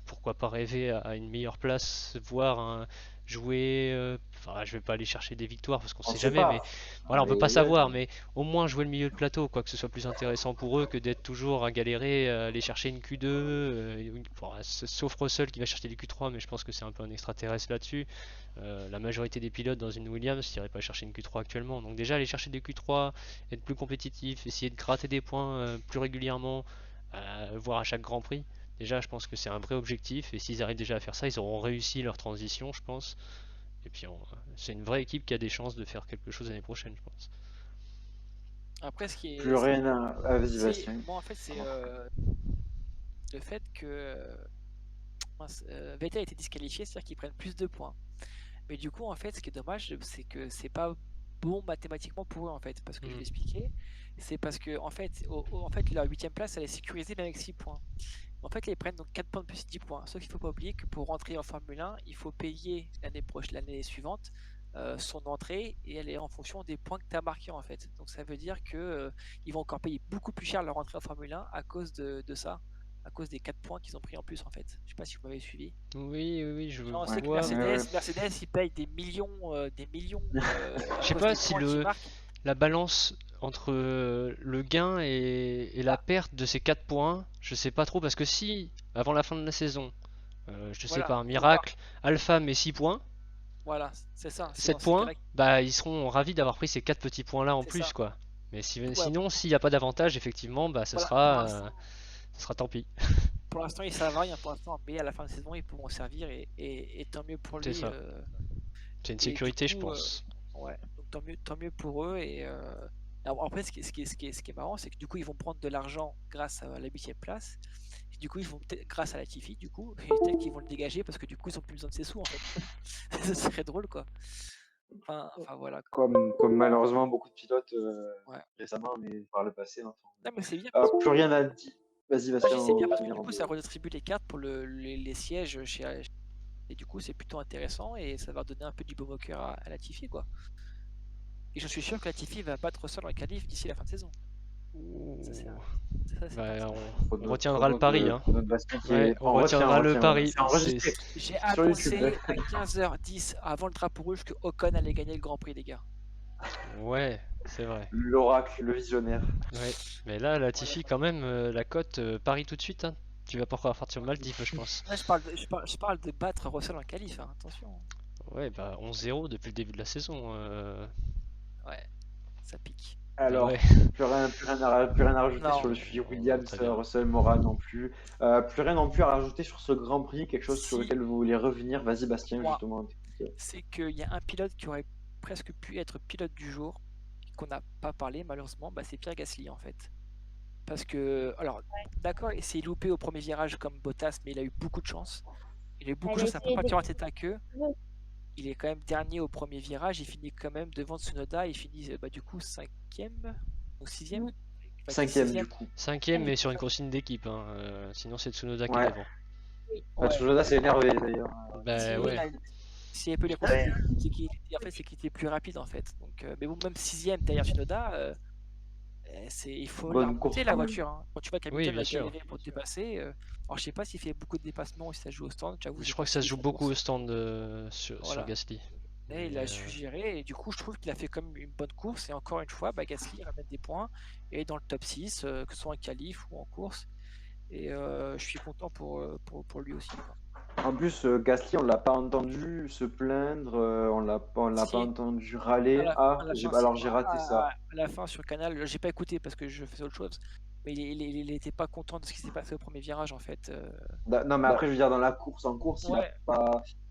[SPEAKER 4] pourquoi pas rêver à une meilleure place, voire jouer. Enfin, je vais pas aller chercher des victoires parce qu'on
[SPEAKER 1] On ne
[SPEAKER 4] sait
[SPEAKER 1] sait
[SPEAKER 4] jamais, mais
[SPEAKER 1] pas,
[SPEAKER 4] voilà, on peut pas
[SPEAKER 1] ouais,
[SPEAKER 4] savoir, mais au moins jouer le milieu de plateau, quoi, que ce soit plus intéressant pour eux que d'être toujours à galérer, aller chercher une Q2, sauf Russell qui va chercher les Q3, mais je pense que c'est un peu un extraterrestre là-dessus. La majorité des pilotes dans une Williams n'iraient pas chercher une Q3 actuellement, donc déjà aller chercher des Q3, être plus compétitif, essayer de gratter des points plus régulièrement, voire à chaque Grand Prix. Déjà, je pense que c'est un vrai objectif et s'ils arrivent déjà à faire ça, ils auront réussi leur transition, je pense. Et puis, c'est une vraie équipe qui a des chances de faire quelque chose l'année prochaine, je pense.
[SPEAKER 2] Après, ce qui
[SPEAKER 1] plus
[SPEAKER 2] est,
[SPEAKER 1] rien à vas-y,
[SPEAKER 2] c'est,
[SPEAKER 1] Bastien.
[SPEAKER 2] moi en fait, c'est
[SPEAKER 1] Pardon.
[SPEAKER 2] le fait que Vettel a été disqualifié, c'est-à-dire qu'ils prennent plus de points. Mais du coup, en fait, ce qui est dommage, c'est que c'est pas bon mathématiquement pour eux, en fait, parce que je vais
[SPEAKER 4] Mhm.
[SPEAKER 2] expliquer. C'est parce que, en fait, en fait leur 8ème place, elle est sécurisée même avec 6 points. En fait, là, ils prennent donc 4 points de plus 10 points. Sauf qu'il ne faut pas oublier que pour rentrer en Formule 1, il faut payer l'année suivante son entrée et elle est en fonction des points que tu as marqués, en fait. Donc ça veut dire que ils vont encore payer beaucoup plus cher leur entrée en Formule 1 à cause de ça. à cause des 4 points qu'ils ont pris en plus en fait. Je sais pas si vous m'avez suivi.
[SPEAKER 4] Oui, je
[SPEAKER 2] Genre, on
[SPEAKER 1] Ouais.
[SPEAKER 2] sait que
[SPEAKER 4] vois.
[SPEAKER 2] Mercedes, ils payent des millions, à
[SPEAKER 4] Je sais
[SPEAKER 2] cause
[SPEAKER 4] pas
[SPEAKER 2] des
[SPEAKER 4] si
[SPEAKER 2] points qu'ils marquent.
[SPEAKER 4] la balance entre le gain et la
[SPEAKER 2] Ah,
[SPEAKER 4] perte de ces 4 points, je sais pas trop parce que si avant la fin de la saison, je sais pas,
[SPEAKER 2] voilà,
[SPEAKER 4] un
[SPEAKER 2] faut voir.
[SPEAKER 4] miracle, Alpha met 6 points,
[SPEAKER 2] Voilà, c'est ça. C'est
[SPEAKER 4] 7
[SPEAKER 2] dans ces
[SPEAKER 4] points,
[SPEAKER 2] cas-là.
[SPEAKER 4] bah ils seront ravis d'avoir pris ces 4 petits points là en
[SPEAKER 2] C'est
[SPEAKER 4] plus
[SPEAKER 2] ça.
[SPEAKER 4] quoi. Mais
[SPEAKER 2] Ouais,
[SPEAKER 4] sinon, s'il n'y a pas d'avantage, effectivement, bah
[SPEAKER 2] voilà,
[SPEAKER 4] ça sera tant pis.
[SPEAKER 2] pour l'instant, ils savent rien pour l'instant, mais à la fin de saison, ils pourront servir et tant mieux pour
[SPEAKER 4] C'est
[SPEAKER 2] lui.
[SPEAKER 4] ça. C'est une
[SPEAKER 2] Et du
[SPEAKER 4] sécurité, je
[SPEAKER 2] coup,
[SPEAKER 4] pense.
[SPEAKER 2] ouais, donc tant mieux pour eux. Alors, après, ce qui est marrant, c'est que du coup, ils vont prendre de l'argent grâce à la 8e place. Et du coup, ils vont grâce à la Tifi, du coup, et peut-être qu'ils vont le dégager parce que du coup, ils ont plus besoin de ses sous en fait. Ce serait drôle quoi. Enfin voilà quoi.
[SPEAKER 1] Comme malheureusement beaucoup de pilotes
[SPEAKER 2] Ouais.
[SPEAKER 1] récemment, mais par le passé. Hein.
[SPEAKER 2] Non, mais c'est bien parce que
[SPEAKER 1] Plus rien à dire. Vas-y,
[SPEAKER 2] moi, je
[SPEAKER 1] Bastien,
[SPEAKER 2] dis c'est bien
[SPEAKER 1] on
[SPEAKER 2] parce que
[SPEAKER 1] finira
[SPEAKER 2] du
[SPEAKER 1] en
[SPEAKER 2] coup, ça redistribue les cartes pour les sièges et du coup, c'est plutôt intéressant et ça va donner un peu du baume au cœur à la Tifi quoi. Et je suis sûr que la Tifi va battre Russell dans le qualif d'ici la fin de saison. Ça, c'est
[SPEAKER 4] Ouh.
[SPEAKER 2] c'est
[SPEAKER 4] Bah,
[SPEAKER 2] parti.
[SPEAKER 4] on retiendra le pari, hein.
[SPEAKER 1] Bastien qui
[SPEAKER 4] Ouais,
[SPEAKER 1] est...
[SPEAKER 4] on retiendra le pari.
[SPEAKER 1] C'est enregistré
[SPEAKER 2] J'ai
[SPEAKER 1] sur YouTube.
[SPEAKER 2] annoncé à 15h10 avant le drapeau rouge que Ocon allait gagner le Grand Prix, les gars.
[SPEAKER 4] Ouais, c'est vrai.
[SPEAKER 1] L'oracle, le visionnaire.
[SPEAKER 4] Ouais. Mais là, la
[SPEAKER 2] Voilà.
[SPEAKER 4] Tifi, quand même, la cote parie tout de suite, hein. Tu vas pas pouvoir partir Maldives, je pense.
[SPEAKER 2] Là, je parle de battre Russell en qualif, hein, attention.
[SPEAKER 4] Ouais, bah 11-0 depuis le début de la saison.
[SPEAKER 2] Ouais, ça pique.
[SPEAKER 4] Bah
[SPEAKER 1] Alors,
[SPEAKER 4] ouais.
[SPEAKER 1] plus rien à rajouter
[SPEAKER 2] Non.
[SPEAKER 1] sur le suivi
[SPEAKER 4] Non,
[SPEAKER 1] Williams,
[SPEAKER 4] très bien.
[SPEAKER 1] Russell, Mora non plus. Plus rien non plus à rajouter sur ce Grand Prix, quelque chose sur
[SPEAKER 2] Si,
[SPEAKER 1] lequel vous voulez revenir. Vas-y, Bastien,
[SPEAKER 2] moi,
[SPEAKER 1] justement.
[SPEAKER 2] c'est qu'il y a un pilote qui aurait presque pu être pilote du jour, qu'on n'a pas parlé malheureusement, bah, c'est Pierre Gasly en fait. Parce que, alors, d'accord, il s'est loupé au premier virage comme Bottas, mais il a eu beaucoup de chance. Il a eu beaucoup de
[SPEAKER 3] Elle a
[SPEAKER 2] chance à
[SPEAKER 3] essayé
[SPEAKER 2] pas partir en
[SPEAKER 3] de...
[SPEAKER 2] tête à queue. Il est quand même dernier au premier virage, il finit quand même devant Tsunoda, il finit bah, du coup 5e ou 6e.
[SPEAKER 3] Mm.
[SPEAKER 2] Enfin,
[SPEAKER 1] 5e
[SPEAKER 2] 6e.
[SPEAKER 1] du coup.
[SPEAKER 4] 5ème, mais sur une consigne d'équipe, hein. Sinon, c'est Tsunoda qui est
[SPEAKER 1] Ouais.
[SPEAKER 4] devant.
[SPEAKER 1] Bah,
[SPEAKER 2] Ouais.
[SPEAKER 1] Tsunoda s'est énervé d'ailleurs.
[SPEAKER 4] Bah ouais.
[SPEAKER 2] S'il y a peu les consignes, c'est qu'il était plus rapide en fait. Donc, mais bon, même 6e derrière Tsunoda, il faut la
[SPEAKER 1] Bonne course
[SPEAKER 2] remonter la
[SPEAKER 1] quand même.
[SPEAKER 2] voiture. Hein. Quand tu vois
[SPEAKER 4] Oui,
[SPEAKER 2] qu'Hamilton
[SPEAKER 4] bien
[SPEAKER 2] a
[SPEAKER 4] sûr.
[SPEAKER 2] galéré pour te dépasser, alors je sais pas s'il fait beaucoup de dépassements ou si ça joue au stand. J'avoue,
[SPEAKER 4] Je
[SPEAKER 2] j'ai
[SPEAKER 4] crois
[SPEAKER 2] pas
[SPEAKER 4] que ça se
[SPEAKER 2] suivi
[SPEAKER 4] joue
[SPEAKER 2] sa
[SPEAKER 4] beaucoup
[SPEAKER 2] course.
[SPEAKER 4] au stand sur
[SPEAKER 2] Voilà.
[SPEAKER 4] Gasly.
[SPEAKER 2] Et il a su gérer, et du coup, je trouve qu'il a fait comme une bonne course. Et encore une fois, bah, Gasly ramène des points et est dans le top 6, que ce soit en qualif ou en course. Et je suis content pour lui aussi. Quoi.
[SPEAKER 1] En plus, Gasly, on l'a pas entendu se plaindre, on l'a pas
[SPEAKER 2] Si,
[SPEAKER 1] entendu
[SPEAKER 2] à
[SPEAKER 1] râler.
[SPEAKER 2] à la fin,
[SPEAKER 1] Alors j'ai raté ça.
[SPEAKER 2] à la fin sur Canal, j'ai pas écouté parce que je faisais autre chose. Mais il était pas content de ce qui s'est passé au premier virage en fait.
[SPEAKER 1] Non, mais après, je veux dire, dans la course, en course,
[SPEAKER 2] Ouais,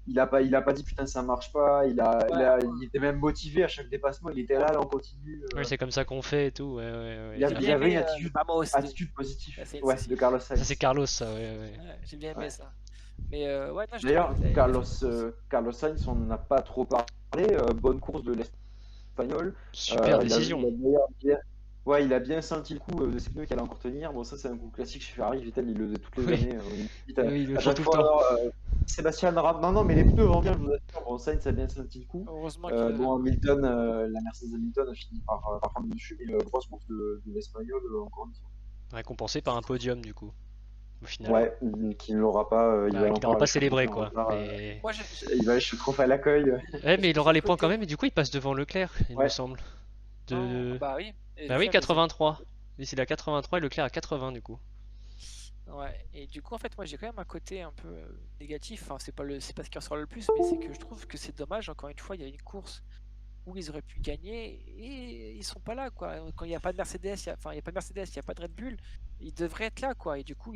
[SPEAKER 1] il a pas dit putain, ça marche pas.
[SPEAKER 2] ouais.
[SPEAKER 1] Il était même motivé à chaque dépassement. Il était là, on continue.
[SPEAKER 4] Oui, c'est comme ça qu'on fait et tout. Ouais,
[SPEAKER 1] Il y
[SPEAKER 2] J'ai
[SPEAKER 1] avait
[SPEAKER 2] bien
[SPEAKER 1] une
[SPEAKER 2] aimé
[SPEAKER 1] attitude positive.
[SPEAKER 2] c'est
[SPEAKER 1] Ouais, de Carlos
[SPEAKER 4] Ça,
[SPEAKER 1] Sainz.
[SPEAKER 4] c'est Carlos, ça, ouais.
[SPEAKER 2] ouais, j'ai bien aimé
[SPEAKER 1] Ouais.
[SPEAKER 2] ça. Mais ouais, non, je
[SPEAKER 1] D'ailleurs,
[SPEAKER 2] trouve qu'il a fait une bonne course.
[SPEAKER 1] Carlos Sainz, on n'en a pas trop parlé. Bonne course de l'Espagnol.
[SPEAKER 4] Super
[SPEAKER 1] Il a
[SPEAKER 4] décision.
[SPEAKER 1] d'ailleurs ouais, il a bien senti le coup de ses pneus qu'il allait encore tenir. Bon, ça, c'est un coup classique chez Ferrari. Vettel, il le faisait toutes les
[SPEAKER 4] Oui,
[SPEAKER 1] années.
[SPEAKER 4] oui, ils le
[SPEAKER 1] À
[SPEAKER 4] font
[SPEAKER 1] chaque
[SPEAKER 4] tout le temps.
[SPEAKER 1] fois, Sébastien Aram. Non, mais les pneus vont bien, je vous assure. Bon, Sainz a bien senti le coup.
[SPEAKER 2] Heureusement qu'il a.
[SPEAKER 1] Bon, Hamilton, la Mercedes Hamilton a fini par prendre le dessus. Mais grosse course de l'Espagnol, encore une fois.
[SPEAKER 4] Récompensé par un podium, du coup, au final.
[SPEAKER 1] Ouais, qui ne l'aura pas. Il va
[SPEAKER 4] Qui
[SPEAKER 1] encore
[SPEAKER 4] n'aura pas
[SPEAKER 1] aller chercher
[SPEAKER 4] célébré,
[SPEAKER 1] son
[SPEAKER 4] quoi.
[SPEAKER 1] retard,
[SPEAKER 4] Mais...
[SPEAKER 2] Moi,
[SPEAKER 1] il va aller chercher le trophée à l'accueil.
[SPEAKER 4] mais il aura les points quand
[SPEAKER 2] côté.
[SPEAKER 4] même, et du coup, il passe devant Leclerc, il me
[SPEAKER 1] Ouais.
[SPEAKER 4] semble.
[SPEAKER 2] Non, bah oui. Et
[SPEAKER 4] Bah oui,
[SPEAKER 2] Leclerc,
[SPEAKER 4] 83. Lui, il a 83 et Leclerc a 80, du coup.
[SPEAKER 2] Ouais, et du coup, en fait, moi j'ai quand même un côté un peu négatif. Enfin, c'est pas ce qui ressort le plus, mais c'est que je trouve que c'est dommage. Encore une fois, il y a une course où ils auraient pu gagner et ils sont pas là, quoi. Quand il n'y a pas de Mercedes, enfin, il y a pas de Mercedes, il n'y a pas de Red Bull, ils devraient être là, quoi. Et du coup,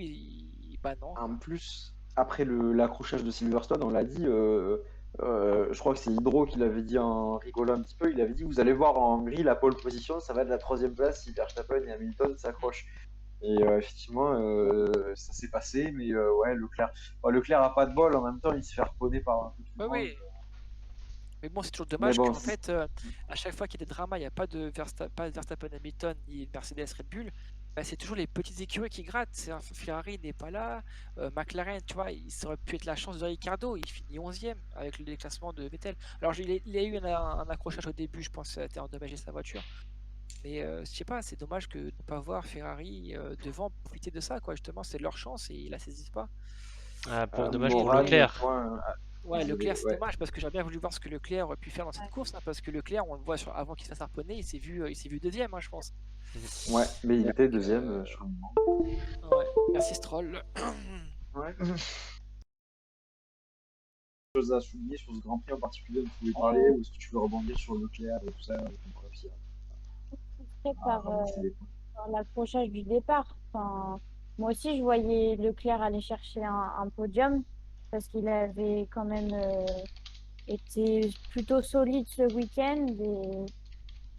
[SPEAKER 2] bah non,
[SPEAKER 1] En
[SPEAKER 2] quoi.
[SPEAKER 1] plus, après l'accrochage de Silverstone, on l'a dit, je crois que c'est Hydro qui l'avait dit en rigolant un petit peu, il avait dit vous allez voir en Hongrie la pole position, ça va de la 3e place si Verstappen et Hamilton s'accrochent. Et effectivement, ça s'est passé, mais ouais, Leclerc a pas de bol, en même temps il se fait harponner par un peu tout
[SPEAKER 2] Oui,
[SPEAKER 1] le monde.
[SPEAKER 2] oui. Mais bon, c'est toujours
[SPEAKER 1] Mais
[SPEAKER 2] dommage
[SPEAKER 1] bon,
[SPEAKER 2] qu'en fait, à chaque fois qu'il y a des dramas, il n'y a pas de Verstappen Hamilton ni Mercedes Red Bull. Bah, c'est toujours les petites écuries qui grattent. Ferrari n'est pas là. McLaren, tu vois, ça aurait pu être la chance de Ricardo. Il finit 11e avec le déclassement de Vettel. Alors, il a eu un accrochage au début, je pense que ça a été endommagé sa voiture. Mais je sais pas, c'est dommage que de ne pas voir Ferrari devant profiter de ça, quoi. Justement, c'est leur chance et ils la saisissent pas.
[SPEAKER 4] Ah, dommage pour
[SPEAKER 1] Morane,
[SPEAKER 4] Leclerc.
[SPEAKER 1] toi,
[SPEAKER 2] Ouais,
[SPEAKER 1] désolé,
[SPEAKER 2] Leclerc, c'est
[SPEAKER 1] ouais.
[SPEAKER 2] dommage parce que j'aurais bien voulu voir ce que Leclerc aurait pu faire dans cette course, hein, parce que Leclerc, on le voit avant qu'il se fasse harponner, il s'est vu deuxième, hein, je pense.
[SPEAKER 1] Ouais, mais il était
[SPEAKER 2] Donc,
[SPEAKER 1] deuxième sur le moment.
[SPEAKER 2] ouais. Merci Stroll.
[SPEAKER 1] Ouais. Chose à souligner sur ce Grand Prix en particulier dont tu voulais parler, ou est-ce que tu veux rebondir sur Leclerc et tout ça, pour la FIA,
[SPEAKER 3] Après,
[SPEAKER 1] à ramasser des points.
[SPEAKER 3] par l'accrochage du départ. Enfin, moi aussi, je voyais Leclerc aller chercher un podium parce qu'il avait quand même été plutôt solide ce week-end et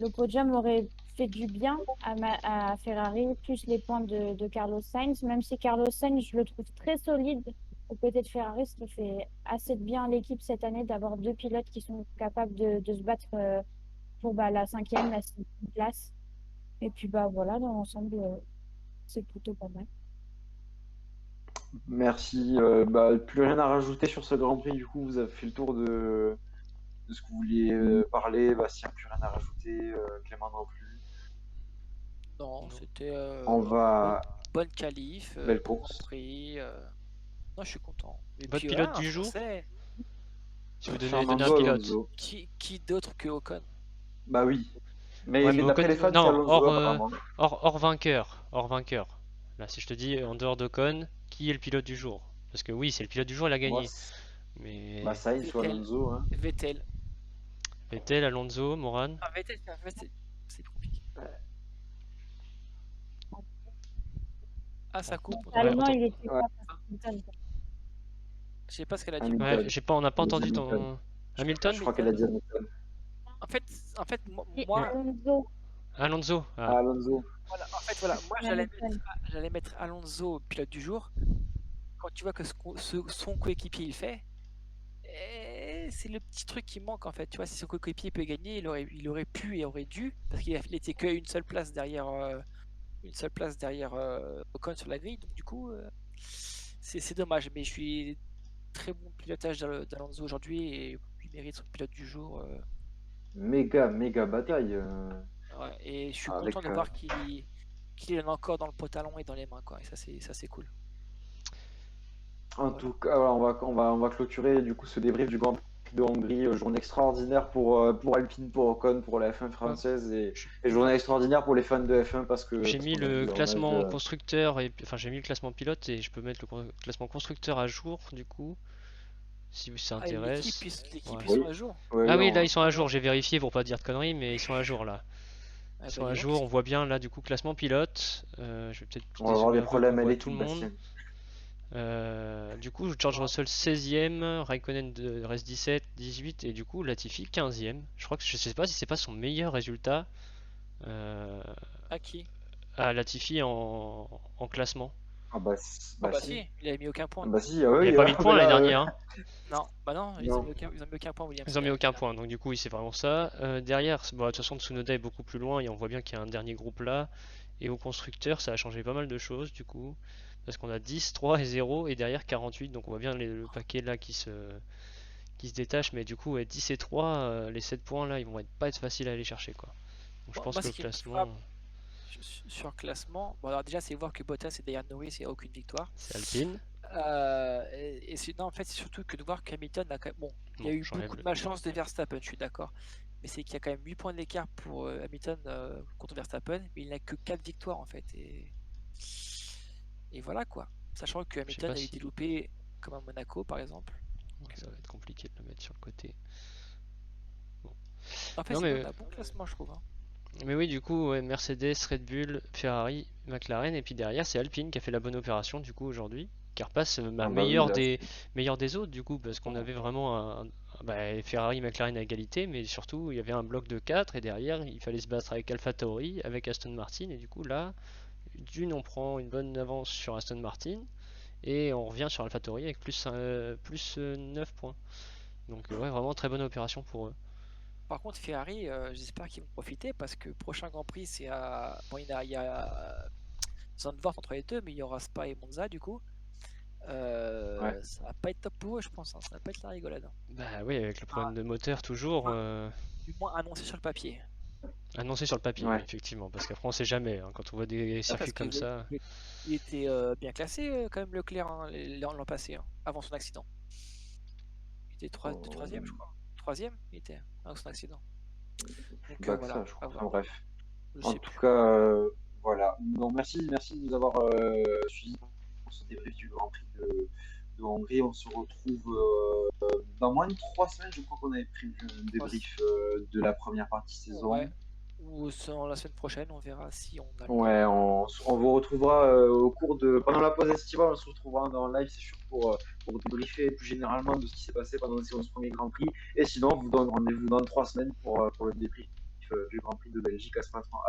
[SPEAKER 3] le podium aurait fait du bien à Ferrari, plus les points de Carlos Sainz, même si Carlos Sainz, je le trouve très solide aux côtés de Ferrari, ce qui fait assez de bien à l'équipe cette année d'avoir deux pilotes qui sont capables de se battre pour la 5e, la 6e place. Et puis voilà, dans l'ensemble, c'est plutôt pas mal.
[SPEAKER 1] Merci. Plus rien à rajouter sur ce Grand Prix, du coup, vous avez fait le tour de ce que vous vouliez parler. Bastien, plus rien à rajouter. Clément non plus.
[SPEAKER 2] Non,
[SPEAKER 4] Non.
[SPEAKER 2] c'était
[SPEAKER 1] On va.
[SPEAKER 2] bonne qualif,
[SPEAKER 1] Belle
[SPEAKER 2] bon Grand
[SPEAKER 1] course.
[SPEAKER 2] Prix. Non, je suis content. Et
[SPEAKER 4] Votre
[SPEAKER 2] puis
[SPEAKER 4] pilote
[SPEAKER 2] voilà, un
[SPEAKER 4] du jour?
[SPEAKER 2] Français,
[SPEAKER 4] Si vous donnez un
[SPEAKER 1] Fernando
[SPEAKER 4] pilote.
[SPEAKER 1] Alonso.
[SPEAKER 2] qui d'autre que Ocon?
[SPEAKER 1] Bah oui.
[SPEAKER 4] Ouais,
[SPEAKER 1] Mais
[SPEAKER 4] mais
[SPEAKER 1] d'après
[SPEAKER 4] Ocon,
[SPEAKER 1] les fans, c'est
[SPEAKER 4] non,
[SPEAKER 1] Alonso apparemment.
[SPEAKER 4] hors vainqueur, hors vainqueur. Là, si je te dis en dehors d'Ocon, qui est le pilote du jour? Parce que oui, c'est le pilote du jour, il a
[SPEAKER 1] Moi,
[SPEAKER 4] gagné. Mais
[SPEAKER 1] Sainz ou
[SPEAKER 2] Vettel.
[SPEAKER 1] Alonso, hein.
[SPEAKER 2] Vettel.
[SPEAKER 4] Vettel, Alonso, Moran.
[SPEAKER 2] Ah, Vettel, c'est compliqué. Ah, ça coupe, on
[SPEAKER 4] Ouais,
[SPEAKER 2] entend.
[SPEAKER 3] Allemand, il était
[SPEAKER 1] Ouais,
[SPEAKER 3] pas facile.
[SPEAKER 2] Je sais pas ce qu'elle a dit.
[SPEAKER 4] ouais,
[SPEAKER 1] Hamilton.
[SPEAKER 4] j'ai pas, on n'a pas
[SPEAKER 1] Il a dit
[SPEAKER 4] entendu
[SPEAKER 1] Hamilton.
[SPEAKER 4] ton Hamilton?
[SPEAKER 1] Je crois qu'elle a
[SPEAKER 2] Hamilton.
[SPEAKER 1] dit Hamilton.
[SPEAKER 2] En fait,
[SPEAKER 3] Et
[SPEAKER 4] Ouais.
[SPEAKER 2] moi,
[SPEAKER 3] Alonso,
[SPEAKER 4] Alonso.
[SPEAKER 1] Ah,
[SPEAKER 4] Ah,
[SPEAKER 1] Alonso.
[SPEAKER 2] voilà, moi
[SPEAKER 3] Hamilton.
[SPEAKER 2] j'allais mettre Alonso pilote du jour. Quand tu vois que son coéquipier il fait, c'est le petit truc qui manque en fait. Tu vois, si son coéquipier peut gagner, il aurait pu et aurait dû, parce qu'il était qu'à une seule place derrière Ocon sur la grille. Donc du coup, c'est dommage. Mais je suis très bon pilotage d'Alonso aujourd'hui et il mérite son pilote du jour.
[SPEAKER 1] Méga bataille.
[SPEAKER 2] Ouais, et je suis
[SPEAKER 1] Avec.
[SPEAKER 2] content de voir qu'il en a encore dans le potalon et dans les mains, quoi. Et ça c'est cool.
[SPEAKER 1] En
[SPEAKER 2] Voilà.
[SPEAKER 1] tout cas, alors, on va clôturer du coup ce débrief du Grand Prix de Hongrie. Journée extraordinaire pour Alpine, pour Ocon, pour la F1
[SPEAKER 4] ouais.
[SPEAKER 1] française et journée extraordinaire pour les fans de F1 parce
[SPEAKER 4] J'ai
[SPEAKER 1] parce
[SPEAKER 4] mis
[SPEAKER 1] qu'on a
[SPEAKER 4] le
[SPEAKER 1] vu,
[SPEAKER 4] classement constructeur et enfin j'ai mis le classement pilote et je peux mettre le classement constructeur à jour du coup si ça
[SPEAKER 2] Ah, l'équipe,
[SPEAKER 4] intéresse. Ouais.
[SPEAKER 2] ils sont
[SPEAKER 1] Oui,
[SPEAKER 2] à jour.
[SPEAKER 1] oui,
[SPEAKER 4] Ah
[SPEAKER 1] oui,
[SPEAKER 4] oui, là ils sont à jour, j'ai vérifié pour pas dire de conneries, mais ils sont à jour là.
[SPEAKER 2] Ah
[SPEAKER 4] Ils
[SPEAKER 2] bah
[SPEAKER 4] sont à
[SPEAKER 2] dis donc,
[SPEAKER 4] jour, on voit bien là du coup classement pilote. Je vais peut-être
[SPEAKER 1] on va avoir
[SPEAKER 4] dézoomer
[SPEAKER 1] des
[SPEAKER 4] un peu qu'on
[SPEAKER 1] problèmes à
[SPEAKER 4] voit tout le
[SPEAKER 1] l'équipe,
[SPEAKER 4] monde.
[SPEAKER 1] Bastien.
[SPEAKER 4] Du coup, George Russell 16e, Raikkonen reste 17, 18 et du coup Latifi 15e. Je crois que je sais pas si c'est pas son meilleur résultat
[SPEAKER 2] à qui?
[SPEAKER 4] à Latifi en classement.
[SPEAKER 2] Ah
[SPEAKER 1] Bah
[SPEAKER 2] bah
[SPEAKER 1] si.
[SPEAKER 2] si, il avait mis aucun point.
[SPEAKER 1] Bah si, ah
[SPEAKER 4] Il avait
[SPEAKER 1] oui,
[SPEAKER 4] pas mis de
[SPEAKER 1] mais
[SPEAKER 4] points l'année
[SPEAKER 1] là,
[SPEAKER 4] dernière, hein.
[SPEAKER 2] Non, bah non,
[SPEAKER 1] non.
[SPEAKER 2] ils ont mis aucun point Williams
[SPEAKER 4] Ils ont mis
[SPEAKER 2] l'année
[SPEAKER 4] aucun
[SPEAKER 2] dernière.
[SPEAKER 4] point, donc du coup, oui, c'est vraiment ça. Derrière, bon, de toute façon, Tsunoda est beaucoup plus loin et on voit bien qu'il y a un dernier groupe là. Et au constructeur, ça a changé pas mal de choses du coup. Parce qu'on a 10, 3 et 0 et derrière 48, donc on voit bien le paquet là qui se détache. Mais du coup, ouais, 10 et 3, les 7 points là, ils vont pas être faciles à aller chercher quoi. Donc je pense
[SPEAKER 2] Moi,
[SPEAKER 4] que
[SPEAKER 2] ce
[SPEAKER 4] le
[SPEAKER 2] qui me frappe
[SPEAKER 4] classement,
[SPEAKER 2] sur le classement, bon alors déjà c'est voir que Bottas et derrière Norris, il n'y a aucune victoire.
[SPEAKER 4] c'est Alpine.
[SPEAKER 2] Non, en fait, c'est surtout que de voir qu'Hamilton a quand même. Bon, il y
[SPEAKER 4] Bon,
[SPEAKER 2] a eu
[SPEAKER 4] j'enlève
[SPEAKER 2] beaucoup de malchance de Verstappen, je suis d'accord. Mais c'est qu'il y a quand même 8 points d'écart pour Hamilton contre Verstappen, mais il n'a que 4 victoires en fait. Et voilà quoi. Sachant que
[SPEAKER 4] Je sais
[SPEAKER 2] Hamilton
[SPEAKER 4] pas
[SPEAKER 2] a eu
[SPEAKER 4] si.
[SPEAKER 2] des loupés comme à Monaco par exemple.
[SPEAKER 4] Ouais,
[SPEAKER 2] Donc,
[SPEAKER 4] ça va être compliqué de le mettre sur le côté. Bon.
[SPEAKER 2] en fait,
[SPEAKER 4] Non
[SPEAKER 2] sinon,
[SPEAKER 4] mais
[SPEAKER 2] on a un bon classement, je trouve, hein.
[SPEAKER 4] Mais oui, du coup, ouais, Mercedes, Red Bull, Ferrari, McLaren, et puis derrière, c'est Alpine qui a fait la bonne opération, du coup, aujourd'hui, qui repasse
[SPEAKER 1] Ah bah oui, là,
[SPEAKER 4] meilleur des autres, du coup, parce qu'on avait vraiment Ferrari, McLaren à égalité, mais surtout, il y avait un bloc de 4 et derrière, il fallait se battre avec AlphaTauri, avec Aston Martin, et du coup, là, on prend une bonne avance sur Aston Martin, et on revient sur AlphaTauri avec plus 9 points. Donc, ouais, vraiment très bonne opération pour eux.
[SPEAKER 2] Par contre, Ferrari, j'espère qu'ils vont profiter parce que prochain Grand Prix, c'est à. Bon, il y a Zandvoort entre les deux, mais il y aura Spa et Monza du coup.
[SPEAKER 1] ouais.
[SPEAKER 2] Ça va pas être top pour eux, je pense, hein. Ça va pas être la rigolade, hein.
[SPEAKER 4] Bah oui, avec le
[SPEAKER 2] Ah,
[SPEAKER 4] problème de moteur toujours.
[SPEAKER 2] du moins annoncé sur le papier.
[SPEAKER 4] Annoncé sur le papier,
[SPEAKER 1] Ouais.
[SPEAKER 4] effectivement, parce qu'après on sait jamais, hein, quand on voit des
[SPEAKER 2] Ah,
[SPEAKER 4] circuits
[SPEAKER 2] parce que
[SPEAKER 4] comme ça.
[SPEAKER 2] il était bien classé quand même Leclerc hein, l'an passé, hein, avant son accident. Il était troisième, je crois. Troisième, il était avant son accident. Donc
[SPEAKER 1] Pas que
[SPEAKER 2] voilà,
[SPEAKER 1] ça, je
[SPEAKER 2] à
[SPEAKER 1] crois. Enfin
[SPEAKER 2] voir.
[SPEAKER 1] bref.
[SPEAKER 2] Je
[SPEAKER 1] En
[SPEAKER 2] sais
[SPEAKER 1] tout
[SPEAKER 2] plus.
[SPEAKER 1] cas, voilà. Donc, merci de nous avoir suivis pour ce débrief du Grand Prix de Hongrie. On se retrouve dans moins de 3 semaines. Je crois qu'on avait prévu un débrief de la première partie saison.
[SPEAKER 2] Ouais. Ou la semaine prochaine, on verra si on a le temps.
[SPEAKER 1] Ouais, on vous retrouvera pendant la pause estivale, on se retrouvera dans le live, c'est sûr, pour débriefer plus généralement de ce qui s'est passé pendant ce premier Grand Prix. Et sinon, on vous donne rendez-vous dans 3 semaines pour le débrief du Grand Prix de Belgique à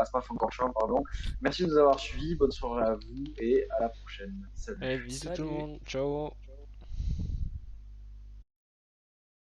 [SPEAKER 1] Spa-Francorchamps, pardon. Merci de nous avoir suivis, bonne soirée à vous et à la prochaine. Salut.
[SPEAKER 4] Allez, bisous tout le
[SPEAKER 2] Salut!
[SPEAKER 4] monde, ciao!